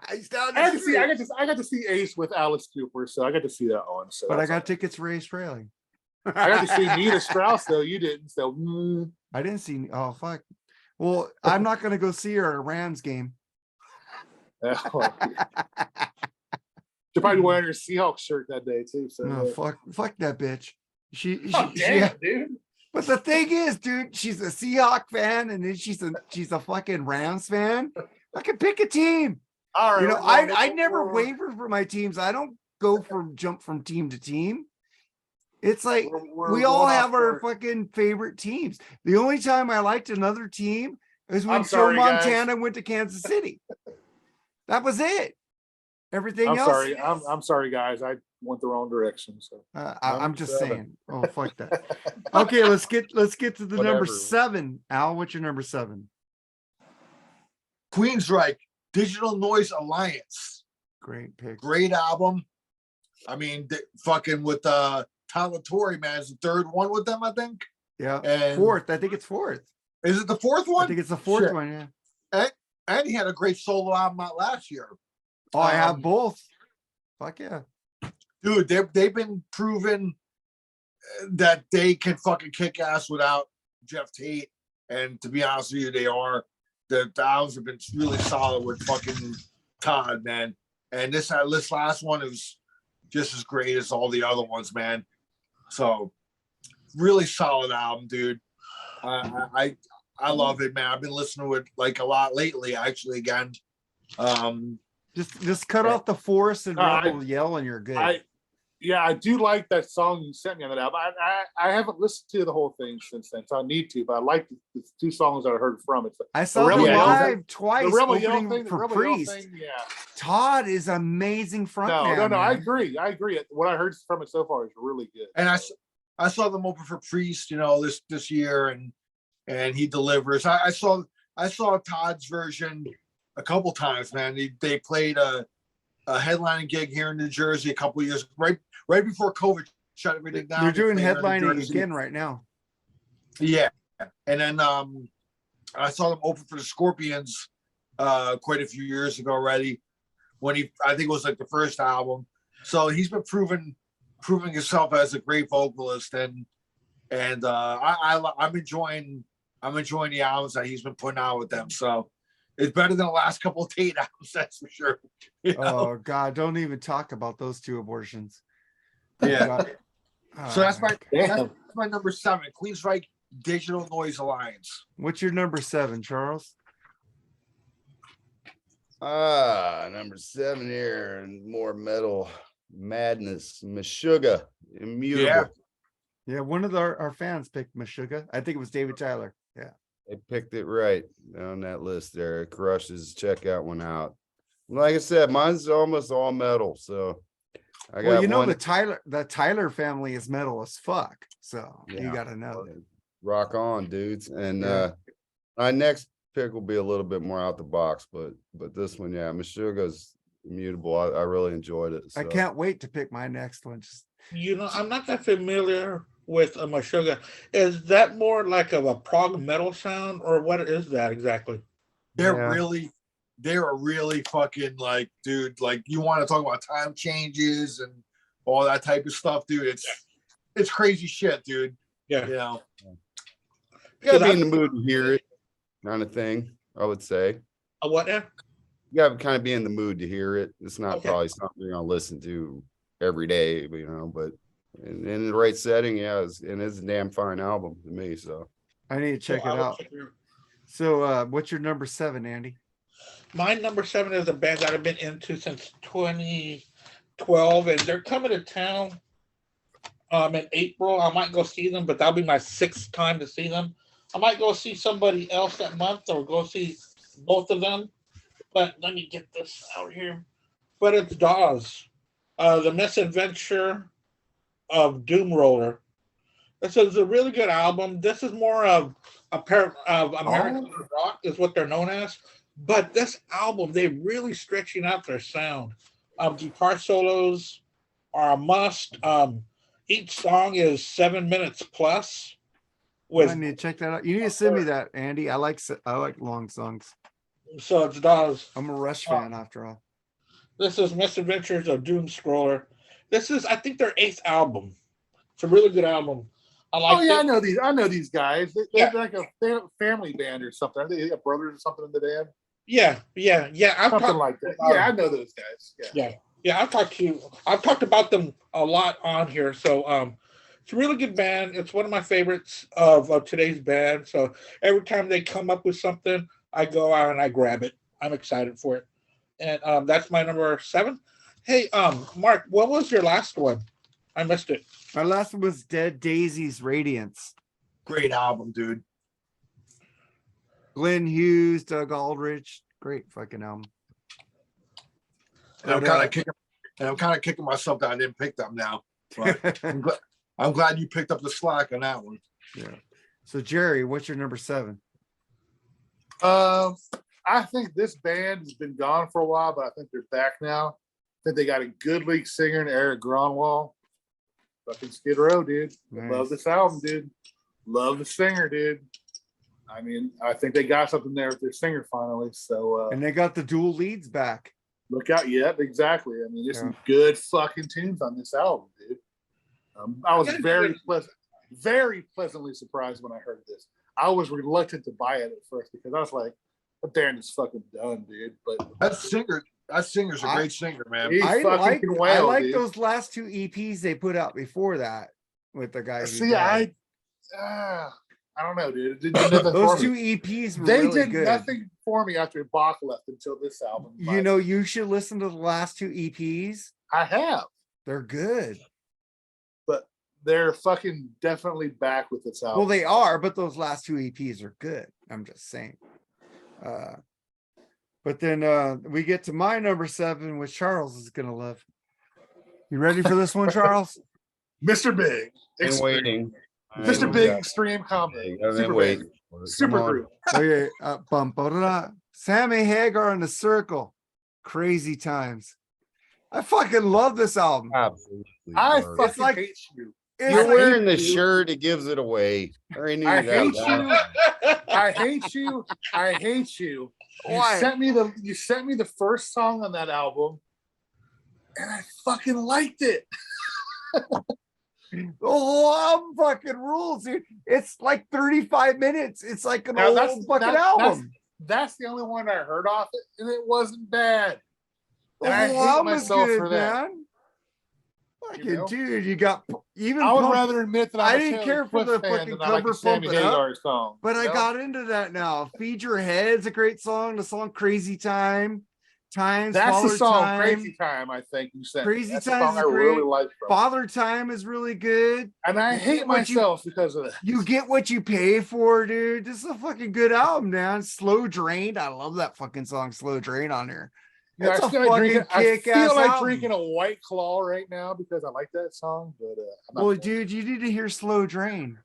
He's down the I street. got to see Ace with Alice Cooper, so I got to see that one. So But I that's got all tickets for Ace Frehley. right. I got to see Nina Strauss though. You didn't, so I didn't see. Oh fuck. Well, I'm not gonna go see her at a Rams game. yeah, well, she'll probably be wearing her Seahawks shirt that day too. So No, fuck that bitch. She damn, dude. But the thing is, dude, she's a Seahawk fan, and then she's a fucking Rams fan. I can pick a team. All right. You know, well, I never waver for my teams. I don't go from jump from team to team. It's like we're we all going off have our our- fucking favorite teams. The only time I liked another team is when I'm Joe sorry, guys. Montana went to Kansas City. That was it. Everything I'm else. sorry. I'm sorry, guys. I went the wrong direction. So I'm just 7. saying. Oh, fuck that. Okay, let's get to the number Whatever. 7. Al, what's your number 7? Queensryche, Digital Noise Alliance. Great pick. Great album. I mean, fucking with Talatori, man, is the third one with them, I think. Yeah. And Fourth. I think it's fourth. is it the fourth one? I think it's the fourth Shit. one. Yeah. And he had a great solo album out last year. Oh, I have Um, both. Fuck yeah. Dude, they've been proven that they can fucking kick ass without Jeff Tate. And to be honest with you, they are. The albums have been really solid with fucking Todd, man. And this last one is just as great as all the other ones, man. So really solid album, dude. I love it, man. I've been listening to it like a lot lately, actually. Again, Just cut off the forest and I- rebel yell, and you're good. I do like that song you sent me on that album. I haven't listened to the whole thing since then, so I need to. But I like the 2 songs that I heard from it. I saw Rebel them Yell live twice The Rebel Yell opening thing, the for Rebel Yell Priest. thing, yeah. Todd is amazing front No, man. I man. agree. What I heard from it so far is really good. and I saw them open for Priest, this year, and he delivers. I saw Todd's version a couple times, man. They played a headlining gig here in New Jersey a couple years right before COVID shut everything down. They're They doing played here in New headlining Jersey. again right now. Yeah, and then I saw them open for the Scorpions quite a few years ago already. When I think it was like the first album. So he's been proving himself as a great vocalist, and I'm enjoying the albums that he's been putting out with them. So it's better than the last couple of Tate albums, that's for sure. You know? Oh God, don't even talk about those 2 abortions. Yeah. God. So that's Oh, my number 7, Queensryche Digital Noise Alliance. what's your number 7, Charles? Number 7 here, and more metal madness. Meshuggah, Immutable. Yeah, one of our fans picked Meshuggah. I think it was David Tyler. Yeah. They picked it right on that list there. It crushes. Check that one out. Like I said, mine's almost all metal. So I got Well, you know one. the Tyler family is metal as fuck. So you Yeah. gotta know. Rock on, dudes. And Yeah. my next pick will be a little bit more out the box, but this one, yeah, Meshuggah's Immutable. I really enjoyed it. I So. can't wait to pick my next one. Just I'm not that familiar with Meshuggah. Is that more like of a prog metal sound, or what is that exactly? They're Yeah. a really fucking like, dude, like you want to talk about time changes and all that type of stuff, dude. It's crazy shit, dude. Yeah. You know. You gotta be I- in the mood to hear it, kind of thing, I would say. What now? You gotta kind of be in the mood to hear it. It's not Okay. probably something you're gonna listen to every day, but in the right setting, yeah, it's a damn fine album to me. So I need to check it I will out. check it out. So what's your number 7, Andy? My number 7 is a band that I've been into since 2012, and they're coming to town in April. I might go see them, but that'll be my 6th time to see them. I might go see somebody else that month or go see both of them. But let me get this out here. But it's Dawes, The Misadventure of Doom Roller. This is a really good album. This is more of a pair of American rock is what they're known as. But this album, they're really stretching out their sound. Guitar solos are a must. Each song is 7 minutes plus. I need to check that out. You need to send me that, Andy. I like long songs. So it's Dawes. I'm a Rush fan after all. This is Misadventures of Doom Scroller. This is, I think, their 8th album. It's a really good album. I like I it. know these guys. They're Yeah. like a family band or something. Are they got brothers or something in the band? Yeah. I've Something talked, like that. Yeah, I know those guys. Yeah. I've talked about them a lot on here. So it's a really good band. It's one of my favorites of today's band. So every time they come up with something, I go out and I grab it. I'm excited for it. and that's my number 7. Hey, Mark, what was your last one? I missed it. My last one was Dead Daisies Radiance. Great album, dude. Glenn Hughes, Doug Aldrich. Great fucking album. And I'm But, kind of kicking myself that I didn't pick them now. But I'm glad you picked up the slack on that one. Yeah. So Jerry, what's your number 7? I think this band has been gone for a while, but I think they're back now. I think they got a good lead singer in Eric Gronwall. Fucking Skid Row, dude. Nice. Love this album, dude. Love the singer, dude. I mean, I think they got something there with their singer finally. So And they got the dual leads back. look out. Yep, exactly. I mean, there's some good fucking tunes on this album, dude. I was very pleasantly surprised when I heard this. I was reluctant to buy it at first because I was like, "What band is fucking done, dude?" But That singer's a great singer, man. He's I fucking like well, like dude. those last 2 EPs they put out before that with the guys. who See, died. I don't know, dude. It did nothing Those for 2 me. EPs were They really did good. nothing for me after Bach left until this album. You know, you should listen to the last 2 EPs. I have, They're good. but they're fucking definitely back with this album. Well, they are, but those last 2 EPs are good. I'm just saying. But then we get to my number 7, which Charles is gonna love. You ready for this one, Charles? Mr. Big, Been waiting. Mr. Big Extreme Combo, Super wait. Big, Super Group. Okay, Sammy Hagar in the Circle. Crazy Times. I fucking love this album. Absolutely. I Mark. fucking like- hate you. It's You're like- wearing the shirt, it gives it away. I already knew I that. hate you. I hate you. I hate you. Why? You sent me the first song on that album, and I fucking liked it. The whole album fucking rules, dude. It's like 35 minutes. It's like an Now, old that's- fucking that- album. That's the only one I heard off it, and it wasn't bad. The And I whole hate album is myself good, for that. man. Fucking You know? dude, you got even. I would Pump- rather admit that I I'm a didn't Taylor care for Swift the fan fucking than I like cover the Sammy Pump It Up, Hagar song. but you I know? got into that now. Feed Your Head's a great song. The song Crazy Time. Times. That's the Father song, Time. Crazy Time. I think you said Crazy That's Time's the song I great. really like. From. Father Time is really good. And I You hate get what you- myself because of that. You get what you pay for, dude. This is a fucking good album, man. Slow Drained. I love that fucking song, Slow Drain on here. You know, It's I a feel like drinking, fucking I kick-ass feel like album. drinking a White Claw right now because I like that song. But I'm not Well, going dude, you need to hear Slow Drain.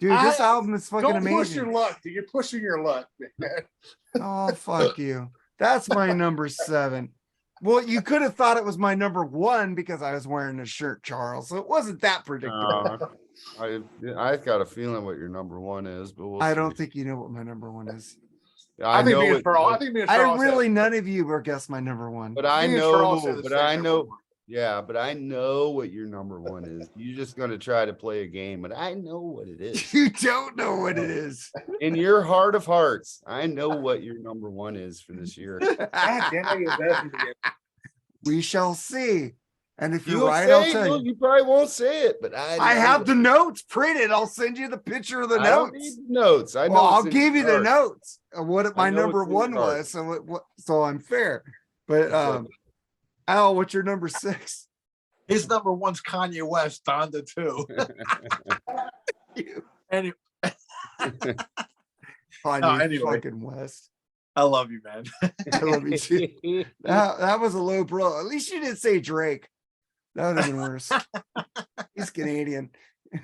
Dude, I- this album is fucking Don't amazing. push your luck, dude. You're pushing your luck, man. Oh, fuck you. That's my number 7. Well, you could have thought it was my number 1 because I was wearing a shirt, Charles. So it wasn't that predictable. I got a feeling what your number 1 is, but we'll I don't see. think you know what my number 1 is. I think know me and it, Charles. I think me and Charles. None of you were guess my number 1. but I me and Charles know, said the but same I number know, one. yeah, but I know what your number 1 is. You're just gonna try to play a game, but I know what it is. You don't know what it is. In your heart of hearts, I know what your number 1 is for this year. God damn it, you're bad again. We shall see. And if you're You'll right, say I'll it, tell you. you probably won't say it, but I know have what- the notes printed. I'll send you the picture of the I don't notes. need notes. I know. Well, I'll it's in give you your the heart. notes of what my I know number it's in your 1 heart. was. So I'm fair. But Al, what's your number 6? His number 1's Kanye West, Donda 2. Anyway, Kanye anyway. fucking West. I love you, man. I love you too. That was a low blow. At least you didn't say Drake. That would have been worse. He's Canadian,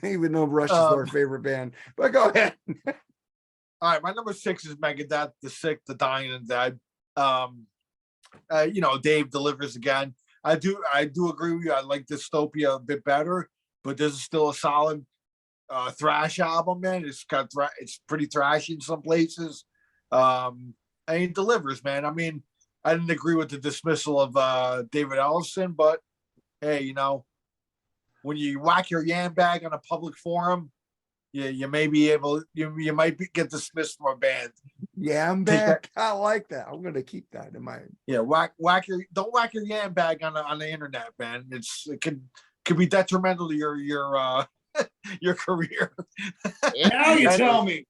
even though Rush is our favorite band. But go ahead. All right, my number 6 is Megadeth, The Sick, The Dying, and Dead. Dave delivers again. I do agree with you. I like Dystopia a bit better, but this is still a solid thrash album, man. It's pretty thrashy in some places. And he delivers, man. I mean, I didn't agree with the dismissal of David Ellison, but hey, when you whack your yam bag on a public forum, you may be able, you might get dismissed from a band. Yeah, I'm back. I like that. I'm gonna keep that in mind. Yeah, don't whack your yam bag on the internet, man. It could be detrimental to your your career. Now you tell me.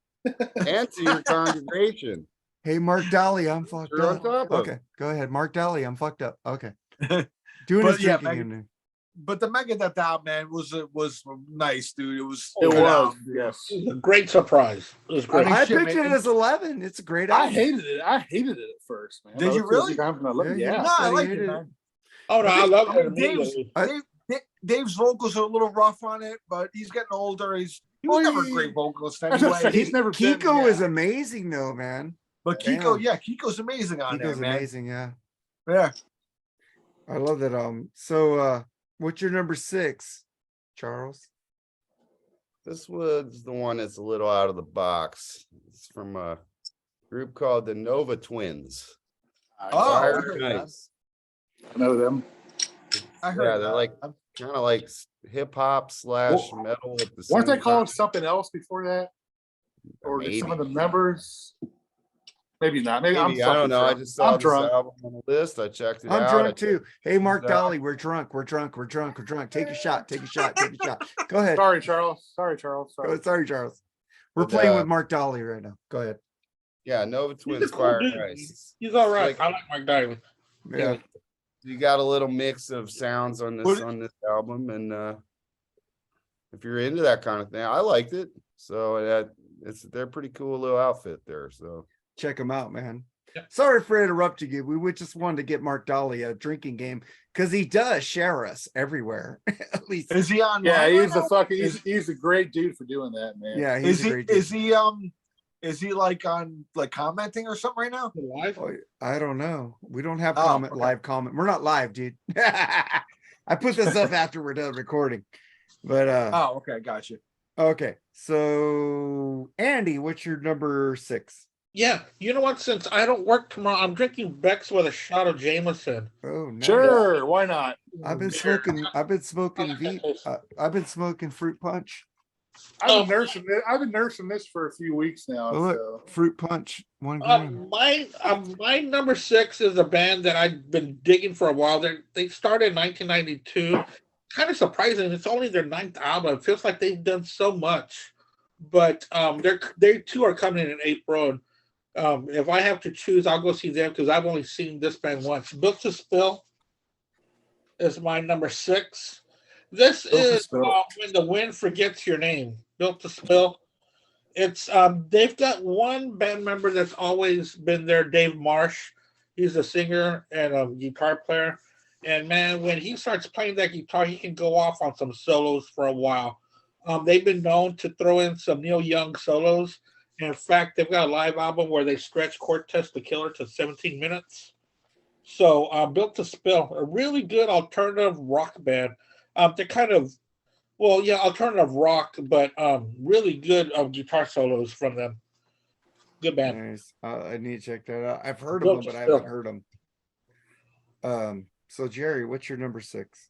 And to your congregation. Hey, Mark Dolly, I'm fucked You're on up. top of. Okay, go ahead. Mark Dolly, I'm fucked up. Okay. Doing But his yeah, drinking in there. But the Megadeth album, man, was nice, dude. It was. It good was, album, dude. yes. It was a great surprise. It was great. mean, I shit, picked it man. as 11. It's a great I album. hated it. I hated it at first, man. Did I you listened to it a really? few times and I loved it. Yeah, Yeah. No, I Said he like hated it, it. man. Oh no, I love I mean, it Dave's, immediately. Dave's vocals are a little rough on it, but he's getting older. He was never a great vocalist That's what I said. anyway. He's never been. Kiko yeah. is amazing though, man. But Kiko, Damn. Kiko's amazing on there, Kiko's man. amazing, yeah. Yeah. I love that album. So what's your number 6, Charles? This was the one that's a little out of the box. It's from a group called the Nova Twins. Oh, I Fire heard and that. Ice. I know them. I heard Yeah, that. they're like kind of like hip hop / metal at the same Weren't they time. called something else before that? Or did some of the members? Maybe not. Maybe I'm Maybe, I don't fucking know. I drunk. just saw I'm this drunk. album on the list. I checked it I'm out. drunk I too. checked Hey, Mark it out. Dolly, we're drunk. We're drunk. We're drunk. We're drunk. Take a shot. Take a shot. Take a shot. Go ahead. Sorry, Charles. Sorry, Charles. Go- Sorry. Sorry, Charles. We're But, playing with Mark Dolly right now. Go ahead. Yeah, Nova He's a Twins, cool Fire dude. and Ice. He's all right. Like- I like Mike Diamond. Yeah. You got a little mix of sounds on this album, and if you're into that kind of thing, I liked it. So they're pretty cool little outfit there. So Check him out, man. Yeah. Sorry for interrupting you. We would just wanted to get Mark Dolly a drinking game because he does share us everywhere. At least, Is he on? Yeah, live he's right the now? fucking. He's a great dude for doing that, man. yeah, he's a great dude. Is he like on like commenting or something right now? Live? Oh, I don't know. We don't have Oh, okay. live comment. We're not live, dude. I put this up after we're done recording. But Oh, okay, gotcha. okay. So Andy, what's your number 6? Yeah. You know what? Since I don't work tomorrow, I'm drinking Beck's with a shot of Jameson. Oh, nice. Sure, why not? I've been Sure. smoking. I've been smoking. I've been smoking fruit punch. I've been nursing this for a few weeks now. Oh, look, So. fruit punch. 1 gram. My number 6 is a band that I've been digging for a while. They started in 1992. Kind of surprising. It's only their 9th album. It feels like they've done so much. But they too are coming in April. And if I have to choose, I'll go see them because I've only seen this band once. Built to Spill is my number 6. This Built to is Spill. When the Wind Forgets Your Name. Built to Spill. It's they've got one band member that's always been there, Dave Marsh. He's a singer and a guitar player. And man, when he starts playing that guitar, he can go off on some solos for a while. They've been known to throw in some Neil Young solos. In fact, they've got a live album where they stretch Cortez the Killer to 17 minutes. So, Built to Spill, a really good alternative rock band. They're kind of, alternative rock, but really good guitar solos from them. Good band. Nice. I need to check that out. I've heard of Built them, to but I Spill. haven't heard them. So Jerry, what's your number 6?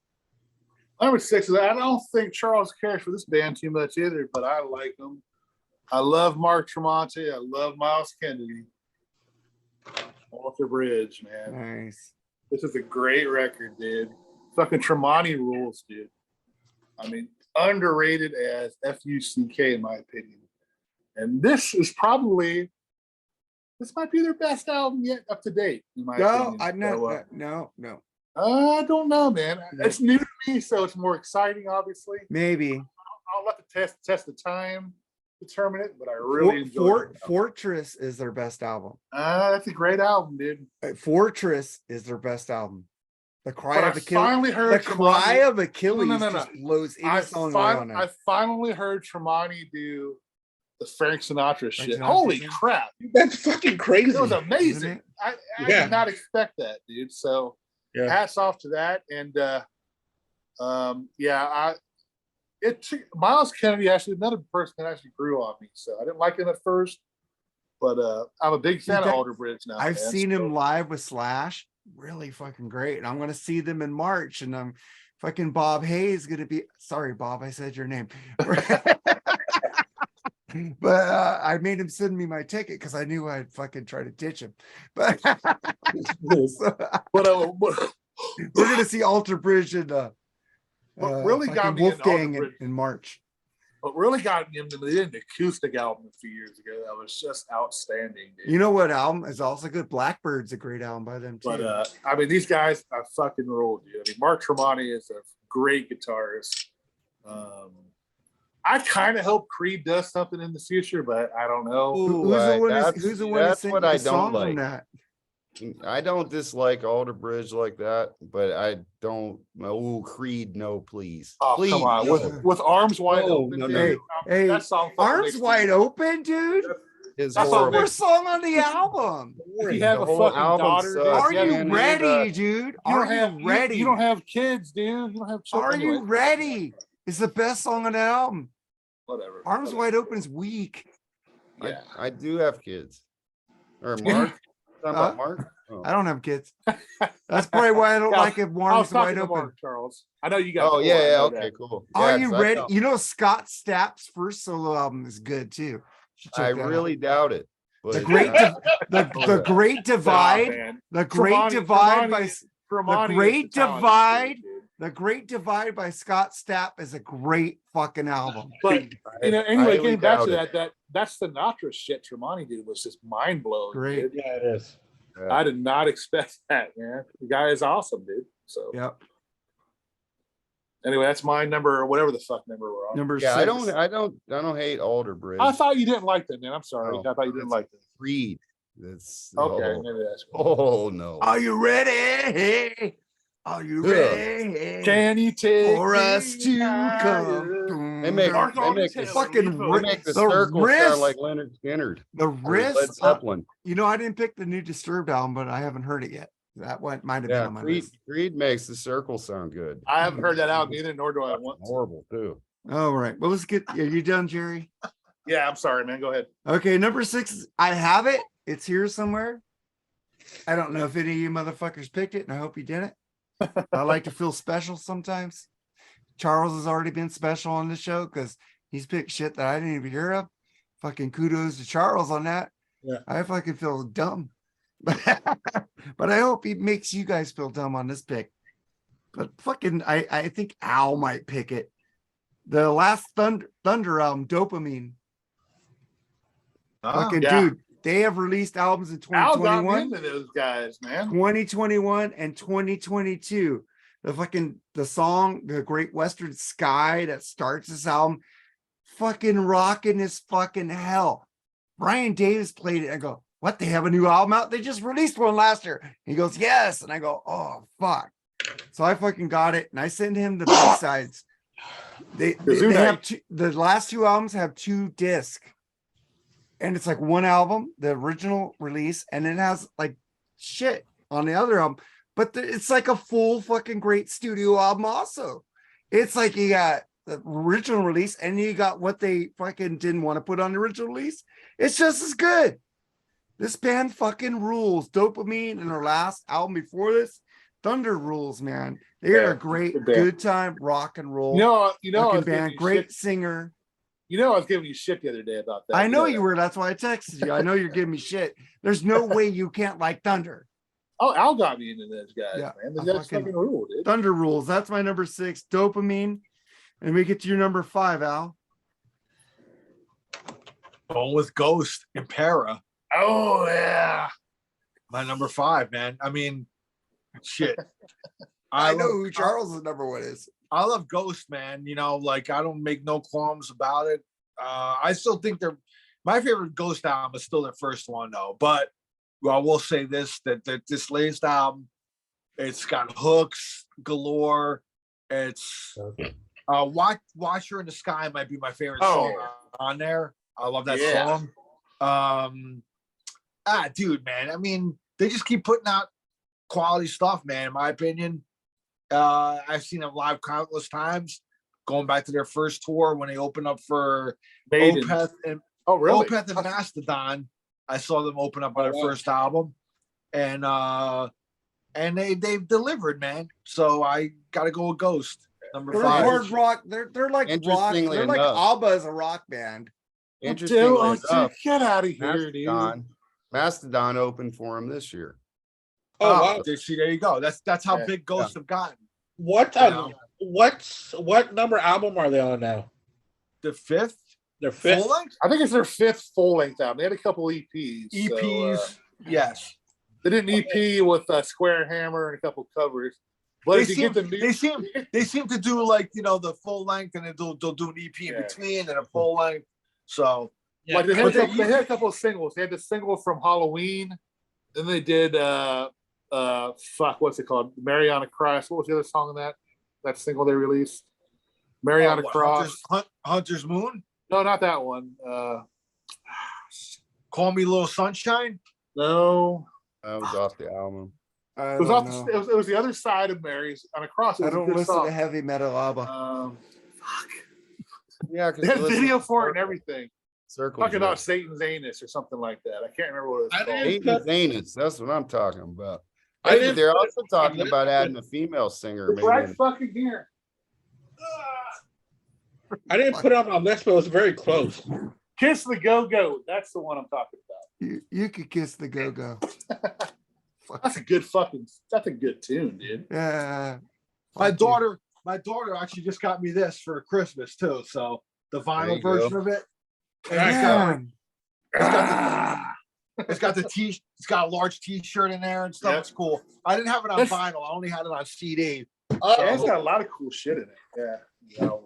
Number 6 is I don't think Charles cares for this band too much either, but I like them. I love Mark Tremonti. I love Miles Kennedy. Walter Bridge, man. Nice. This is a great record, dude. Fucking Tremonti rules, dude. I mean, underrated as FUCK in my opinion. And this might be their best album yet up to date, in my No, opinion. no. I don't know, man. No. It's new to me, so it's more exciting, obviously. Maybe. I'll let the test of time determine it, but I really enjoy it. Fortress is their best album. That's a great album, dude. Fortress is their best album. The Cry But I of Achilles. finally The heard Cry of Achilles No. just blows any song away on I it. finally heard Tremonti do the Frank Sinatra shit. Sinatra Holy shit? crap. That's fucking crazy. It was Isn't amazing. it? I Yeah. did not expect that, dude. So Yeah. hats off to that. And it took Miles Kennedy, actually another person that actually grew on me. So I didn't like him at first, but I'm a big fan of Alder Bridge now. I've man. seen So- him live with Slash. Really fucking great. And I'm going to see them in March. And I'm fucking Bob Hayes going to be. Sorry, Bob, I said your name. But I made him send me my ticket because I knew I'd fucking try to ditch him. But so, But we're going to see Alter Bridge and What really got fucking me into Alter Wolfgang Bridge- in March. What really got me into the acoustic album a few years ago that was just outstanding, dude. You know what album is also good? Blackbird's a great album by them too. But I mean, these guys are fucking ruled, dude. I mean, Mark Tremonti is a great guitarist. I kind of hope Creed does something in the future, but I don't know. Who's the one that sent you the song on that? I don't dislike Alter Bridge like that, but I don't. Oh, Creed, no, please. Oh, please, come on. no. With Arms Wide No, Open, no, dude. Hey, that song fucking Arms makes me- Wide Open, dude. It's That's the horrible. worst song on the album. If you have The a whole fucking album daughter, dude, sucks. Are Yeah, you man, ready, dude? you Are don't have you ready? You don't have kids, dude. You don't have children. Are you anyway. ready? It's the best song on the album. Whatever. Arms Wide Open is weak. Yeah. I do have kids. Or Mark. Talking about Mark? Oh. I don't have kids. That's probably why I don't Yeah, like it. I was Arms talking Wide to Open. Mark, Charles. I know you got. Oh, four, I yeah, know okay, that. cool. Are Yeah, you 'cause I ready? don't- You know Scott Stapp's first solo album is good too. Should check I that out. really doubt it. But the great the Great Divide, man. the Great Tremonti- Divide by Tremonti The is Great talented Divide. dude. The Great Divide by Scott Stapp is a great fucking album. But you know, anyway, highly getting back to doubt that Sinatra shit Tremonti did was just mind blowing. Great. Dude. Yeah, it is. Yeah. I did not expect that, man. The guy is awesome, dude. So Yep. anyway, that's my number, or whatever the fuck number we're on. Number Yeah, 6. I don't hate Alter Bridge. I thought you didn't like that, man. I'm sorry. No, I thought you didn't like that. Creed. That's Okay, oh, maybe that's cool. oh no. Are you ready? Are you Yeah. ready? Can you take for us me to higher? come? They make Mark the Taylor, fucking leave they it. make the The circle wrist- sound like Leonard Skinner. The or Led wrist. Zeppelin. You know, I didn't pick the new Disturbed album, but I haven't heard it yet. That one might have been Yeah, on my Creed, list. Creed makes the circle sound good. I haven't heard that album either, nor do I want to. Horrible too. All right. Well, let's get. Are you done, Jerry? Yeah, I'm sorry, man. Go ahead. Okay, number 6. I have it. It's here somewhere. I don't know if any of you motherfuckers picked it, and I hope you didn't. I like to feel special sometimes. Charles has already been special on the show because he's picked shit that I didn't even hear of. Fucking kudos to Charles on that. Yeah. I fucking feel dumb. But I hope he makes you guys feel dumb on this pick. But fucking, I think Al might pick it. The last Thunder album, Dopamine. Fucking yeah. dude, they have released albums in Al got me 2021. into those guys, man. 2021 and 2022. The song, The Great Western Sky, that starts this album, fucking rocking as fucking hell. Brian Davis played it. I go, what? They have a new album out? They just released one last year. He goes, yes. And I go, oh, fuck. So I fucking got it. And I sent him the B-sides. They have the last 2 albums have 2 discs. And it's like one album, the original release, and it has like shit on the other album. But it's like a full fucking great studio album also. It's like you got the original release and you got what they fucking didn't want to put on the original release. It's just as good. This band fucking rules. Dopamine and their last album before this, Thunder rules, man. They are a great, good band. good time rock and roll. You know, I fucking was giving band, you great shit. singer. You know, I was giving you shit the other day about that. I know Yeah. you were. That's why I texted you. I know you're giving me shit. There's no way you can't like Thunder. Oh, Al got me into those guys, Yeah, man. I That's fucking- fucking rule, dude. Thunder rules. That's my number 6. Dopamine. And we get to your number 5, Al. Going with Ghost and Para. Oh yeah. My number 5, man. I mean, shit. I know love- who Charles's number 1 is. I love Ghost, man. You know, like I don't make no qualms about it. I still think they're my favorite Ghost album is still their first one, though. But I will say this: that this latest album, it's got hooks galore. It's Watcher in the Sky might be my favorite song on there. I love that song. Dude, man. I mean, they just keep putting out quality stuff, man. In my opinion. I've seen them live countless times. Going back to their first tour when they opened up for Maiden. Opeth and Oh really? Opeth and Mastodon. I saw them open up on their first album, and they've delivered, man. So I got to go with Ghost number They're 5. hard rock. They're like rock. Interestingly They're like enough. ABBA as a rock band. Interestingly enough, get out of here, dude. Mastodon opened for him this year. Oh, wow. See, there you go. That's how Yeah, big Ghosts have gotten. What know. what number album are they on now? the fifth Their full fifth. length I think it's their fifth full length album. They had a couple EPs. EPs. So, yes, they did an EP with Square Hammer and a couple covers. But they if you seem, get the new, they seem to do like the full length, and then they'll do an EP in Yeah. between and a full length. So Yeah. like they But had a couple of singles. They had the single from Halloween. Then they did what's it called? Mariana Cross. What was the other song on that single they released? Mariana Cross. Hunter's Moon. No, not that one. Call Me Little Sunshine. No. That was off the album. I It was, don't off know. it was the other side of Mary's on a cross. It I was a don't good listen song. to heavy metal album. Yeah, They had video for it and everything. Circle Talking jerk. about Satan's anus or something like that. I can't remember what it was I called. didn't- Satan's anus. That's what I'm talking about. I Hey, didn't- they're also talking about adding a female singer. It's Maybe right in- fucking here. I didn't put it on my list, but it was very close. Kiss the Go-Go. That's the one I'm talking about. You could kiss the go-go. That's a good tune, dude. Yeah. My Fuck you. daughter actually just got me this for Christmas too. So the There vinyl you go. version of it. And Man. it's got a large T-shirt in there and stuff. Yeah. It's cool. I didn't have it on That's- vinyl. I only had it on CD. Yeah, it's got a lot of cool shit in it. Yeah. the album.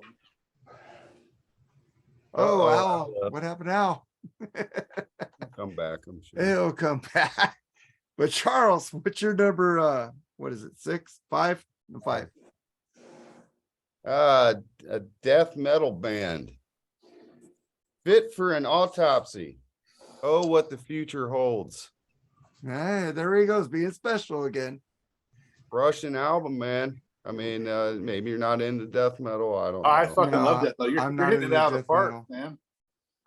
Oh, Uh-oh. Al. What happened, Al? Come back, I'm sure. It'll come back. But Charles, what's your number? What is it? 6, 5? No, 5. A death metal band. Fit for an autopsy. Oh, what the future holds. Hey, there he goes, being special again. Russian album, man. I mean, maybe you're not into death metal. I don't know. I fucking No, love that though. You're I'm not hitting it into out of the death park, metal. man.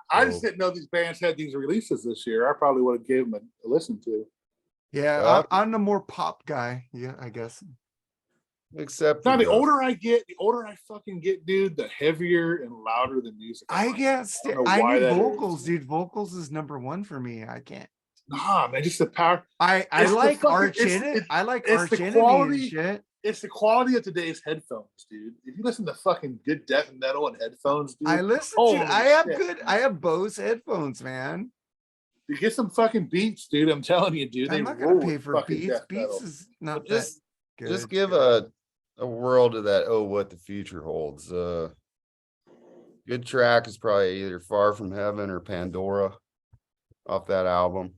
I just Oh. didn't know these bands had these releases this year. I probably would have gave them a listen to. Yeah, Well- I'm the more pop guy. Yeah, I guess. Except Now, for the the- older I get, the older I fucking get, dude, the heavier and louder the music. I like. guess I don't know I why need that is. vocals, dude. Vocals is number 1 for me. I can't. Nah, man, just the power. I It's the like fucking- Arch it's- Enemy. it's- I like it's Arch the Enemy and quality- shit. It's the quality of today's headphones, dude. If you listen to fucking good death metal and headphones, dude, I listen holy to. I have shit, good. man. I have Bose headphones, man. you get some fucking beats, dude. I'm telling you, dude. They I'm not gonna rule pay with for fucking Beats. death Beats metal. is not But just that just good. give a whirl to that. Oh, what the future holds. Good track is probably either Far From Heaven or Pandora off that album.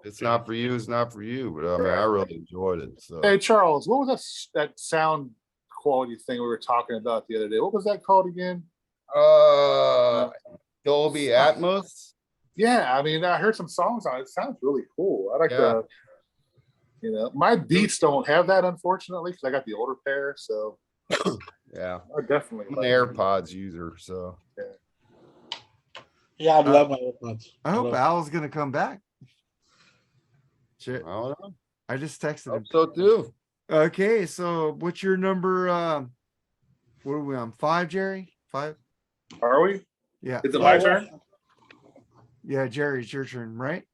It's not for you. It's not for you. But I mean, I really enjoyed it. So Hey, Charles, what was that sound quality thing we were talking about the other day? What was that called again? Dolby Atmos. Yeah, I mean, I heard some songs on it. It sounds really cool. I like Yeah. my Beats don't have that, unfortunately, because I got the older pair. So Yeah, I definitely I'm like an it. AirPods user. So Yeah, I love my AirPods. I hope Al's gonna come back. Shit, I don't know. I just texted Hope him. so too. Okay, so what's your number? What are we on? 5, Jerry? 5? Are we? Yeah. Is it my turn? Yeah, Jerry, it's your turn, right?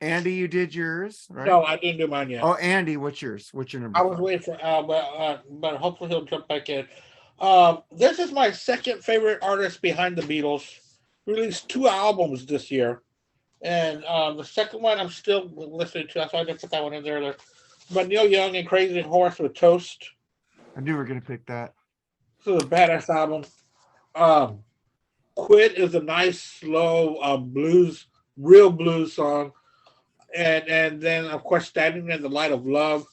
Andy, you did yours, right? No, I didn't do mine yet. Oh, Andy, what's yours? What's your number? I was 5? waiting for Al, but hopefully he'll jump back in. This is my second favorite artist behind the Beatles. Released 2 albums this year, and the second one I'm still listening to. That's why I didn't put that one in there. But Neil Young and Crazy Horse with Toast. I knew we were gonna pick that. This is a badass album. Quit is a nice, slow blues, real blues song. And then, of course, Standing in the Light of Love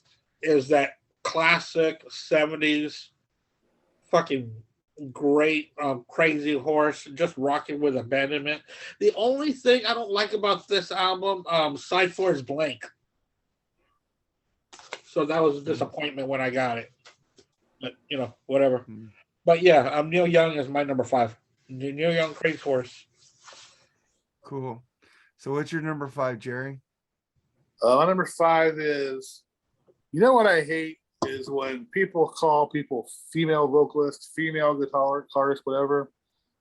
is that classic 70s fucking great Crazy Horse, just rocking with abandonment. The only thing I don't like about this album, side 4 is blank. So that was a disappointment when I got it. But, whatever. Mhm. But yeah, Neil Young is my number 5. Neil Young, Crazy Horse. Cool. So what's your number 5, Jerry? My number 5 is, you know what I hate is when people call people female vocalists, female guitarists, whatever.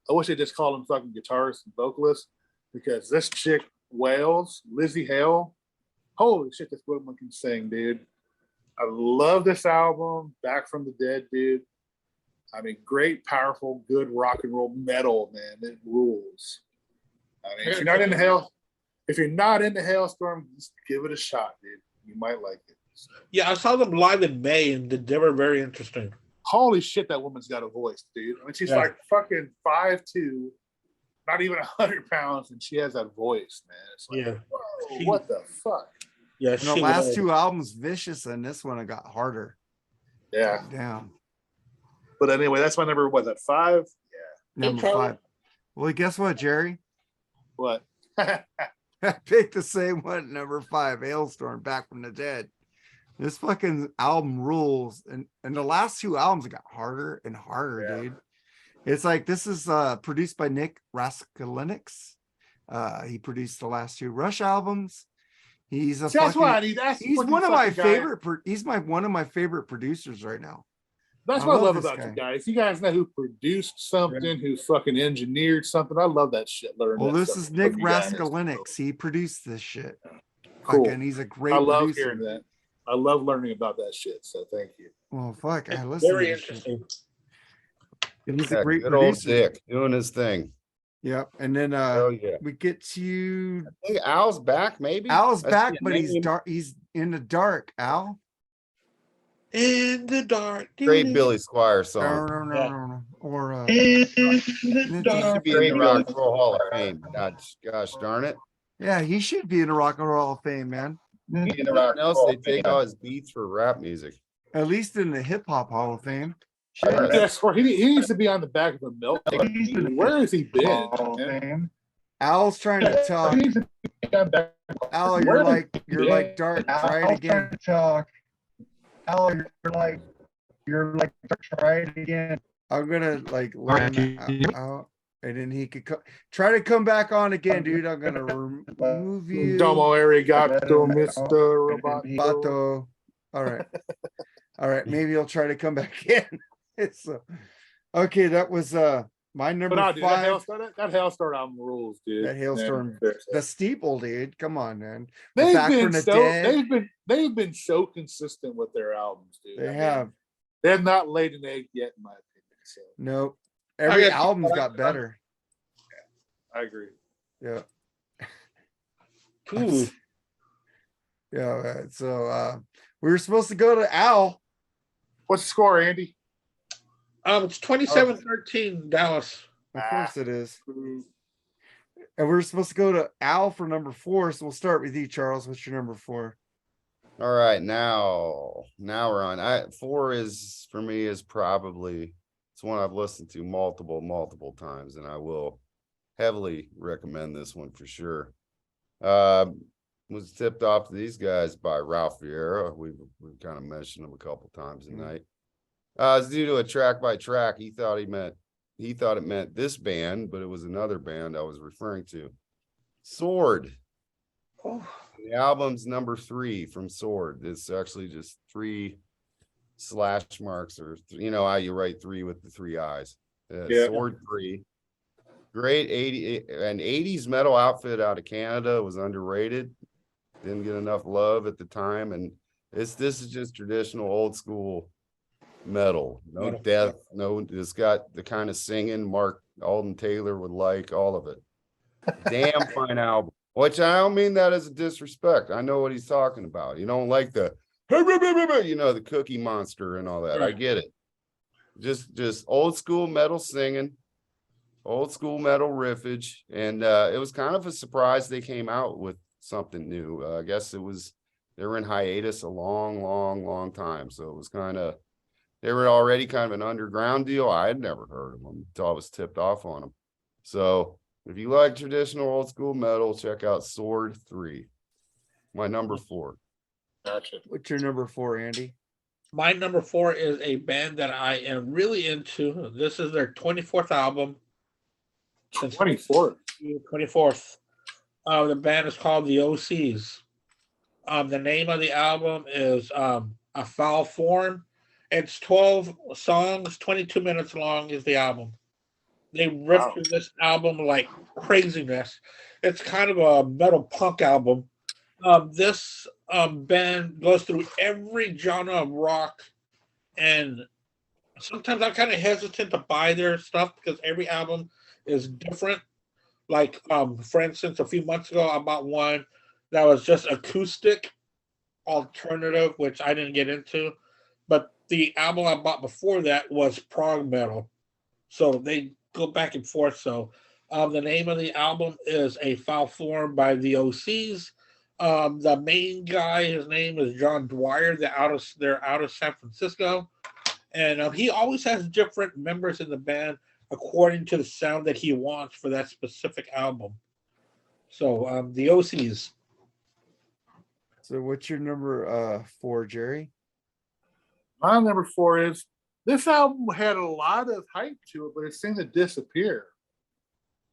I wish they just called them fucking guitarists and vocalists, because this chick wails, Lizzie Hale. Holy shit, this woman can sing, dude. I love this album, Back from the Dead, dude. I mean, great, powerful, good rock and roll metal, man. It rules. I mean, if you're not into Hailstorm, just give it a shot, dude. You might like it. So. Yeah, I saw them live in May, and they were very interesting. Holy shit, that woman's got a voice, dude. I mean, she's like fucking 5'2", not even 100 pounds, and she has that voice, man. It's like, whoa, what the fuck? Yeah, And the last two albums, Vicious, and this one, it got harder. Yeah. Damn. But anyway, that's my number. Was that 5? Yeah. Number 5. Well, guess what, Jerry? What? I picked the same one, number 5, Hailstorm, Back from the Dead. This fucking album rules. And the last two albums got harder and harder, dude. It's like, this is produced by Nick Raskulinecz. He produced the last 2 Rush albums. He's a he's one of my favorite. He's one of my favorite producers right now. That's what I love about you guys. You guys know who produced something, who fucking engineered something. I love that shit. Well, this is Nick Raskulinecz. He produced this shit. Cool. And he's a great producer. I love producer. hearing that. I love learning about that shit. So thank you. Well, fuck. I listen Very to this interesting. shit. He's a great good producer. old Dick doing his thing. Yep. And then we get to I think Al's back, maybe. Al's back, but he's dark. He's in the dark. Al. In the dark. Great Billy Squire song. No. Or In the He dark. should be in the Rock and Roll Hall of Fame. Gosh darn it. yeah, he should be in the Rock and Roll Hall of Fame, man. Anything else they take all his beats for rap music. At least in the Hip Hop Hall of Fame. Yes, he needs to be on the back of a milk carton. Where has he been? Man? Al's trying to talk. Al, you're like dark. Try it again. Al, you're like try it again. I'm gonna like learn out, and then he could try to come back on again, dude. I'm gonna remove you. Domo arigato, Mr. Roboto. All right. Maybe he'll try to come back in. Okay. That was my number 5. Dude, that Hailstorm album rules, dude. That Hailstorm, the Steeple, dude. Come on, man. They've been so consistent with their albums, dude. They have. They have not laid an egg yet, in my opinion. So. Nope. Every album's got better. I agree. Yeah. Ooh. Yeah. So we were supposed to go to Al. What's the score, Andy? It's 27-13 Dallas. Of course it is. And we're supposed to go to Al for number 4. So we'll start with you, Charles. What's your number 4? All right, now we're on. 4 is for me is probably it's one I've listened to multiple times, and I will heavily recommend this one for sure. Was tipped off to these guys by Ralph Vieira. We've kind of mentioned him a couple times tonight. It's due to a track by track. He thought it meant this band, but it was another band I was referring to. Sword. Oh. The album's number 3 from Sword. It's actually just 3 slash marks, or you know how you write 3 with the 3 eyes. Sword 3. Great 80s metal outfit out of Canada. Was underrated. Didn't get enough love at the time, and this is just traditional old school metal. No death, it's got the kind of singing Mark Alden Taylor would like, all of it. Damn fine album. Which I don't mean that as a disrespect. I know what he's talking about. You don't like the the Cookie Monster and all that. I get it. Just old school metal singing, old school metal riffage, and it was kind of a surprise they came out with something new. I guess they were in hiatus a long time, so it was they were already kind of an underground deal. I had never heard of them until I was tipped off on them. So if you like traditional old school metal, check out Sword 3. My number 4. Gotcha. What's your number 4, Andy? My number 4 is a band that I am really into. This is their 24th album. 24th. 24th. The band is called the OCs. The name of the album is A Foul Form. It's 12 songs, 22 minutes long is the album. They ripped through this album like craziness. It's kind of a metal punk album. This band goes through every genre of rock and sometimes I'm kind of hesitant to buy their stuff because every album is different. Like, for instance, a few months ago, I bought one that was just acoustic alternative, which I didn't get into. But the album I bought before that was prog metal. So they go back and forth. So the name of the album is A Foul Form by the OCs. The main guy, his name is John Dwyer. They're out of San Francisco. And he always has different members in the band according to the sound that he wants for that specific album. So the OCs. So what's your number 4, Jerry? My number 4 is this album had a lot of hype to it, but it seemed to disappear.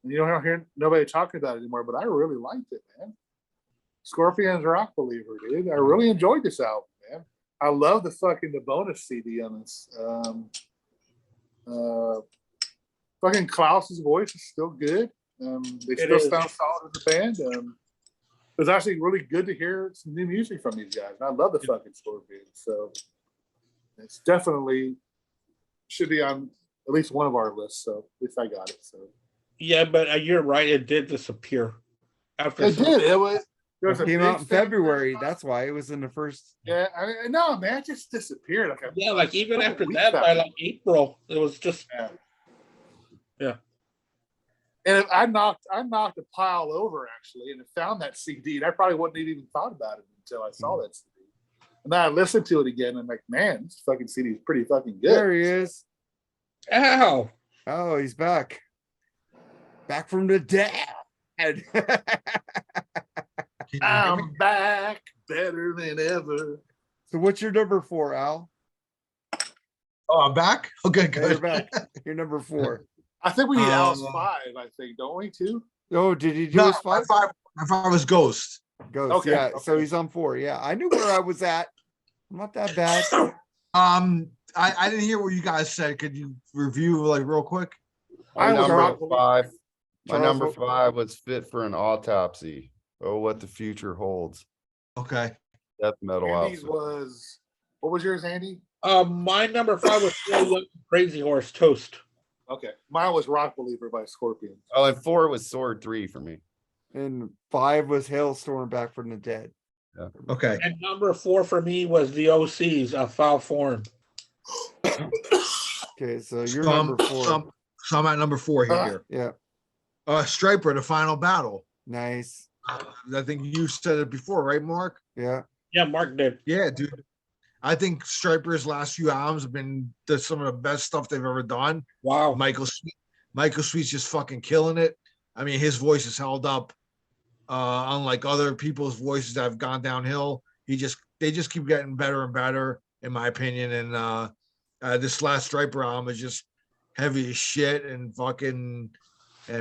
And you don't hear nobody talking about it anymore, but I really liked it, man. Scorpions Rock Believer, dude. I really enjoyed this album, man. I love the bonus CD on this. Fucking Klaus's voice is still good. They still sound solid as a band. It was actually really good to hear some new music from these guys. And I love the fucking Scorpions. So it's definitely should be on at least one of our lists. So at least I got it. So Yeah, but you're right. It did disappear. After it did. It came out in February. That's why it was in the first. Yeah, I mean, no, man, it just disappeared. Like even after that, by like April, it was just. Yeah. And I knocked a pile over actually, and found that CD. And I probably wouldn't have even thought about it until I saw that CD. And then I listened to it again, and I'm like, man, this fucking CD is pretty fucking good. There he is. Ow! Oh, he's back. Back from the dead. I'm back better than ever. So what's your number 4, Al? Oh, I'm back. Okay, You're good. back. You're number 4. I think we need Al's 5, I think, don't we, too? Oh, did he do No, his 5? if I was Ghost. Ghost. Okay, Yeah. okay. So he's on 4. Yeah. I knew where I was at. I'm not that bad. I didn't hear what you guys said. Could you review like real quick? My I was number Rock 5. My Charles, number what- 5 was Fit for an Autopsy. Oh, what the future holds. Okay. Death metal Andy's outfit. was, what was yours, Andy? My number 5 was still Crazy Horse Toast. Okay. Mine was Rock Believer by Scorpion. Oh, and 4 was Sword 3 for me. And 5 was Hailstorm Back from the Dead. Okay. And number 4 for me was the OCs, A Foul Form. Okay. So you're So number 4. So I'm at number 4 here. Yeah. Striper, The Final Battle. Nice. I think you said it before, right, Mark? Yeah. Yeah, Mark did. Yeah, dude. I think Striper's last few albums have been some of the best stuff they've ever done. Wow. Michael Sweet's just fucking killing it. I mean, his voice is held up. Unlike other people's voices that have gone downhill, they just keep getting better and better, in my opinion. And this last Striper album is just heavy as shit, and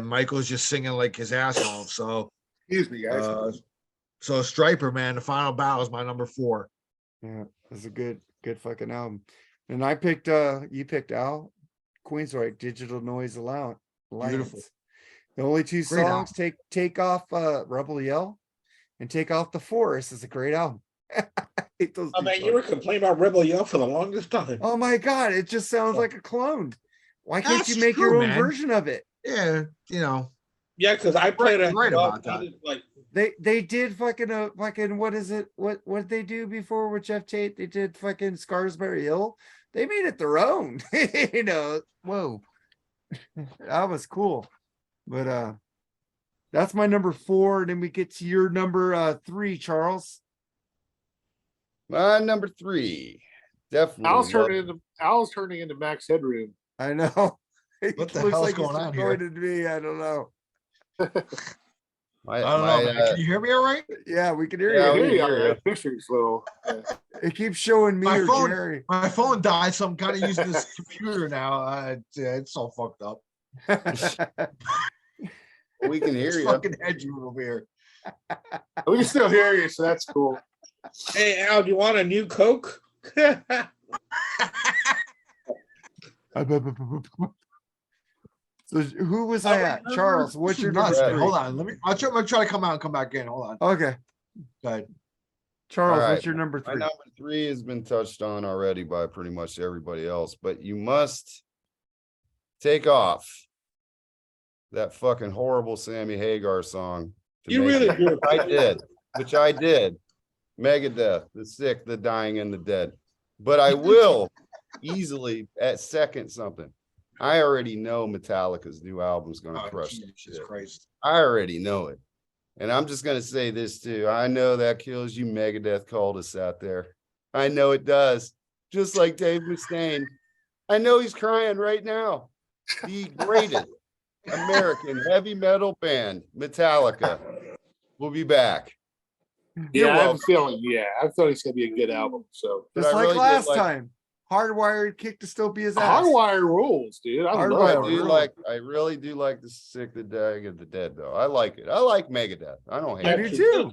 Michael's just singing like his ass off. So, Excuse me, guys. so Striper, man, The Final Battle is my number 4. Yeah. It's a good fucking album. And I picked you picked Al Queensryche, Digital Noise Alliance. Beautiful. The only 2 Great songs, take off Rebel Yell and Take Off the Forest is a great album. I hate those Oh two man, songs. you were complaining about Rebel Yell for the longest time. Oh my god, it just sounds like a clone. Why can't That's you make true, your own man. version of it? Yeah, you know. Yeah, because I played it. Right about that. Like, They did fucking what is it? What did they do before with Jeff Tate? They did fucking Scarsbury Hill. They made it their own. You know, whoa. That was cool. But that's my number 4. And then we get to your number 3, Charles. My number 3. Definitely. Al's turning into Max Headroom. I know. It What the looks hell's like he's going on going here? to me. I don't know. My, I don't my, know, man. Can you hear me all right? Yeah, we can hear Yeah, you. we Hey, can hear that picture's little. It keeps showing me My or phone- Jerry. My phone died, so I'm kind of using this computer now. It's all fucked up. we can hear It's you. fucking headroom over here. We can still hear you, so that's cool. hey Al, do you want a new Coke? So who was I at? Charles, what's your Nuts, number man. 3? Hold on. I'll try to come out and come back in. Hold on. Okay. Go ahead. Charles, All what's right. your number My 3? number 3 has been touched on already by pretty much everybody else, but you must take off that fucking horrible Sammy Hagar song. You really it. do. Which I did. Megadeth, the sick, the dying, and the dead. But I will easily at second something. I already know Metallica's new album's gonna crush that Jesus shit. Christ. I already know it. And I'm just gonna say this too. I know that kills you Megadeth cultists out there. I know it does. Just like Dave Mustaine. I know he's crying right now. The greatest American heavy metal band, Metallica, will be back. Yeah, I have a welcome. feeling. Yeah, I thought it's gonna be a good album. So But Just I like really did last like- time. Hardwired kick dystopia's ass. Hardwire rules, dude. I Hardwire love I Hardwire. do like. I really do like the sick, the dying, and the dead, though. I like it. I like Megadeth. I don't I hate do it.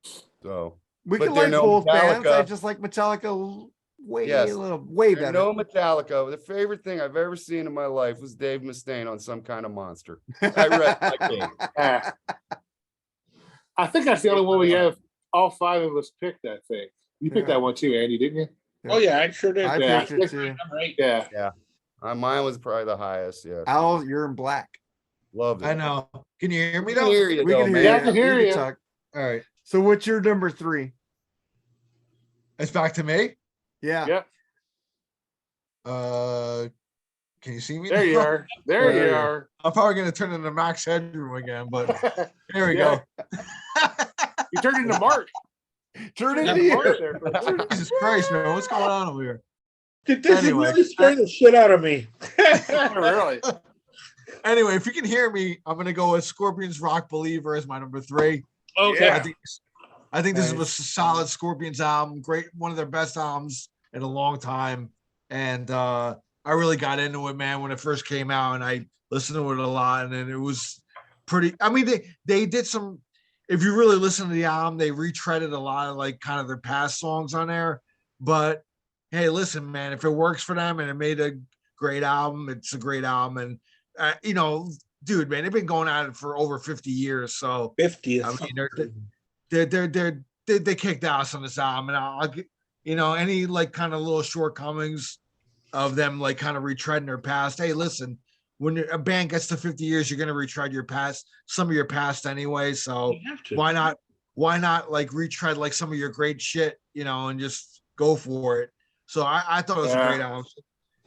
too. So We But can they're like no both bands. I Metallica. just like Metallica way Yes. a little way there's better. no Metallica. The favorite thing I've ever seen in my life was Dave Mustaine on Some Kind of Monster. I read my case. Ah. I think that's the only one we have all 5 of us pick that thing. You picked Yeah. that one too, Andy, didn't you? Oh yeah, I sure did. I Yeah. picked it too. Right. Yeah. Mine was probably the highest. Yeah, Al, you're in black. loved it. I know. Can you hear me We can though? hear you, We though, can man. hear Yeah, I you. can hear You you. talk. All right. So what's your number 3? It's back to me. Yeah. Yep. Can you see me? There you now? are. There There you you are. I'm probably gonna turn into Max Headroom again, but there we Yeah. go. You turned into Mark. Turn Turned it into Mark here. there for a second. Jesus Christ, man, what's going on over here? Dude, this Anyway. is really scaring the shit out of me. Really? Anyway, if you can hear me, I'm gonna go with Scorpions Rock Believer as my number 3. Okay. Yeah. I think this is a Nice. solid Scorpions album, great, one of their best albums in a long time. And I really got into it, man, when it first came out, and I listened to it a lot, and then it was pretty. I mean, they did some. If you really listen to the album, they retreaded a lot of like kind of their past songs on there. But hey, listen, man, if it works for them and it made a great album, it's a great album. And you know, dude, man, they've been going at it for over 50 years. So 50 is I mean, something. they kicked ass on this album, and I'll get, you know, any like kind of little shortcomings of them like kind of retreading their past. Hey, listen, when a band gets to 50 years, you're gonna retread your past, some of your past anyway. So You have to. why not like retread like some of your great shit, you know, and just go for it. So I thought it was a great album.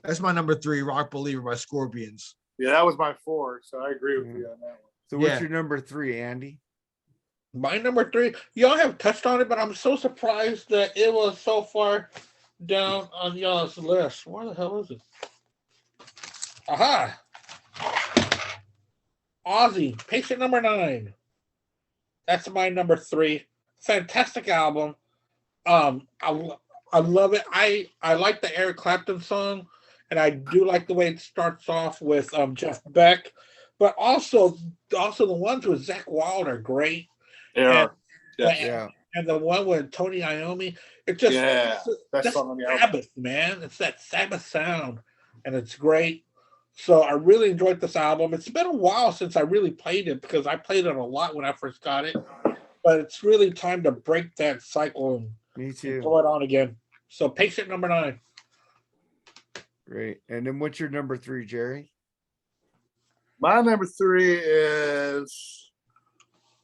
That's my number 3, Rock Believer by Scorpions. Yeah, that was my 4. So I agree with you on that one. So what's Yeah. your number 3, Andy? My number 3, y'all have touched on it, but I'm so surprised that it was so far down on y'all's list. Where the hell is it? Aha! Ozzy, patient number 9. That's my number 3. Fantastic album. I love it. I like the Eric Clapton song, and I do like the way it starts off with Jeff Beck, but also the ones with Zach Wild are great. Yeah. Yeah. And the one with Tony Iommi, it just Yeah. Best that's song on the album. Sabbath, man. It's that Sabbath sound, and it's great. So I really enjoyed this album. It's been a while since I really played it because I played it a lot when I first got it, but it's really time to break that cycle and Me too. throw it on again. So patient number 9. Great. And then what's your number 3, Jerry? My number 3 is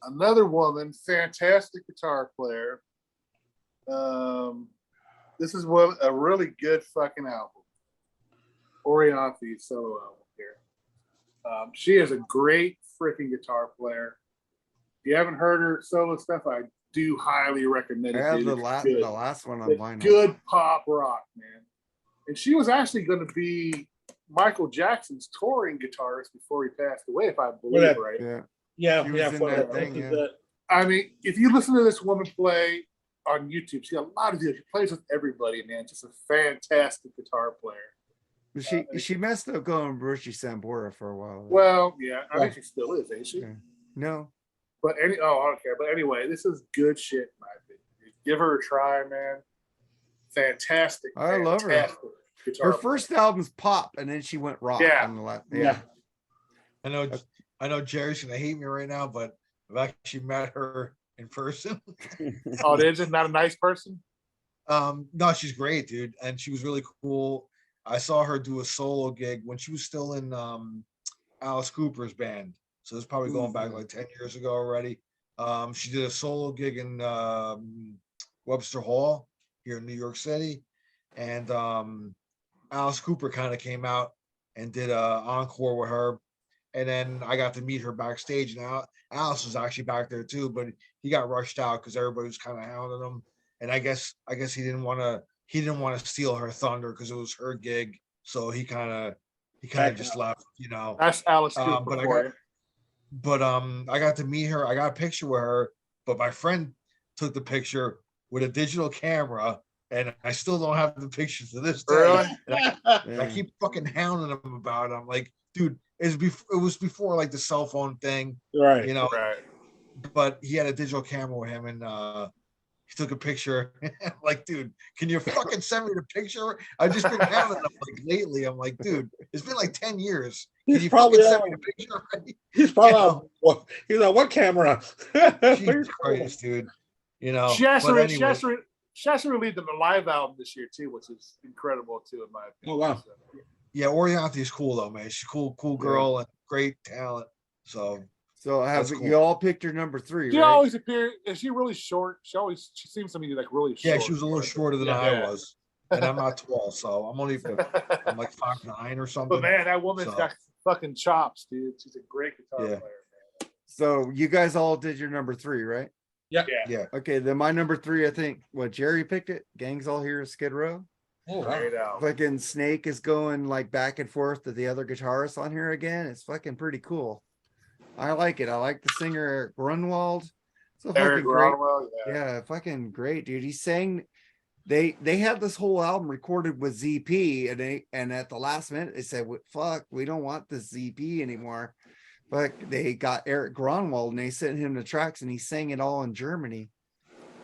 another woman, fantastic guitar player. This is a really good fucking album. Orianthi solo album here. She is a great freaking guitar player. If you haven't heard her solo stuff, I do highly recommend I it. have dude. the It's good. last one on It's vinyl. good pop rock, man. And she was actually going to be Michael Jackson's touring guitarist before he passed away, if I believe Yeah. right. Yeah. Yeah, She was yeah. in For that that thing, thing, yeah. I mean, if you listen to this woman play on YouTube, she got a lot of deals. She plays with everybody, man. Just a fantastic guitar player. But she messed up going Roshi Sambora for a while. Well, yeah, I think she still is, ain't she? Yeah. No. But I don't care. But anyway, this is good shit, in my opinion. Give her a try, man. Fantastic. I love her. fantastic guitar Her player. first album's pop, and then she went rock. Yeah. On the left. Yeah. I know Jerry's gonna hate me right now, but I've actually met her in person. Oh, is it not a nice person? No, she's great, dude, and she was really cool. I saw her do a solo gig when she was still in Alice Cooper's band. So it's probably going back like 10 years ago already. She did a solo gig in Webster Hall here in New York City. And Alice Cooper kind of came out and did a encore with her. And then I got to meet her backstage. Now Alice was actually back there too, but he got rushed out because everybody was kind of hounding him. And I guess he didn't want to steal her thunder because it was her gig. So he kind of just left, you know. That's Alice Cooper But for you. I got to meet her. I got a picture with her, but my friend took the picture with a digital camera, and I still don't have the picture to this day. Really? And I keep fucking hounding him about it. I'm like, dude, it was before like the cell phone thing, Right. you know. Right. But he had a digital camera with him, and he took a picture. I'm like, dude, can you fucking send me the picture? I've just been hounding him like lately. I'm like, dude, it's been like 10 years. Can He's you probably fucking send me the picture already? He's probably he's like, what camera? Jesus Christ, dude. You know, She has but to anyway, release the live album this year too, which is incredible too, in my opinion. Oh, wow. So, yeah, Orianthi is cool though, man. She's cool girl and great talent. So So have That's cool. you all picked your number 3, She right? always appears. Is she really short? She seems to me like really short. yeah, she was a little shorter than Yeah. I was, and I'm not tall, so I'm like 5'9" or something. But man, that woman's So, got fucking chops, dude. She's a great guitar Yeah. player. So you guys all did your number 3, right? Yeah. yeah, Okay, then my number 3, I think, Jerry picked it. Gang's All Here is Skid Row. Oh, wow. Great album. Fucking Snake is going like back and forth to the other guitarists on here again. It's fucking pretty cool. I like it. I like the singer Eric Grunwald. So Eric fucking great. Gronwell, yeah. Yeah, fucking great, dude. He sang. They had this whole album recorded with ZP, and at the last minute they said, "Fuck, we don't want this ZP anymore." But they got Eric Gronwald and they sent him the tracks, and he sang it all in Germany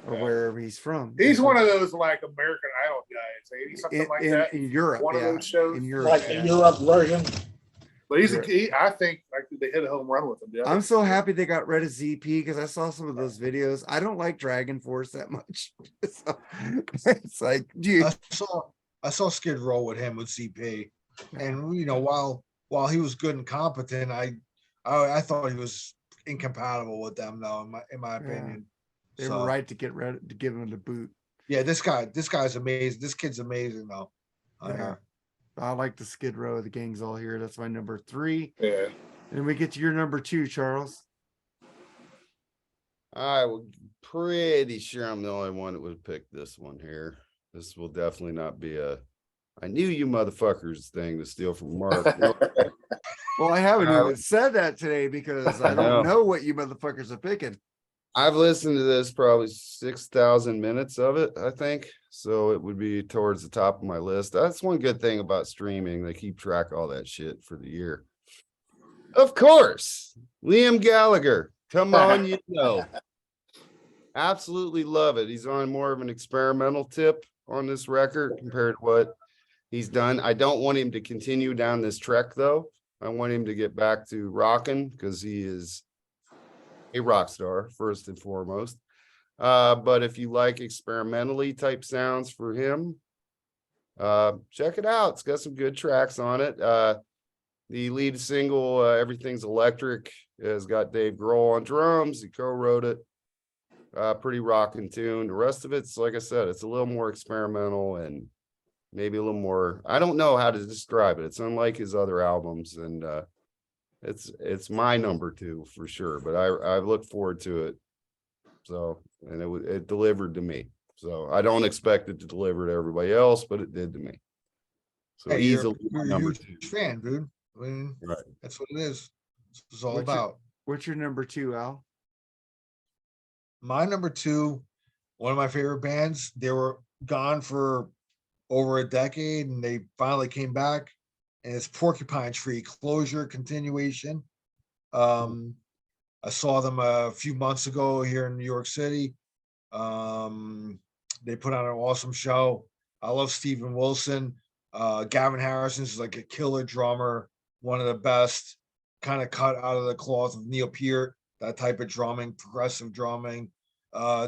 or wherever he's from. He's one of those like American Idol guys, 80 something like that. in Europe. One of yeah, those shows. in Europe. Like yeah. the Europe version. But I think like they hit a home run with him. Yeah. I'm so happy they got rid of ZP because I saw some of those videos. I don't like Dragon Force that much. So, it's like, dude. I saw Skid Row with him with CP, and you know, while he was good and competent, I thought he was incompatible with them, though, in my opinion. They were right to give him the boot. Yeah, this guy's amazing. This kid's amazing, though. Yeah. I like the Skid Row. The Gang's All Here. That's my number 3. Yeah. And we get to your number 2, Charles. I was pretty sure I'm the only one that would pick this one here. This will definitely not be I knew you motherfuckers thing to steal from Mark. Well, I haven't even said that today because I don't know what you motherfuckers are picking. I've listened to this probably 6,000 minutes of it, I think. So it would be towards the top of my list. That's one good thing about streaming. They keep track of all that shit for the year. Of course, Liam Gallagher. Come on, you know. Absolutely love it. He's on more of an experimental tip on this record compared to what he's done. I don't want him to continue down this trek, though. I want him to get back to rocking because he is a rock star first and foremost. But if you like experimentally type sounds for him, check it out. It's got some good tracks on it. The lead single, Everything's Electric, has got Dave Grohl on drums. He co-wrote it. Pretty rocking tune. The rest of it's, like I said, it's a little more experimental and maybe a little more, I don't know how to describe it. It's unlike his other albums, and it's my number 2 for sure, but I look forward to it. So, and it delivered to me. So I don't expect it to deliver to everybody else, but it did to me. So Hey, easily you're a number huge 2. fan, dude. I mean, Right. that's what it is. That's what it's all What's your- about. What's your number 2, Al? My number 2, one of my favorite bands. They were gone for over a decade, and they finally came back. And it's Porcupine Tree, Closure Continuation. I saw them a few months ago here in New York City. They put on an awesome show. I love Steven Wilson. Gavin Harrison is like a killer drummer, one of the best, kind of cut out of the cloth of Neil Peart, that type of drumming, progressive drumming.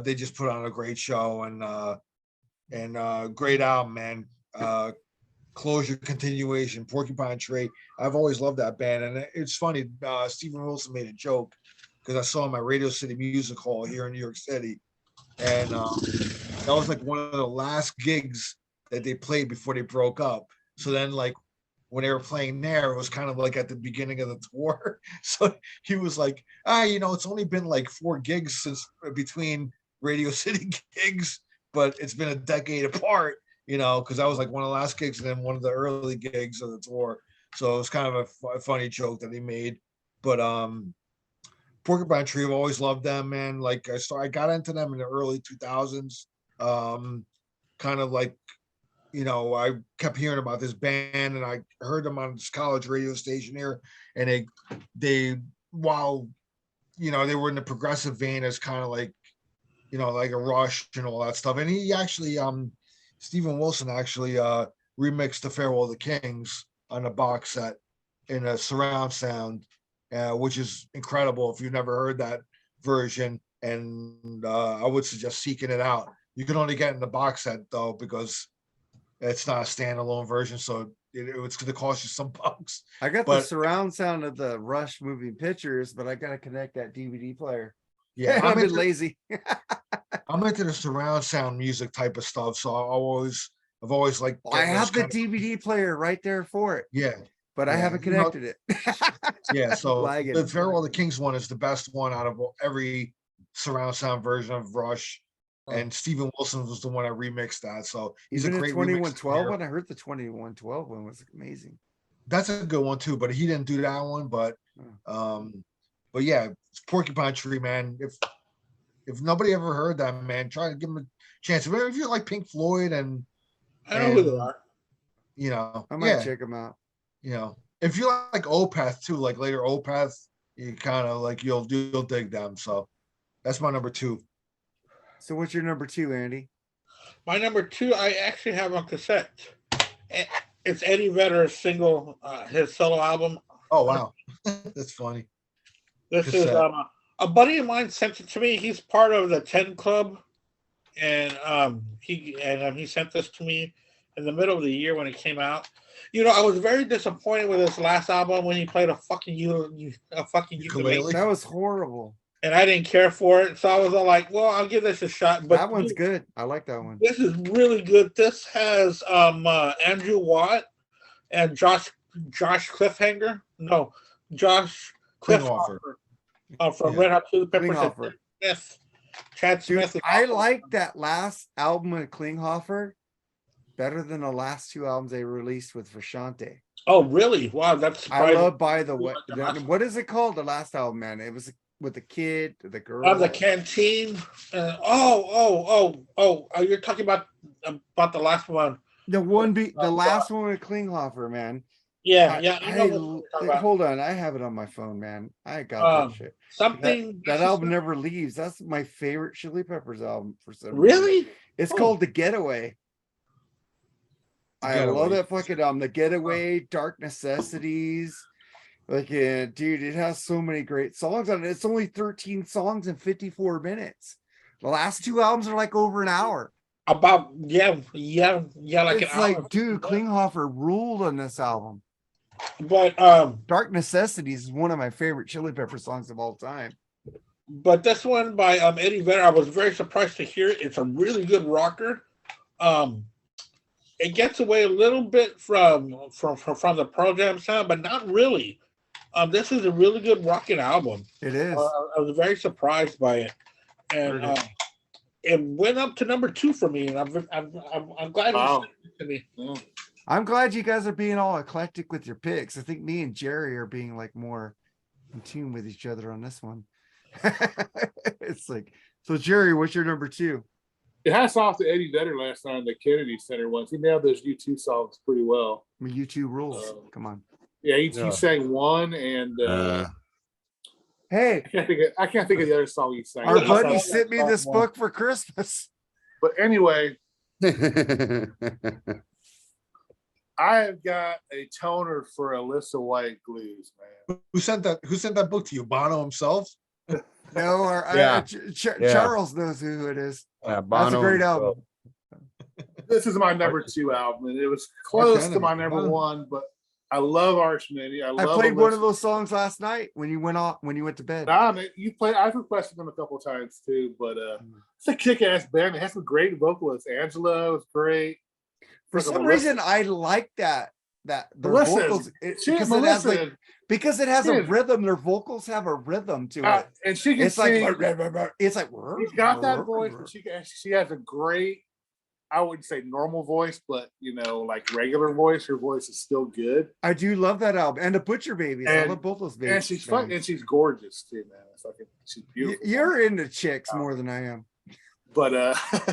They just put on a great show and great album, man. Closure, Continuation, Porcupine Tree. I've always loved that band, and it's funny. Stephen Wilson made a joke because I saw him at Radio City Music Hall here in New York City, and that was like one of the last gigs that they played before they broke up. So then, like when they were playing there, it was kind of like at the beginning of the tour. So he was like, it's only been like 4 gigs since between Radio City gigs, but it's been a decade apart. Because that was like one of the last gigs and then one of the early gigs of the tour. So it was kind of a funny joke that he made. But Porcupine Tree, I've always loved them, man. Like I got into them in the early 2000s. Kind of like, I kept hearing about this band and I heard them on this college radio station here. And they while, they were in the progressive vein as kind of like, like a Rush and all that stuff. And he actually, Stephen Wilson actually remixed the Farewell to the Kings on a box set in a surround sound, which is incredible if you've never heard that version. And I would suggest seeking it out. You can only get in the box set though, because it's not a standalone version. So it's going to cost you some bucks. I got the surround sound of the Rush moving pictures, but I got to connect that DVD player. Yeah, I've been lazy. I'm into the surround sound music type of stuff, so I've always liked. I have the DVD player right there for it. Yeah, but I haven't connected it. Yeah, so Lagging. the Farewell to Kings one is the best one out of every surround sound version of Rush, and Stephen Wilson was the one that remixed that. So he's Even a great the 2112 remixer. one. I heard the 2112 one was amazing. That's a good one too, but he didn't do that one. But yeah, it's Porcupine Tree, man. If nobody ever heard that, man, try to give him a chance. If you like Pink Floyd and I know who they are. I might check them out. If you like Opeth too, like later Opeth, you kind of like you'll dig them. So that's my number 2. So what's your number 2, Andy? My number 2, I actually have on cassette. It's Eddie Vedder's single, his solo album. Oh wow, that's funny. This cassette. Is a buddy of mine sent it to me. He's part of the 10 Club, and he sent this to me in the middle of the year when it came out. I was very disappointed with his last album when he played a fucking ukulele. That was horrible. And I didn't care for it, so I was all like, "Well, I'll give this a shot." But that one's good. I like that one. This is really good. This has Andrew Watt and Josh Cliffhanger. No, Josh Cliffhanger from Red Hot Chili Peppers. Smith, Chad Smith. Dude, I like that last album of Klinghoffer better than the last 2 albums they released with Frusciante. Oh, really? Wow, that's surprising. I love By the Way. What is it called? The last album, man. It was with the kid, the girl. The Canteen. You're talking about the last one. The last one with Klinghoffer, man. Yeah. Hold on, I have it on my phone, man. I got that shit. That album never leaves. That's my favorite Chili Peppers album for some reason. Really? It's called The Getaway. I love that fucking album. The Getaway, Dark Necessities. Like, dude, it has so many great songs on it. It's only 13 songs in 54 minutes. The last 2 albums are like over an hour. Like it's an like, hour. dude, Klinghoffer ruled on this album. But Dark Necessities is one of my favorite Chili Pepper songs of all time. But this one by Eddie Vedder, I was very surprised to hear it. It's a really good rocker. It gets away a little bit from the Pearl Jam sound, but not really. This is a really good rocking album. It is. I was very surprised by it, and it went up to number 2 for me. And I'm glad you sent it to me. Yeah. I'm glad you guys are being all eclectic with your picks. I think me and Jerry are being like more in tune with each other on this one. It's like, so Jerry, what's your number 2? It hats off to Eddie Vedder last night in the Kennedy Center once. He nailed those U2 songs pretty well. I mean, U2 rules. Come on. Yeah, he sang one and hey, I can't think of the other song he sang. Our buddy sent me this book for Christmas. But anyway, I have got a toner for Alyssa White Glues, man. Who sent that book to you? Bono himself? No, Yeah. Yeah. Charles knows who it is. Yeah, That's a Bono great himself. album. This is my number 2 album, and it was close Okay, to my then. number 1, but I love Archmany. I I love played one of Alyssa. those songs last night when you went to bed. Nah, man, you play. I've requested them a couple times too, but it's a kick-ass band. It has some great vocalists. Angela was great. For Fucking some Melissa- reason, I like that their Melissa, vocals she, because it has Melissa, because it has she a is- rhythm. Their vocals have a rhythm to it. and she can It's like sing. it's like She's got that voice, but she has a great. I wouldn't say normal voice, but like regular voice. Her voice is still good, I do love that album and the Butcher Babies. I And- love both those babies. and she's fun, and she's gorgeous too, man. Fucking, she's beautiful. You're into chicks more than I am. But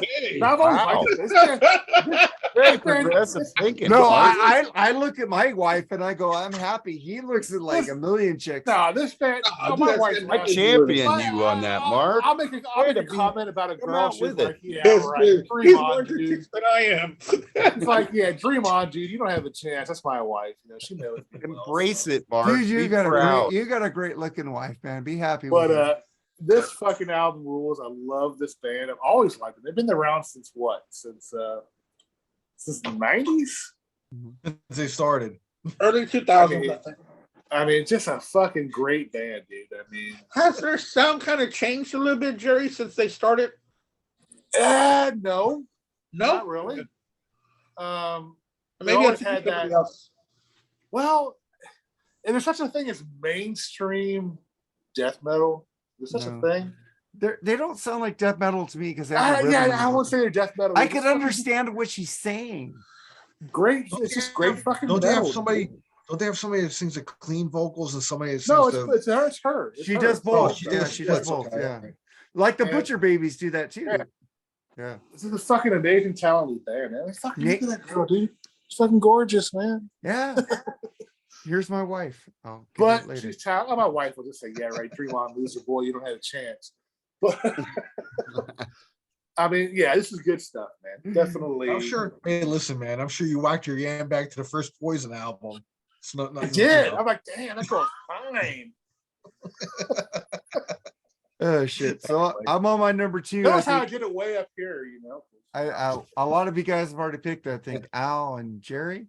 Hey, I've always Wow. liked this. Very progressive thinking. No, Mark. I look at my wife and I go, I'm happy. He looks at like a million chicks. No, this band. No, my that's wife's good. not- champion you on that, Mark. I'll make a Way to be- comment about a come girl. out She's with it. like, yeah, Yes, right. dude. Dream He's on, more dude. chicks than I am. It's like, yeah, dream on, dude. You don't have a chance. That's my wife. She knows. me well. Embrace it, Mark. Dude, you Be got proud. a great looking wife, man. Be happy But with her. this fucking album rules. I love this band. I've always liked them. They've been around since what? Since the 90s. They started. Early 2000s, I think. I mean, just a fucking great band, dude. I mean, Has their sound kind of changed a little bit, Jerry, since they started? no, No, not really. They Maybe I always think had it's somebody that. else. Well, and there's such a thing as mainstream death metal. There's such No. a thing. They don't sound like death metal to me because they have a rhythm Yeah, in I them. won't say they're death metal. I They're could just understand what she's saying. fucking great. It's just great fucking Don't they metal. have somebody? Don't they have somebody that sings the clean vocals and somebody that sings No, the? it's her. It's her. It's She her. does both. she Yeah, does she does splits, both. okay, Yeah. okay. Like the And- Butcher Babies do that too. Yeah. Yeah. This is a fucking amazing, talented band, man. Fucking Nick- look at that girl, dude. She's fucking gorgeous, man. Yeah. Here's my wife. I'll give But it later. she's talented. My wife will just say, "Yeah, right. Dream on, loser boy. You don't have a chance." But I mean, yeah, this is good stuff, man. Definitely. I'm sure. Hey, listen, man. I'm sure you whacked your yam back to the first Poison album. It's not. I did. I'm like, damn, that girl's fine. Oh shit. So I'm on my number 2. I Notice how I think did it way up here, I a lot of you guys have already picked, I think. Al and Jerry.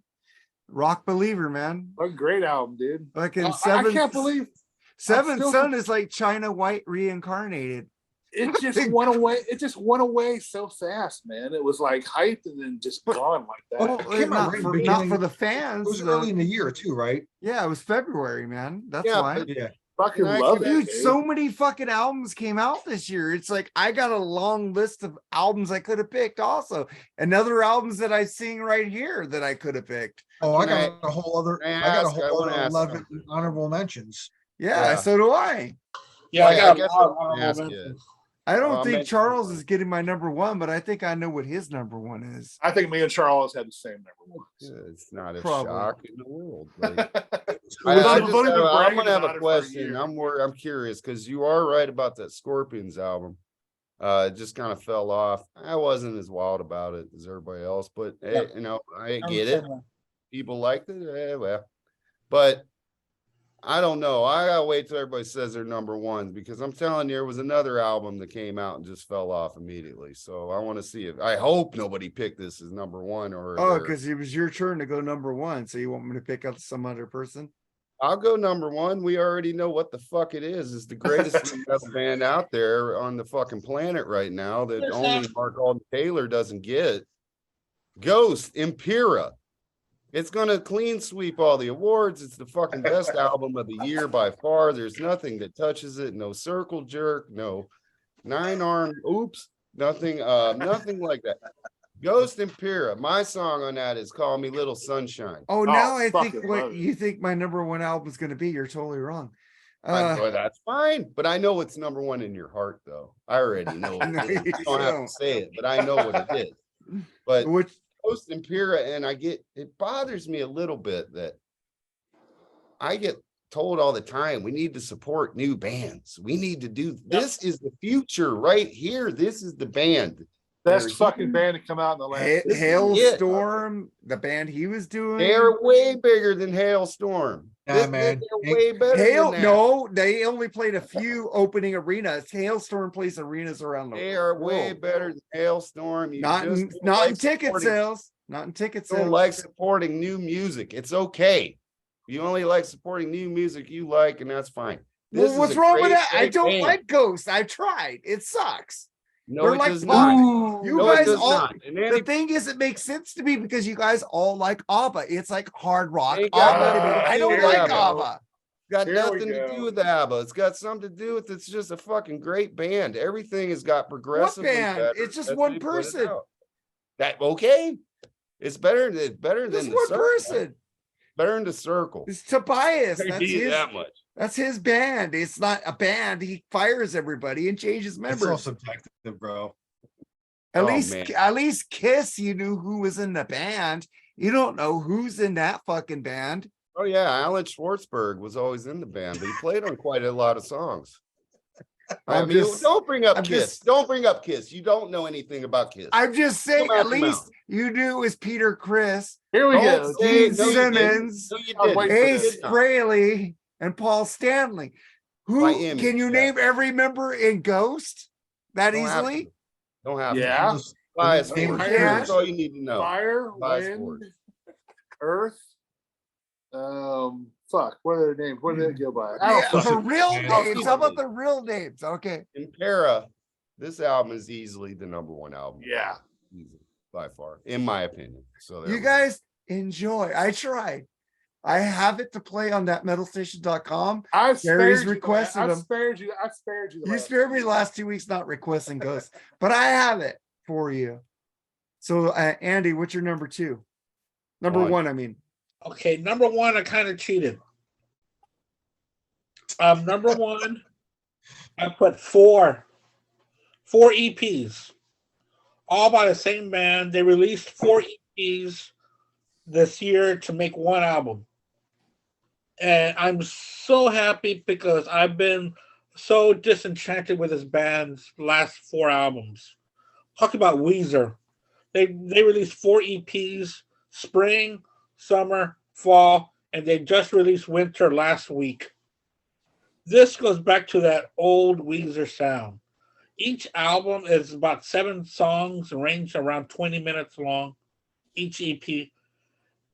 Rock Believer, man. What a great album, dude. Fucking I Seven can't believe Seventh still- Son is like China White reincarnated. it just went away. It just went away so fast, man. It was like hyped and then just gone like that. Well, came out not, right for, in the not beginning. for the It fans. was though. early in the year too, right? Yeah, it was February, man. That's Yeah, why. but- Yeah. Fucking I love it, Dude, so many fucking albums came out this year. It's like I got a long list of albums I could have picked also. And other albums that I sing right here that I could have picked. Oh, I Can got a whole other. can I I got a ask- I whole wanna other ask 11 honorable mentions. Yeah, Yeah. so do I. Yeah, I Well, got I guess a lot of I can honorable ask mentions. I don't I'll think mention Charles one. is getting my number 1, but I think I know what his number 1 is. I think me and Charles had the same number one. Yeah, it's not a Probably. shock in the world. Like, We've I only just been have, I'm bragging gonna have about a it for question. year. I'm curious because you are right about that Scorpions album. It just kind of fell off. I wasn't as wild about it as everybody else, but hey, I get it. People liked it. Well, but I don't know. I gotta wait till everybody says they're number 1 because I'm telling you, there was another album that came out and just fell off immediately. So I want to see if I hope nobody picked this as number 1 or Oh, they're- because it was your turn to go number 1. So you want me to pick up some other person? I'll go number 1. We already know what the fuck it is. It's the greatest metal band out there on the fucking planet right now that Where's only that? Mark Alden Taylor doesn't get. Ghost, Impera. It's gonna clean sweep all the awards. It's the fucking best album of the year by far. There's nothing that touches it. No circle jerk, no 9-arm, oops, nothing like that. Ghost Impera. My song on that is Call Me Little Sunshine. Oh, now I fucking think love what it. you think my number 1 album is going to be. You're totally wrong. Well, that's fine, but I know it's number 1 in your heart, though. I already know. No, It. you You don't have don't. to say it, but I know what it is. But Which Ghost Impera, and it bothers me a little bit that I get told all the time, we need to support new bands. We need to do this is the future right here. This is the band. Best They're fucking huge. band to come out in the last. Ha- this is Hailstorm, the band he was doing. They're way bigger than Hailstorm. man. They're way better Hail, than that. no, they only played a few opening arenas. Hailstorm plays arenas around the They are way world. better than Hailstorm. You Not just in, don't not like in ticket supporting- sales. Not in ticket you don't sales. like supporting new music. It's okay. You only like supporting new music you like, and that's fine. This Well, is what's a wrong with great, that? I great don't band. like Ghost. I've tried. It sucks. No, They're it like does pop. not. You No, it guys does all. not. And The Andy, thing is, it makes sense to me because you guys all like ABBA. It's like hard rock. Ain't got ABBA to me. nothing to I do don't with like ABBA. ABBA. got Here we nothing to go. do with ABBA. It's got something to do with it's just a fucking great band. Everything has got progressively band? better. It's just as one they put it person. out. That okay? It's better than Just the one circle. person. Better than the circle. It's Tobias. Can't That's be his. that much. That's his band. It's not a band. He fires everybody and changes It's members. all subjective, bro. At Oh, least, man. at least Kiss, you knew who was in the band. You don't know who's in that fucking band. Oh yeah, Alan Schwartzberg was always in the band, but he played on quite a lot of songs. I I'm mean, just- don't bring up I'm Kiss. just- Don't bring up Kiss. You don't know anything about Kiss. I'm just saying, Come out at your least mouth. you knew it was Peter Chris, Here we Don't go. say- Gene no, you didn't. Simmons, No, you I'm didn't. waiting for Ace this. Frehley, and Paul Stanley. Who By image, can you yeah. name every member in Ghost that Don't have easily? to. Don't have Yeah. to. Bias Name force. Yeah. That's all you need to know. Fire, Bias wind, force. earth. Fuck. What are their names? What do they go by? I don't Yeah, fucking- for real man. names. How about the real names? Okay. In Para, this album is easily the number one album. Yeah. Easily, by far, in my opinion. So there You we go. guys enjoy. I tried. I have it to play on that metalstation.com. I've Gary's spared you. requested I've them. spared you. I've spared you. the You last spared me few the last 2 weeks not requesting Ghost, but I have it for you. So, Andy, what's your number two? Number One. one, I mean. Okay, number one, I kind of cheated. Number one, I put four EPs, all by the same band. They released 4 EPs this year to make one album. And I'm so happy because I've been so disenchanted with this band's last 4 albums. Talk about Weezer. They released 4 EPs, spring, summer, fall, and they just released winter last week. This goes back to that old Weezer sound. Each album is about 7 songs, range around 20 minutes long, each EP.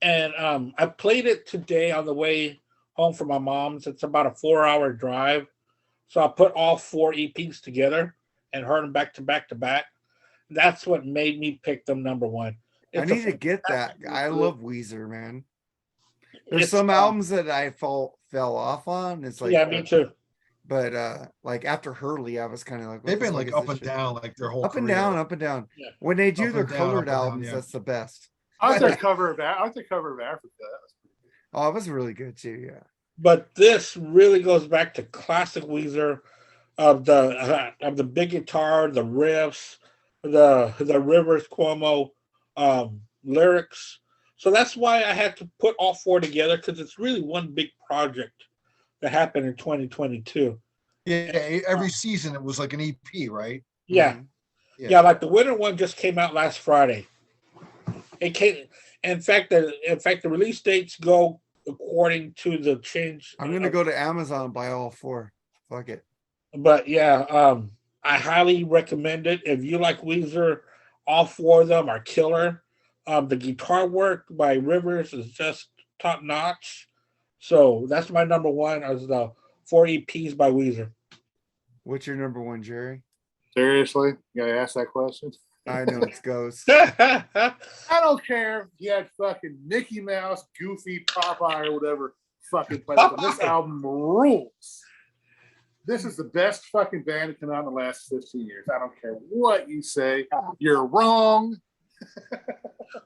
And I played it today on the way home from my mom's. It's about a 4-hour drive. So I put all 4 EPs together and heard them back to back to back. That's what made me pick them number one. I It's a need to get that. fantastic I group. love Weezer, man. There's It's, some albums that I fell off on. It's like, yeah, me too. but like after Hurley, I was kind of like, what They've the been fuck like is up this and shit? down like their whole Up and career. down, up and down. Yeah. When they do Up their and down, colored up and down, albums, yeah. that's the best. I like that cover of that. I like the cover of Africa. Oh, it was really good too. Yeah. But this really goes back to classic Weezer of the big guitar, the riffs, the Rivers Cuomo lyrics. So that's why I had to put all 4 together, because it's really one big project that happened in 2022. Yeah, every season it was like an EP, right? Yeah. Mhm. Yeah, like the winter one just came out last Friday. It came. In fact, the release dates go according to the change. I'm gonna go to Amazon and buy all 4. Fuck it. But yeah, I highly recommend it. If you like Weezer, all 4 of them are killer. The guitar work by Rivers is just top notch. So that's my number one, as the 4 EPs by Weezer. What's your number one, Jerry? Seriously, you gotta ask that question. I know it's Ghost. I don't care if you had fucking Mickey Mouse, Goofy, Popeye, or whatever fucking play. This album rules. This is the best fucking band to come out in the last 15 years. I don't care what you say. You're wrong.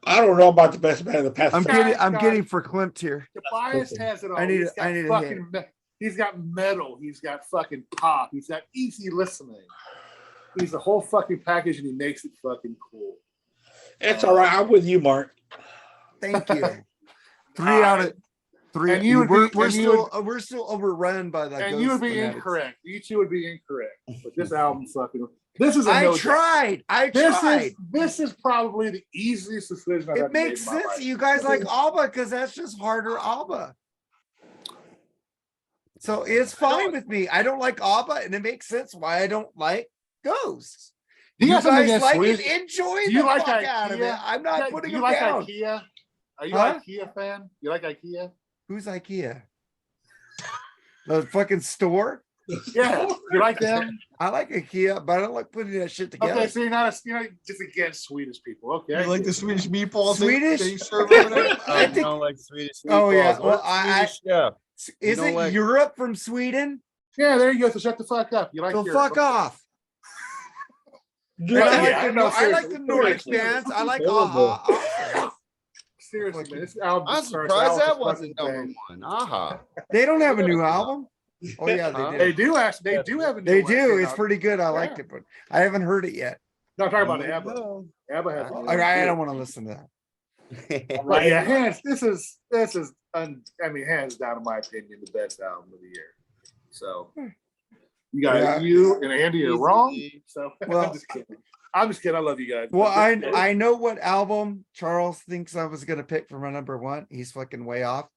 I don't know about the best band of the past. I'm God. getting verklimped here. Tobias has it all. I need He's a- got I need a fucking he's got metal. He's got fucking pop. He's got easy listening. He's the whole fucking package, and he makes it fucking cool. It's all right. I'm with you, Mark. Thank you. 3 out of 3. And you would we're, be- we're and you still we're still overrun by that. And you would be incorrect. You two would be incorrect. But this album fucking. This is a I no tried. I This tried. this is probably the easiest decision I've It ever made makes in my sense. life. You guys like ABBA because that's just harder ABBA. So it's fine with me. I don't like ABBA, and it makes sense why I don't like Ghosts. Do you You have something guys against like Swedish? it? Enjoy Do you the like fuck out of it. IKEA? I'm not Do putting you them like down. IKEA? Are you Huh? IKEA fan? You like IKEA? Who's IKEA? The fucking store? Yeah, you like them? I like IKEA, but I don't like putting that shit together. Okay, so you're not just against Swedish people. Okay, I You like get the it. Swedish meatballs Swedish? they serve over there? I You think- don't like Swedish meatballs. Oh, yeah. Well, Or Swedish chef. You Is don't it like- Europe from Sweden? Yeah, there you go. So shut the fuck up. You like So your fuck off. Dude, But Yeah, I like I the, know, I like seriously. the Nordic Seriously. bands. I like Horrible. Seriously, man. This album. I'm starts surprised out that with wasn't fucking number thing. one. Aha. They don't have a new album. Oh yeah, Huh? they They do. do actually. They do have a. They new one do. came It's out. pretty good. I Yeah. liked it, but I haven't heard it yet. No, I'm talking about You ABBA. know. ABBA has. a new I one, don't too. want to listen to that. But yeah, hands. This is. I mean, hands down, in my opinion, the best album of the year. So, you guys, Yeah. you and Andy are wrong. Easily. So Well- I'm just kidding. I'm just kidding. I love you guys. Well, But this- I know what album Charles thinks I was gonna pick for my number one. He's fucking way off.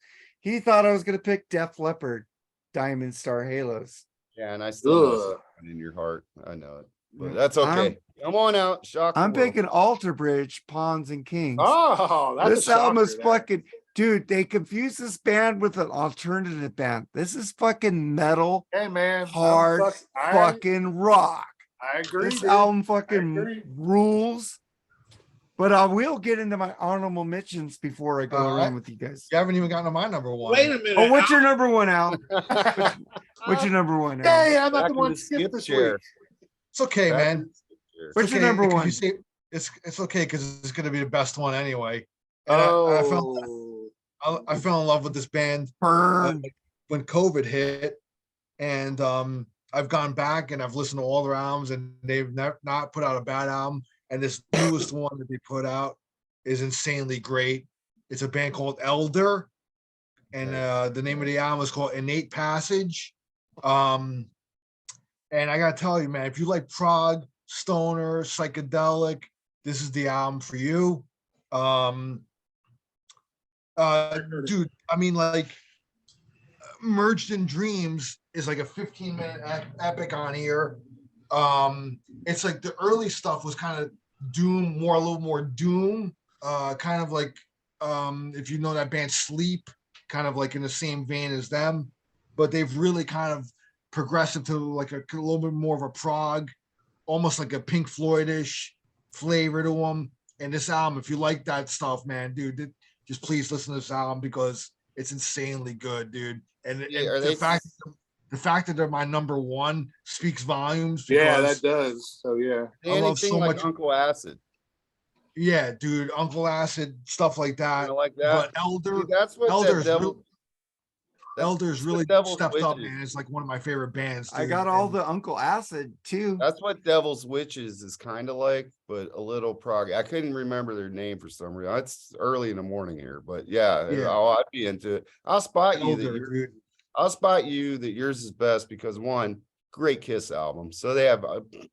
He thought I was gonna pick Def Leppard, Diamond Star Halos. Yeah, and I still know Ugh. something in your heart. I know it. But Mm, that's okay. Come on out. Shock. the I'm world. picking Alter Bridge, Pawns and Kings. Oh, that's This a album shocker, is that. fucking dude. They confuse this band with an alternative band. This is fucking metal, Hey man, hard fucking rock. I agree. This dude. album fucking agree. rules. But I will get into my honorable mentions before I go All around right. with you guys. You haven't even gotten to my number one. Wait a minute. Oh, what's your number one, Al? What's your number one, Al? Hey, I'm Back not the in one the skip skip this chair. week. It's okay, Back man. in the skip chair. What's It's your okay, number 'cause one? You see, it's okay because it's gonna be the best one anyway. And I fell Oh, I fell in love with this band Burn. when COVID hit, and I've gone back and I've listened to all their albums, and they've not put out a bad album. And this newest one that they put out is insanely great. It's a band called Elder, and the name of the album is called Innate Passage. And I gotta tell you, man, if you like prog, stoner, psychedelic, this is the album for you. Dude, I mean, like, Merged in Dreams is like a 15-minute epic on here. It's like the early stuff was kind of doom, a little more doom, kind of like if you know that band Sleep, kind of like in the same vein as them, but they've really kind of progressed into like a little bit more of a prog, almost like a Pink Floyd-ish flavor to them. And this album, if you like that stuff, man, dude, just please listen to this album because it's insanely good, dude. And, Yeah, and are the they- fact that they're my number one speaks volumes. yeah, because- that does. So yeah, I love Anything so like much- Uncle Acid. Yeah, dude, Uncle Acid, stuff like You that. know, like that. But Elder, See, that's what Elder's that devil. Elder's that's what really Devil's stepped up, Wishes- man. It's like one of my favorite bands. I dude, got all and- the Uncle Acid too. That's what Devil's Witches is kind of like, but a little prog. I couldn't remember their name for some reason. It's early in the morning here, but yeah, Yeah. I'd be into it. I'll spot you that Elder, you're, dude. I'll spot you that yours is best because one, great Kiss album, so they have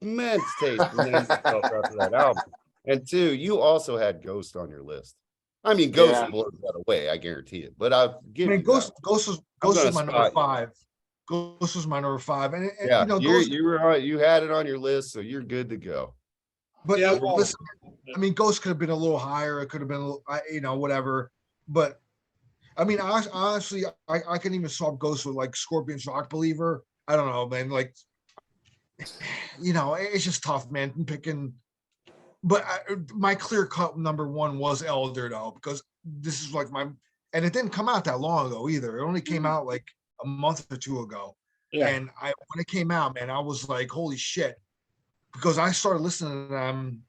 immense taste for names themselves after that album, and two, you also had Ghost on your list. I mean, Ghost Yeah. blows that away, I guarantee it. But I'll I give mean, you Ghost, that. Ghost was gonna my number spot you. 5. Ghost was my number 5, and Yeah, you know, you Ghost, you were on, you had it on your list, so you're good to go. but Yeah, well- listen, I mean, Ghost could have been a little higher. It could have been, you know, whatever. But I mean, honestly, I can even swap Ghost with like Scorpions Rock Believer. I don't know, man. Like, you know, it's just tough, man. Picking, but my clear cut number one was Elder though, because this is like and it didn't come out that long ago either. It only came out like a month or two ago. Yeah. And when it came out, man, I was like, holy shit. Because I started listening to them.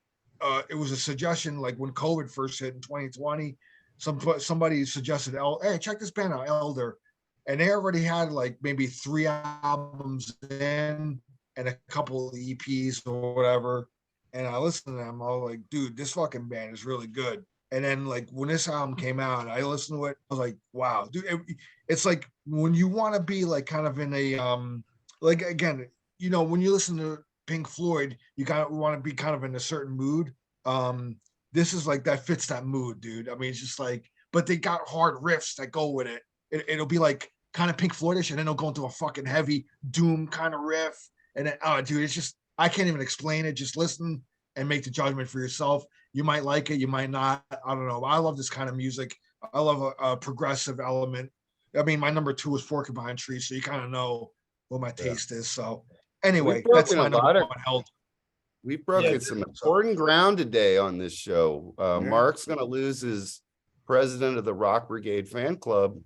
It was a suggestion like when COVID first hit in 2020. Somebody suggested, hey, check this band out, Elder. And they already had like maybe 3 albums in and a couple of EPs or whatever. And I listened to them. I was like, dude, this fucking band is really good. And then like when this album came out, I listened to it. I was like, wow, dude, it's like when you want to be like kind of in a like again, you know, when you listen to Pink Floyd, you kind of want to be kind of in a certain mood. This is like that fits that mood, dude. I mean, it's just like, but they got hard riffs that go with it. It'll be like kind of Pink Floydish, and then they'll go into a fucking heavy doom kind of riff. And then, oh, dude, it's just, I can't even explain it. Just listen and make the judgment for yourself. You might like it, you might not. I don't know. I love this kind of music. I love a progressive element. I mean, my number 2 is Porcupine Tree, so you kind of know what my taste is. So anyway, that's my number 1 held. We've broken some important ground today on this show. Mark's going to lose his president of the Rock Brigade fan club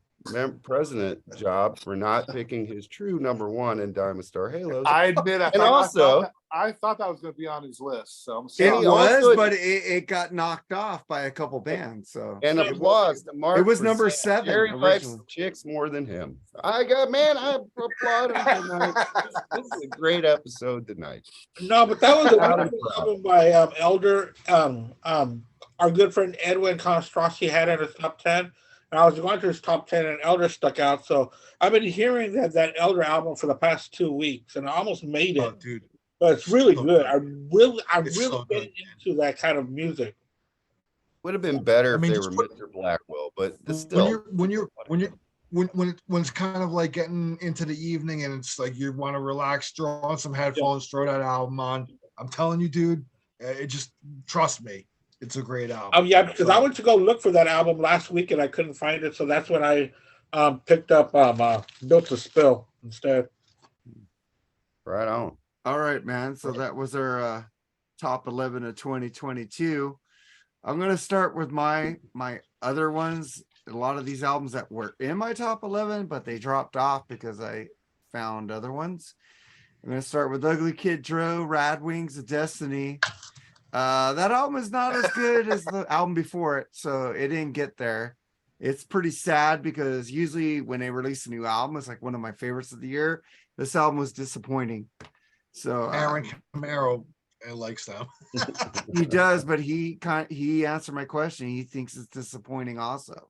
president job for not picking his true number 1 in Diamond Star Halos. I admit, and also, I thought that was going to be on his list. So I'm sorry. It was, but it got knocked off by a couple bands. So and applause to Mark. It was number 7. Jerry likes chicks more than him. I applaud him tonight. This is a great episode tonight. No, but that was a album by Elder. Our good friend Edwin Conestrossi had in his top 10. And I was going to his top 10 and Elder stuck out. So I've been hearing that Elder album for the past 2 weeks and I almost made it. Oh, dude. But it's really good. I really so get into that kind of music. Would have been better if they were Mr. Blackwell, but still. When it's kind of like getting into the evening and it's like you want to relax, throw on some headphones, throw that album on. I'm telling you, dude, it just, trust me. It's a great album. Oh yeah, because I went to go look for that album last week and I couldn't find it, so that's when I picked up Built to Spill instead. Right on. All right, man. So that was our top 11 of 2022. I'm gonna start with my other ones. A lot of these albums that were in my top 11, but they dropped off because I found other ones. I'm gonna start with Ugly Kid Joe, Rad Wings of Destiny. That album is not as good as the album before it, so it didn't get there. It's pretty sad because usually when they release a new album, it's like one of my favorites of the year. This album was disappointing. So Aaron Camaro likes them. He does, but he answered my question. He thinks it's disappointing also.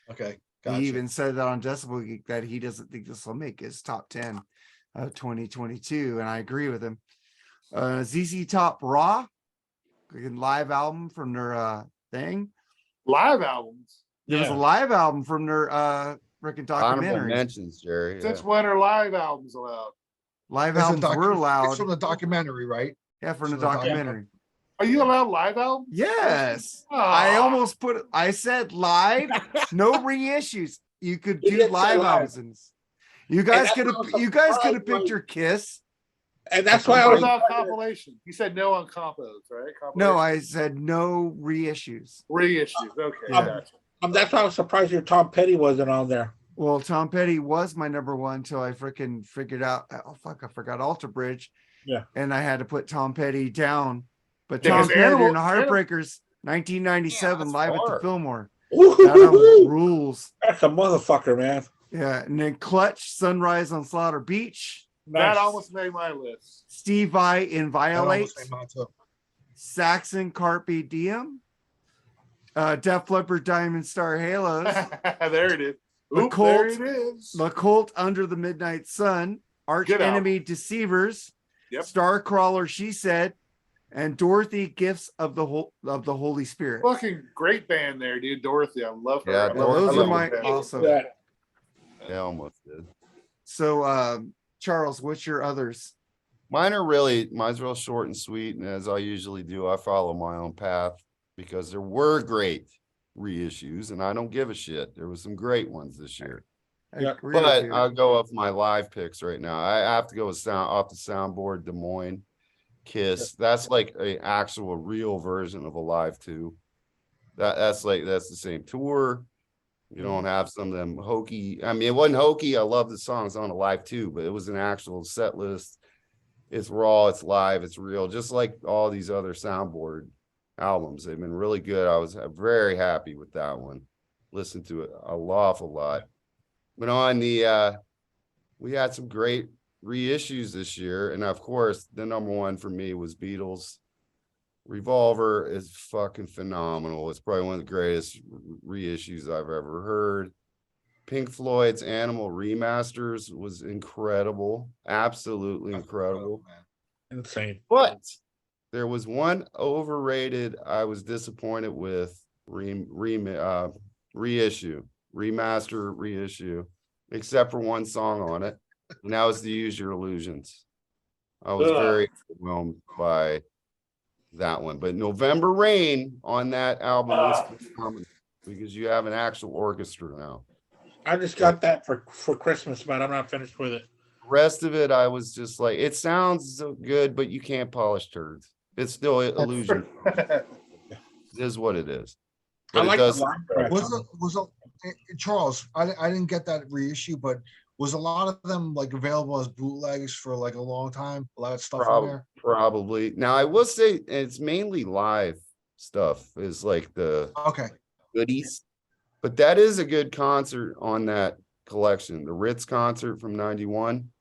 Okay. Gotcha. He even said that on Decibel Geek that he doesn't think this will make his top 10 of 2022, and I agree with him. ZZ Top Raw, live album from their thing. Live albums. There was a live album from their freaking documentary. Honorable mentions, Jerry. Since when are live albums allowed? Live albums were allowed. It's from the documentary, right? Yeah, from the documentary. Are you allowed live albums? Yes. I said live, no reissues. You could do live albums. You guys could have picked your Kiss. And that's why I was on compilation. You said no on compos, right? No, I said no reissues. Reissues. Okay. Gotcha. That's why I was surprised your Tom Petty wasn't on there. Well, Tom Petty was my number 1 until I freaking figured out. Oh fuck, I forgot Alter Bridge. Yeah. And I had to put Tom Petty down. But Tom Petty and the Heartbreakers, 1997, live at the Fillmore. That rules. That's a motherfucker, man. Yeah, and then Clutch, Sunrise on Slaughter Beach. That almost made my list. Steve Vai in Violate. Saxon Carpe Diem. Def Leppard Diamond Star Halos. There it is. There it is. The Cult Under the Midnight Sun. Arch Enemy Deceivers. Yep. Starcrawler She Said. And Dorothy Gifts of the Holy Spirit. Fucking great band there, dude. Dorothy. I love her. Yeah, those are my awesome. Yeah, almost did. So Charles, what's your others? Mine's real short and sweet, and as I usually do, I follow my own path because there were great reissues, and I don't give a shit. There was some great ones this year. But I'll go off my live picks right now. I have to go with off the soundboard, Des Moines, Kiss. That's like an actual real version of a live 2. That's the same tour. You don't have some of them hokey. I mean, it wasn't hokey. I love the songs on a live 2, but it was an actual set list. It's raw, it's live, it's real, just like all these other soundboard albums. They've been really good. I was very happy with that one. Listened to it an awful lot. But on the we had some great reissues this year, and of course the number 1 for me was Beatles. Revolver is fucking phenomenal. It's probably one of the greatest reissues I've ever heard. Pink Floyd's Animal remasters was incredible, absolutely incredible. Insane. But there was one overrated I was disappointed with reissue, except for one song on it, and that was the Use Your Illusions. I was Ugh. very overwhelmed by that one, but November Rain on that album was phenomenal because you have an actual orchestra now. I just got that for Christmas, but I'm not finished with it. Rest of it, I was just like, it sounds so good, but you can't polish turds. It's still illusion. It is what it is. I But it like does. the line track. Charles, I didn't get that reissue, but was a lot of them like available as bootlegs for like a long time? A lot of stuff in there. Probably. Now I will say it's mainly live stuff is like the Okay. goodies, but that is a good concert on that collection. The Ritz concert from '91,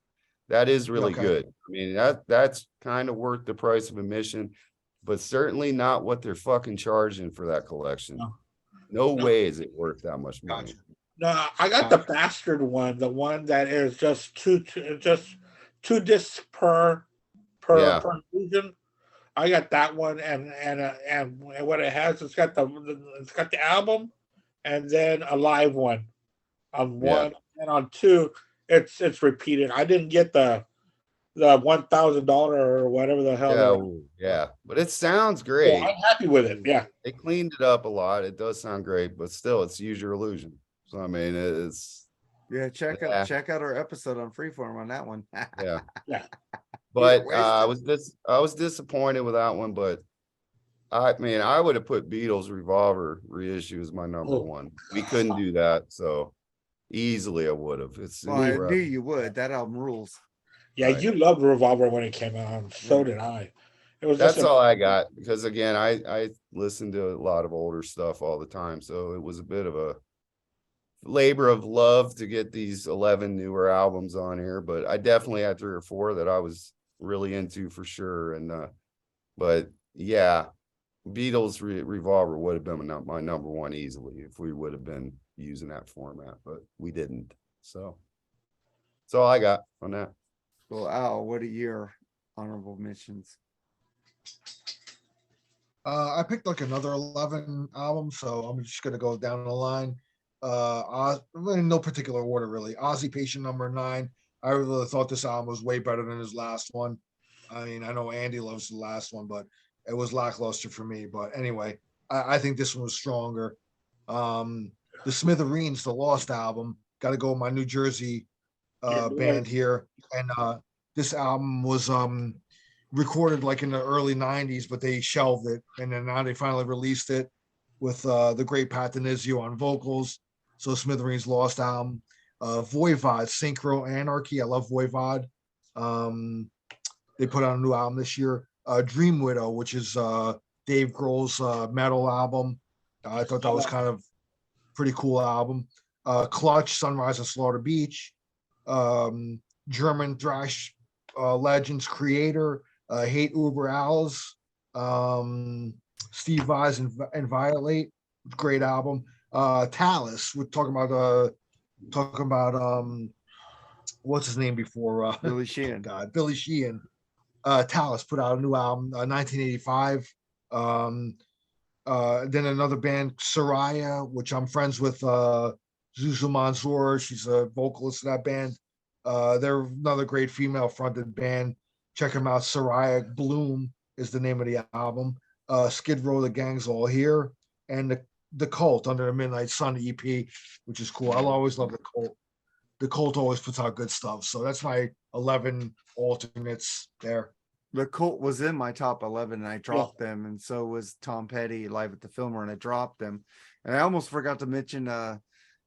that is really Okay. good. I mean that's kind of worth the price of admission, but certainly not what they're fucking charging for that collection. No way is it worth that much money. Gotcha. No, I got the bastard one, the one that is just two discs per Yeah. per illusion. I got that one, and what it has, it's got the album, and then a live one on one, and on two, it's repeated. I didn't get the $1,000 or whatever the hell. Yeah, but it sounds So great. I'm happy with it. Yeah. They cleaned it up a lot. It does sound great, but still, it's Use Your Illusion. So I mean, it's Yeah, check Yeah. out our episode on Freeform on that one. yeah. Yeah. But Wasted. I was disappointed with that one, but I mean, I would have put Beatles Revolver reissue as my number one. We couldn't do that, so easily I would have. It's Well, I incredible. knew you would. That album rules. Yeah, Right. you loved Revolver when it came out. and So did I. It was That's just all I got because again, I listen to a lot of older stuff all the time, so it was a bit of a labor of love to get these 11 newer albums on here, but I definitely had 3 or 4 that I was really into for sure. And but yeah, Beatles Revolver would have been my number one easily if we would have been using that format, but we didn't. So that's all I got on that. Well, Al, what are your honorable mentions? I picked like another 11 albums, so I'm just gonna go down the line. In no particular order, really. Ozzy Patient number 9. I really thought this album was way better than his last one. I mean, I know Andy loves the last one, but it was lackluster for me. But anyway, I think this one was stronger. The Smithereens, the Lost album, got to go with my New Jersey band here, and this album was recorded like in the early 90s, but they shelved it, and then now they finally released it with the great Pat Denizio on vocals. So Smithereens Lost album. Voivod, Synchro Anarchy. I love Voivod. They put out a new album this year. Dream Widow, which is Dave Grohl's metal album. I thought that was kind of pretty cool album. Clutch, Sunrise on Slaughter Beach. German thrash legends Creator, Hate Uber Owls, Steve Vais and Violate, great album. Talus, we're talking about what's his name before Billy Sheehan. God, Billy Sheehan. Talus put out a new album, 1985. Then another band, Soraya, which I'm friends with Zuzu Mansour. She's a vocalist in that band. They're another great female fronted band. Check them out. Soraya Bloom is the name of the album. Skid Row, The Gang's All Here, and the Cult, Under the Midnight Sun EP, which is cool. I'll always love the Cult. The Cult always puts out good stuff. So that's my 11 alternates there. The Cult was in my top 11 and I dropped them, and so was Tom Petty Live at the Fillmore, and I dropped them. And I almost forgot to mention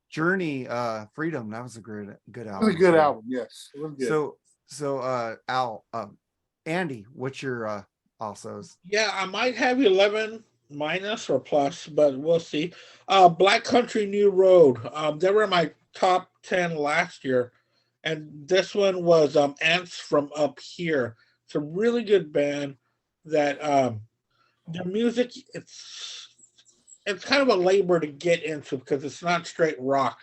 Journey, Freedom. That was a good album. Really good album, yes. It was good. So Al, Andy, what's your alsos? Yeah, I might have 11 minus or plus, but we'll see. Black Country New Road. They were in my top 10 last year, and this one was Ants from Up Here. It's a really good band that the music, it's kind of a labor to get into because it's not straight rock.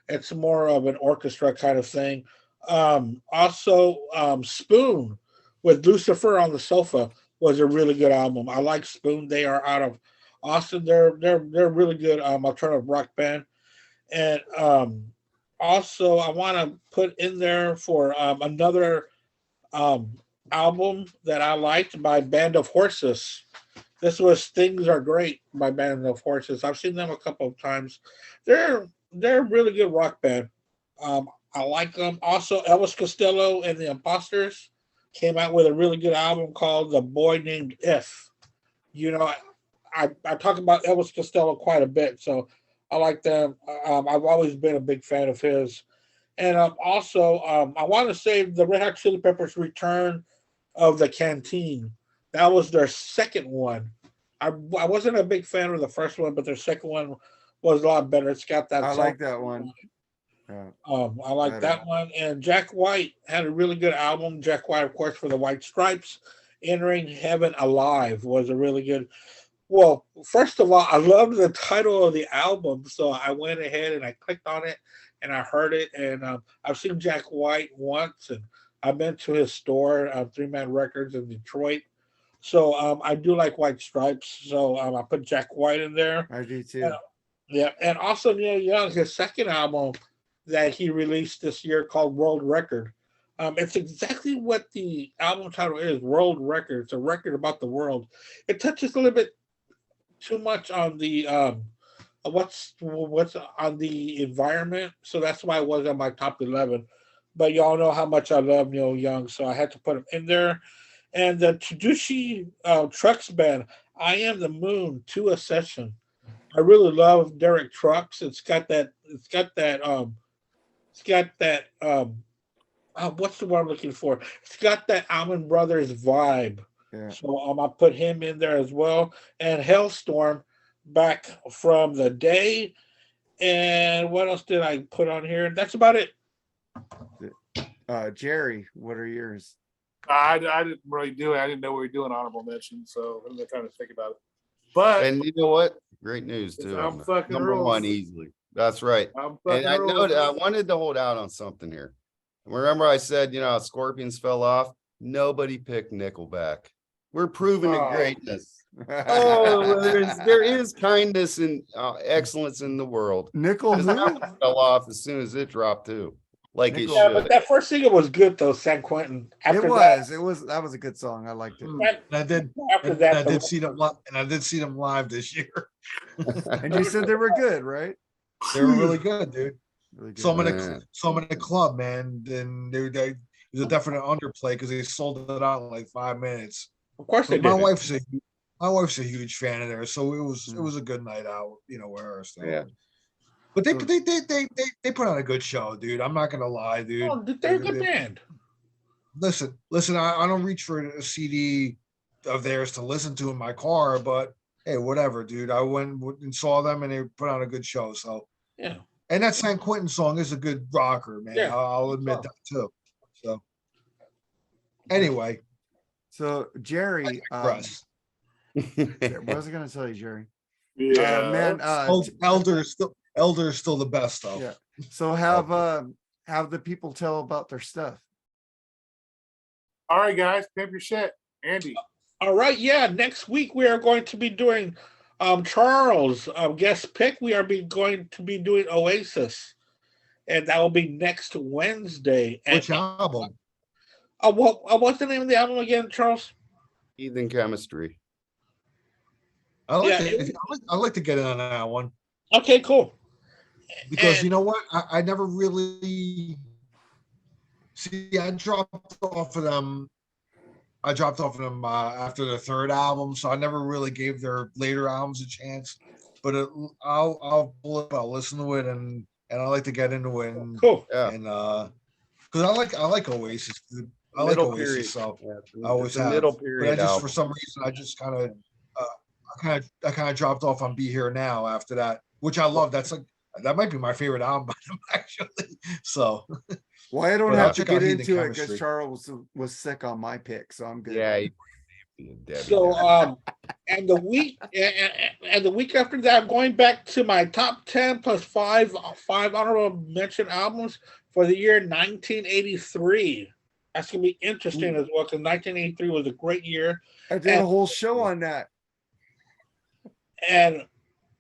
It's more of an orchestra kind of thing. Also, Spoon with Lucifer on the Sofa was a really good album. I like Spoon. They are out of Austin. They're really good alternative rock band. And also I want to put in there for another um, album that I liked by Band of Horses. This was "Things Are Great" by Band of Horses. I've seen them a couple of times. They're a really good rock band. I like them. Also, Elvis Costello and the Imposters came out with a really good album called "The Boy Named If." You know, I talk about Elvis Costello quite a bit, so I like them. I've always been a big fan of his. And also, I want to say the Red Hot Chili Peppers' Return of the Canteen. That was their second one. I wasn't a big fan of the first one, but their second one was a lot better. It's got that I song. like that one. Yeah. I like Better. that one. And Jack White had a really good album. Jack White, of course, for the White Stripes. Entering Heaven Alive was a really good. Well, first of all, I loved the title of the album, so I went ahead and I clicked on it and I heard it. And I've seen Jack White once, and I've been to his store, Three Man Records in Detroit. So I do like White Stripes. So I put Jack White in there. I do too. Yeah, and also Neil Young, his second album that he released this year called World Record. It's exactly what the album title is, World Record. It's a record about the world. It touches a little bit too much on the what's on the environment, so that's why it was on my top 11. But y'all know how much I love Neil Young, so I had to put him in there. And the Tsudushi Trucks band, I Am the Moon, to a session. I really love Derek Trucks. It's got that. What's the word I'm looking for? It's got that Almond Brothers vibe. Yeah. So I put him in there as well. And Hellstorm, back from the day. And what else did I put on here? That's about it. Jerry, what are yours? I didn't really do it. I didn't know we were doing honorable mention, so I'm trying to think about it. But And you know what? Great news too. I'm fucking Number rules. one easily. That's right. I'm And fucking I rules. know I wanted to hold out on something here. Remember I said, Scorpions fell off. Nobody picked Nickelback. We're proving Oh. a greatness. Oh, there is kindness and excellence in the world. Nickel Because that who? one fell off as soon as it dropped too. Like it Nickel- Yeah, should. but that first single was good though, San Quentin. That was a good song. I liked it. And I did. After And that, I the did see them. And I did see them live this year. And you said they were good, right? They were really good, dude. Really good. So I'm in Yeah. a club, man. Then it was a definite underplay because they sold it out in like 5 minutes. Of course they But did. my wife's a huge fan of theirs, so it was a good night out, with her. So. Yeah. But they put on a good show, dude. I'm not gonna lie, dude. Oh, they're a good band. Listen. I don't reach for a CD of theirs to listen to in my car, but hey, whatever, dude. I went and saw them, and they put on a good show. So Yeah. and that San Quentin song is a good rocker, man. Yeah. I'll admit that too. So anyway, So Jerry, Russ. what was I gonna tell you, Jerry? Yeah, Man, Elder is still the best though. yeah. So have the people tell about their stuff. All right, guys, pimp your shit, Andy. All right, yeah. Next week we are going to be doing Charles guest pick. We are going to be doing Oasis, and that will be next Wednesday. And Which album? what's the name of the album again, Charles? Heathen Chemistry. I like, Yeah, I like to get in on that one Okay, cool. because And- you know what? I never really see. I dropped off of them after the third album, so I never really gave their later albums a chance. But I'll listen to it and I like to get into it and Cool. Yeah. because I like Oasis. I like Middle Oasis, period. so Yeah, I always it's a have. middle But period I just album. for some reason I just kind of dropped off on Be Here Now after that, which I love. That might be my favorite album by them actually. So Well, I don't But I'll have to check out get Heathen into it Chemistry. because Charles was sick on my pick, so I'm good. Yeah. Debbie So Downer. and the week after that, I'm going back to my top 10 plus five honorable mention albums for the year 1983. That's gonna be interesting as well because 1983 was a great year. I did a whole show on that. And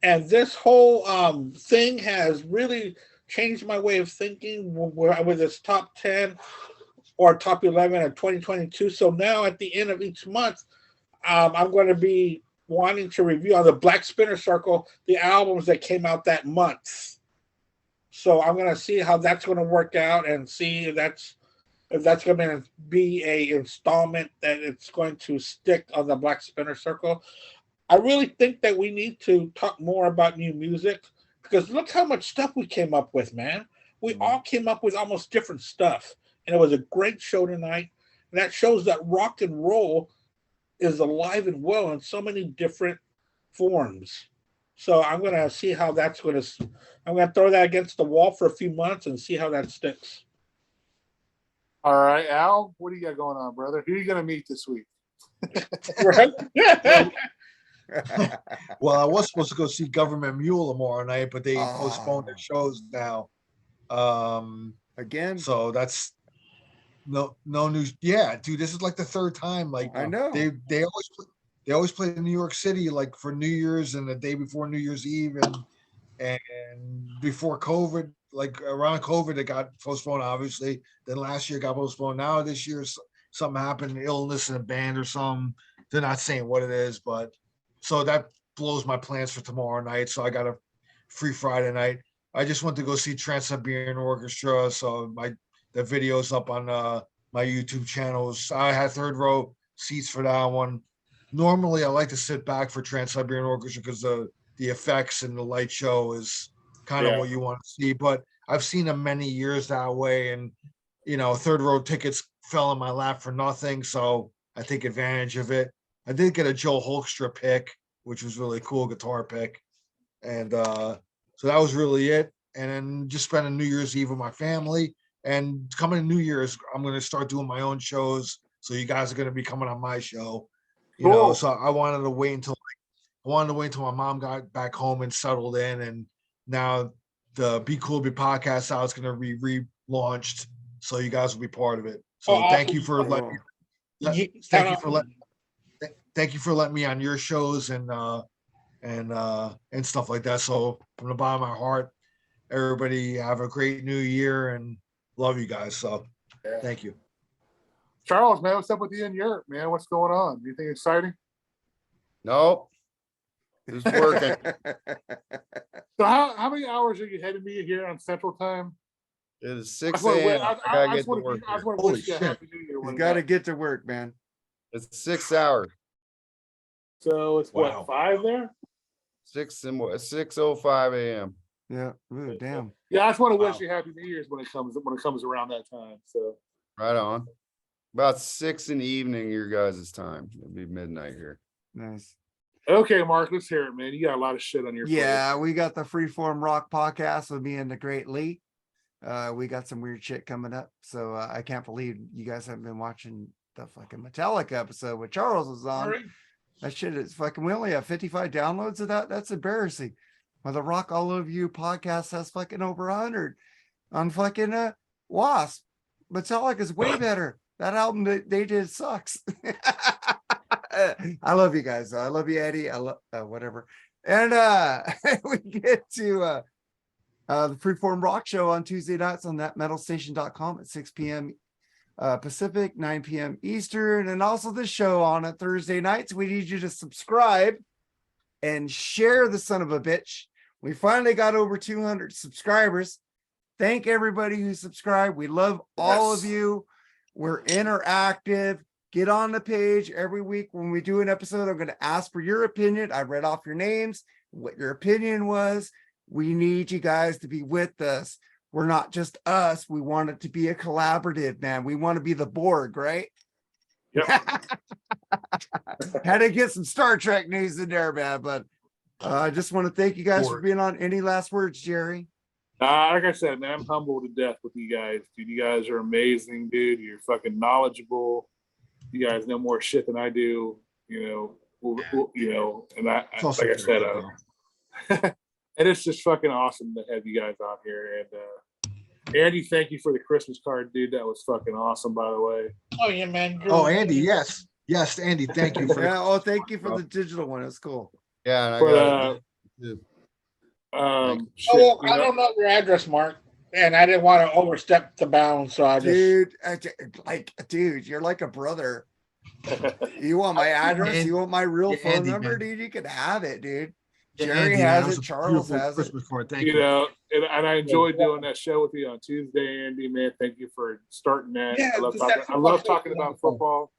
this whole thing has really changed my way of thinking with its top 10 or top 11 of 2022. So now at the end of each month, I'm going to be wanting to review on the Blackspinner Circle the albums that came out that month. So I'm going to see how that's going to work out and see if that's going to be a installment that it's going to stick on the Blackspinner Circle. I really think that we need to talk more about new music because look how much stuff we came up with, man. We all came up with almost different stuff. And it was a great show tonight. And that shows that rock and roll is alive and well in so many different forms. So I'm going to see how that's going to, I'm going to throw that against the wall for a few months and see how that sticks. All right, Al, what do you got going on, brother? Who are you going to meet this week? Right? Well, I was supposed to go see Government Mule tomorrow night, but they postponed their shows now. Again, So that's no news. Yeah, dude, this is like the third time. Like I know they always play in New York City, like for New Year's and the day before New Year's Eve, and before COVID, like around COVID, it got postponed. Obviously, then last year it got postponed. Now this year something happened, illness in a band or something. They're not saying what it is, but so that blows my plans for tomorrow night. So I got a free Friday night. I just went to go see Trans-Siberian Orchestra. So the video's up on my YouTube channels. I had third row seats for that one. Normally, I like to sit back for Trans-Siberian Orchestra because the effects and the light show is kind of what you want to see. But I've seen them many years that way, and third row tickets fell in my lap for nothing, so I take advantage of it. I did get a Joe Holkstra pick, which was really cool, guitar pick, and so that was really it. And then just spending New Year's Eve with my family. And coming to New Year's, I'm going to start doing my own shows. So you guys are going to be coming on my show. So I wanted to wait until my mom got back home and settled in. And now the Be Cool Be podcast out is going to be relaunched. So you guys will be part of it. So thank you for letting me on your shows and stuff like that. So from the bottom of my heart, everybody have a great new year and love you guys. So thank you. Charles, man, what's up with you in Europe, man? What's going on? Anything exciting? Nope. Just working. So how many hours are you ahead of me here on Central Time? It is 6 a.m. I gotta get to work. I just want to Holy wish you a shit. happy New Year. you got to get to work, man. It's 6 hours. So it's Wow. what, 5 there? 6:05 a.m. Yeah. Ooh, damn. Yeah, I just want to wish Wow. you happy New Year's when it comes around that time. So Right on. About 6 in the evening, your guys' time. It'll be midnight here. Nice. okay, Mark, let's hear it, man. You got a lot of shit on your plate. Yeah, we got the Freeform Rock podcast with me and the great Lee. We got some weird shit coming up. So I can't believe you guys haven't been watching the fucking Metallica episode with Charles was on. Sorry. That shit is fucking, we only have 55 downloads of that. That's embarrassing. Well, the Rock All Over You podcast has fucking over 100 on fucking Wasp. Metallica is way better. That album that they did sucks. I love you guys. I love you, Eddie. I love whatever. And we get to the Freeform Rock Show on Tuesday nights on thatmetalstation.com at 6 p.m. Pacific, 9 p.m. Eastern, and also the show on a Thursday nights. We need you to subscribe and share the son of a bitch. We finally got over 200 subscribers. Thank everybody who subscribed. We love all of you. We're interactive. Get on the page every week when we do an episode. I'm going to ask for your opinion. I read off your names, what your opinion was. We need you guys to be with us. We're not just us. We want it to be a collaborative, man. We want to be the Borg, right? Yep. Had to get some Star Trek news in there, man. But I just want to thank you guys for being on. Any last words, Jerry? Like I said, man, I'm humbled to death with you guys, dude. You guys are amazing, dude. You're fucking knowledgeable. You guys know more shit than I do. And like I said, and it's just fucking awesome to have you guys on here. And Andy, thank you for the Christmas card, dude. That was fucking awesome, by the way. Oh yeah, man. Oh, Andy, yes, Andy, thank you for. Yeah, thank you for the digital one. It's cool. Yeah, and I But, got Shit, Oh, well, I don't know your address, Mark, and I didn't want to overstep the bounds, so I just. Dude, you're like a brother. You want my address? You want my real Yeah, phone Andy, number, man. dude? You can have it, dude. Yeah, Jerry Andy, man, has that was it. a Charles beautiful has it. Christmas card. Thank you you. know, and I enjoyed doing that show with you on Tuesday, Andy. Man, thank you for starting that. Yeah, I love just talking. that I love football talking show. about football.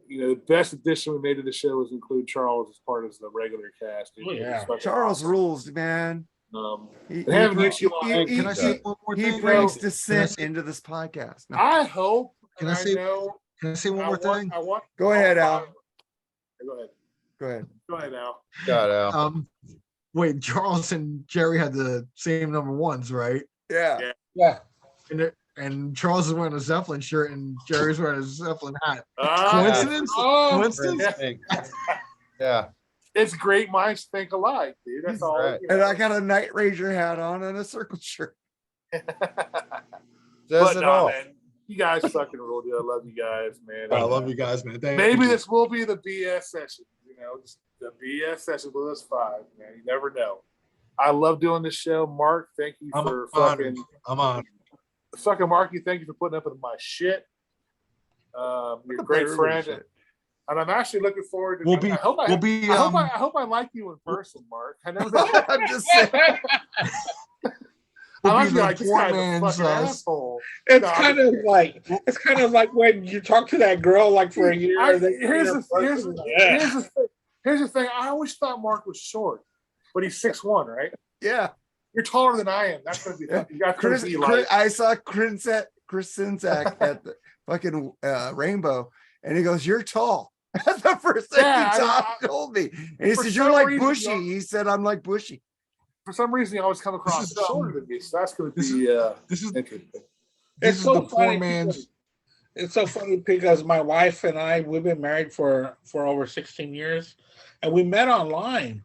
The best addition we made to the show was include Charles as part of the regular cast. Oh, yeah. It's fucking Charles awesome. rules, man. And having you two on, Hey, can I say one more He thing? brings Can I dissent say- into this podcast. No. I hope. Can and I say- know, Can I say one more thing? I want. Go ahead, Al. Go ahead. Go ahead. Go ahead, Al. Got out. Wait, Charles and Jerry had the same number ones, right? Yeah. Yeah. And Charles is wearing a Zeppelin shirt and Jerry's wearing a Zeppelin hat. Ah, Coincidence? Oh, Coincidence? Yeah. it's great minds think alike, dude. That's all. Right. And I got a Night Ranger hat on and a circle shirt. Says But it nah, all. man, you guys fucking rule, dude. I love you guys, man. I love you guys, man. Thank Maybe you. this will be the BS session. Just the BS session with us five, man. You never know. I love doing this show, Mark. Thank you I'm for honored. I'm on. fucking Mark. You thank you for putting up with my shit. You're a great friend, and I'm actually looking forward to. We'll be. I hope I, We'll be. I hope I like you in person, Mark. I never. I'm just saying. We'll I be like the like this poor guy's a man's, fucking asshole. It's No, kind of like when you talk to that girl like for a year. Here's the thing. I always thought Mark was short, but he's 6'1", right? Yeah. You're taller than I am. That's gonna be. Yeah. That's gonna be like. I saw Chris Sinzak at the fucking Rainbow, and he goes, "You're tall." That's the first thing Yeah, Tom I- told me. And he for said, "You're some like reason, Bushy." you know- He said, "I'm like Bushy." For some reason, you always come across This is, shorter than me, so that's going to this be This is interesting. this It's is so the poor funny man's. It's so funny because my wife and I, we've been married for over 16 years, and we met online,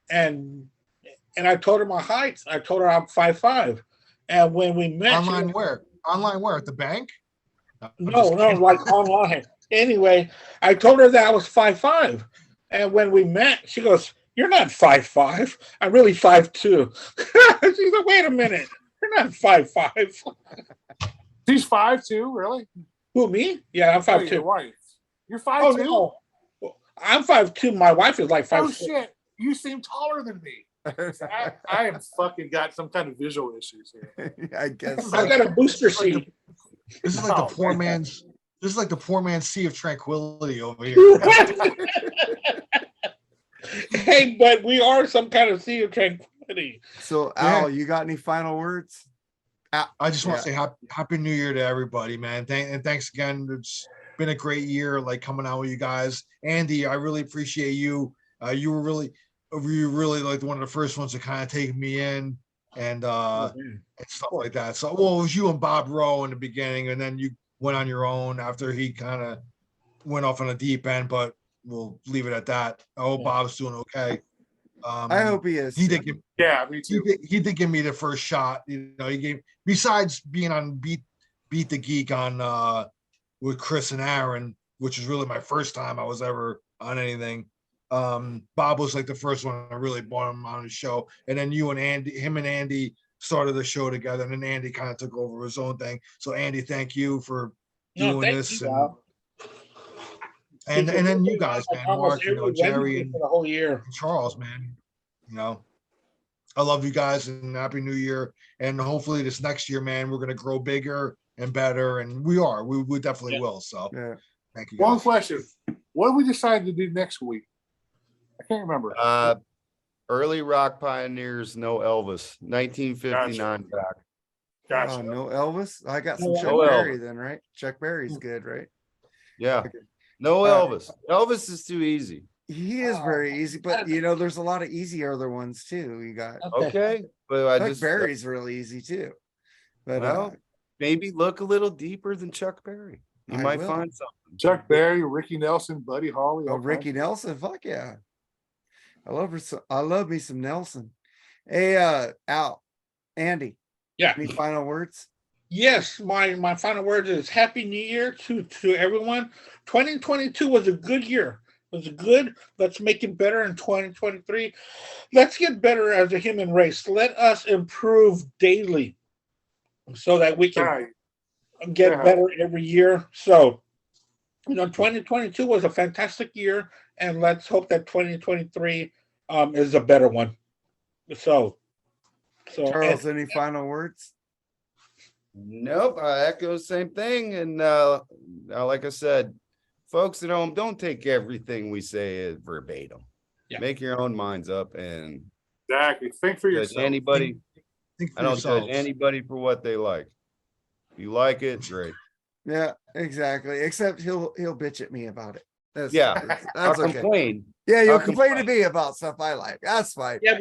and I told her my height. I told her I'm 5'5", and when we met, she Online was- where? Online where? At the bank? I'm no, just no, kidding. like online. Anyway, I told her that I was 5'5", and when we met, she goes, "You're not 5'5". I'm really 5'2". She's like, "Wait a minute, you're not 5'5". She's 5'2", really? Who, me? Yeah, I'm Oh, your 5'2". wife. You're Oh 5'2"? no, I'm 5'2". My wife is like 5'6". Oh shit! You seem taller than me. I have fucking got some kind of visual issues here. I guess. I So. got a booster seat. This is like Oh, the poor man's. This is like the poor man's sea of tranquility over here. Hey, but we are some kind of sea of tranquility. So, Al, you got any final words? I just want to say happy New Year to everybody, man. And thanks again. It's been a great year, like coming out with you guys. Andy, I really appreciate you. You were really like one of the first ones to kind of take me in and stuff like that. So, well, it was you and Bob Rowe in the beginning, and then you went on your own after he kind of went off on a deep end. But we'll leave it at that. I hope Bob's doing okay. I hope he is. He did give Yeah, me too. he did give me the first shot. You know, he gave, besides being on Beat the Geek on with Chris and Aaron, which is really my first time I was ever on anything. Bob was like the first one I really brought him on the show, and then you and him and Andy started the show together, and then Andy kind of took over his own thing. So Andy, thank you for doing this, and then you guys, man, Mark, Jerry and for the whole year. Charles, man, I love you guys and happy New Year. And hopefully this next year, man, we're gonna grow bigger and better, and we definitely will. So thank you. One Guys. question: what did we decide to do next week? I can't remember. Early rock pioneers, no Elvis, 1959 back. Gotcha. Oh, no Elvis. I got some No Chuck Elvis. Berry then, right? Chuck Berry's good, right? Yeah, Okay. no Elvis. Elvis is too easy. He is very easy, but there's a lot of easier other ones too. You got Okay, but I Chuck just Berry's really easy too. But well, maybe look a little deeper than Chuck Berry. You I might will. find something. Chuck Berry, Ricky Nelson, Buddy Holly. all Ricky kinds. Nelson, fuck yeah. I love me some Nelson. Hey, Al, Andy, Yeah. any final words? Yes, my final word is Happy New Year to everyone. 2022 was a good year. was good. Let's make it better in 2023. Let's get better as a human race. Let us improve daily so that we can Right. get Yeah. better every year. So, 2022 was a fantastic year, and let's hope that 2023 is a better one. So, Charles, any final words? Nope, I echo the same thing. And like I said, folks at home, don't take everything we say as verbatim. Yeah. Make your own minds up and Exactly. Think for judge yourself. anybody. Think for I don't judge yourselves. anybody for what they like. If you like it, great. Yeah, exactly. Except he'll bitch at me about it. That's Yeah, I'll that's okay. complain. Yeah, you'll I'll complain to me about stuff I like. That's fine. yeah,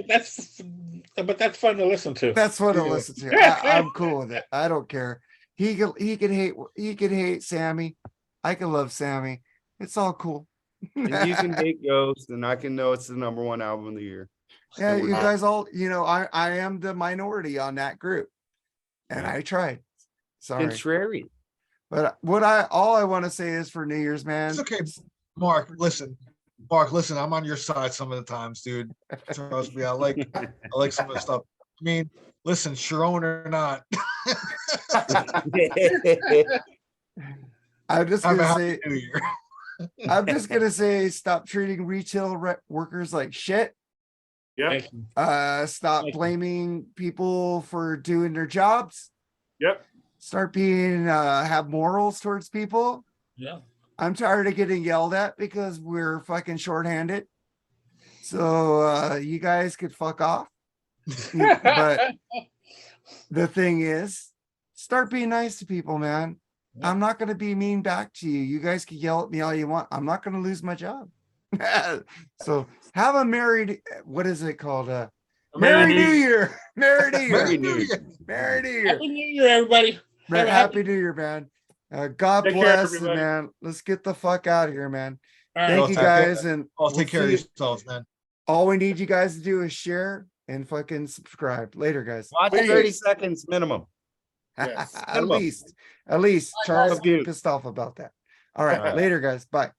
but that's fun to listen to. That's what to Yeah. listen to. I'm cool with it. I don't care. He can hate Sammy. I can love Sammy. It's all cool. And you can hate Ghost, and I can know it's the #1 album of the year. Yeah, And we're you not- guys all, I am the minority on that group. And I tried. Sorry. contrary. But all I want to say is for New Year's, man. It's okay, Mark. Listen, I'm on your side some of the times, dude. Trust me, I like some of the stuff. I mean, listen, Sharon or not, I'm just have a gonna happy say, New Year. I'm just gonna say, stop treating retail workers like shit. Yep. Thank you. Stop Thank you. blaming people for doing their jobs. Yep. Start being have morals towards people. Yeah. I'm tired of getting yelled at because we're fucking shorthanded. So you guys could fuck off. But the thing is, start being nice to people, man. Yeah. I'm not going to be mean back to you. You guys can yell at me all you want. I'm not going to lose my job. So have a what is it called? Merry New Year. Merry New Year. Merry New Year. Merry New Year. Happy New Year, everybody. Have a Happy New Year, man. God Take care, bless, and everybody. man. Let's get the fuck out of here, man. All right. Thank Well, you take care. guys, and I'll we'll take care of see you. yourselves, man. All we need you guys to do is share and fucking subscribe. Later, guys. Watch 30 seconds minimum. Yes. At least Charles Thank you. pissed off about that. All right, All right. later, guys. Bye.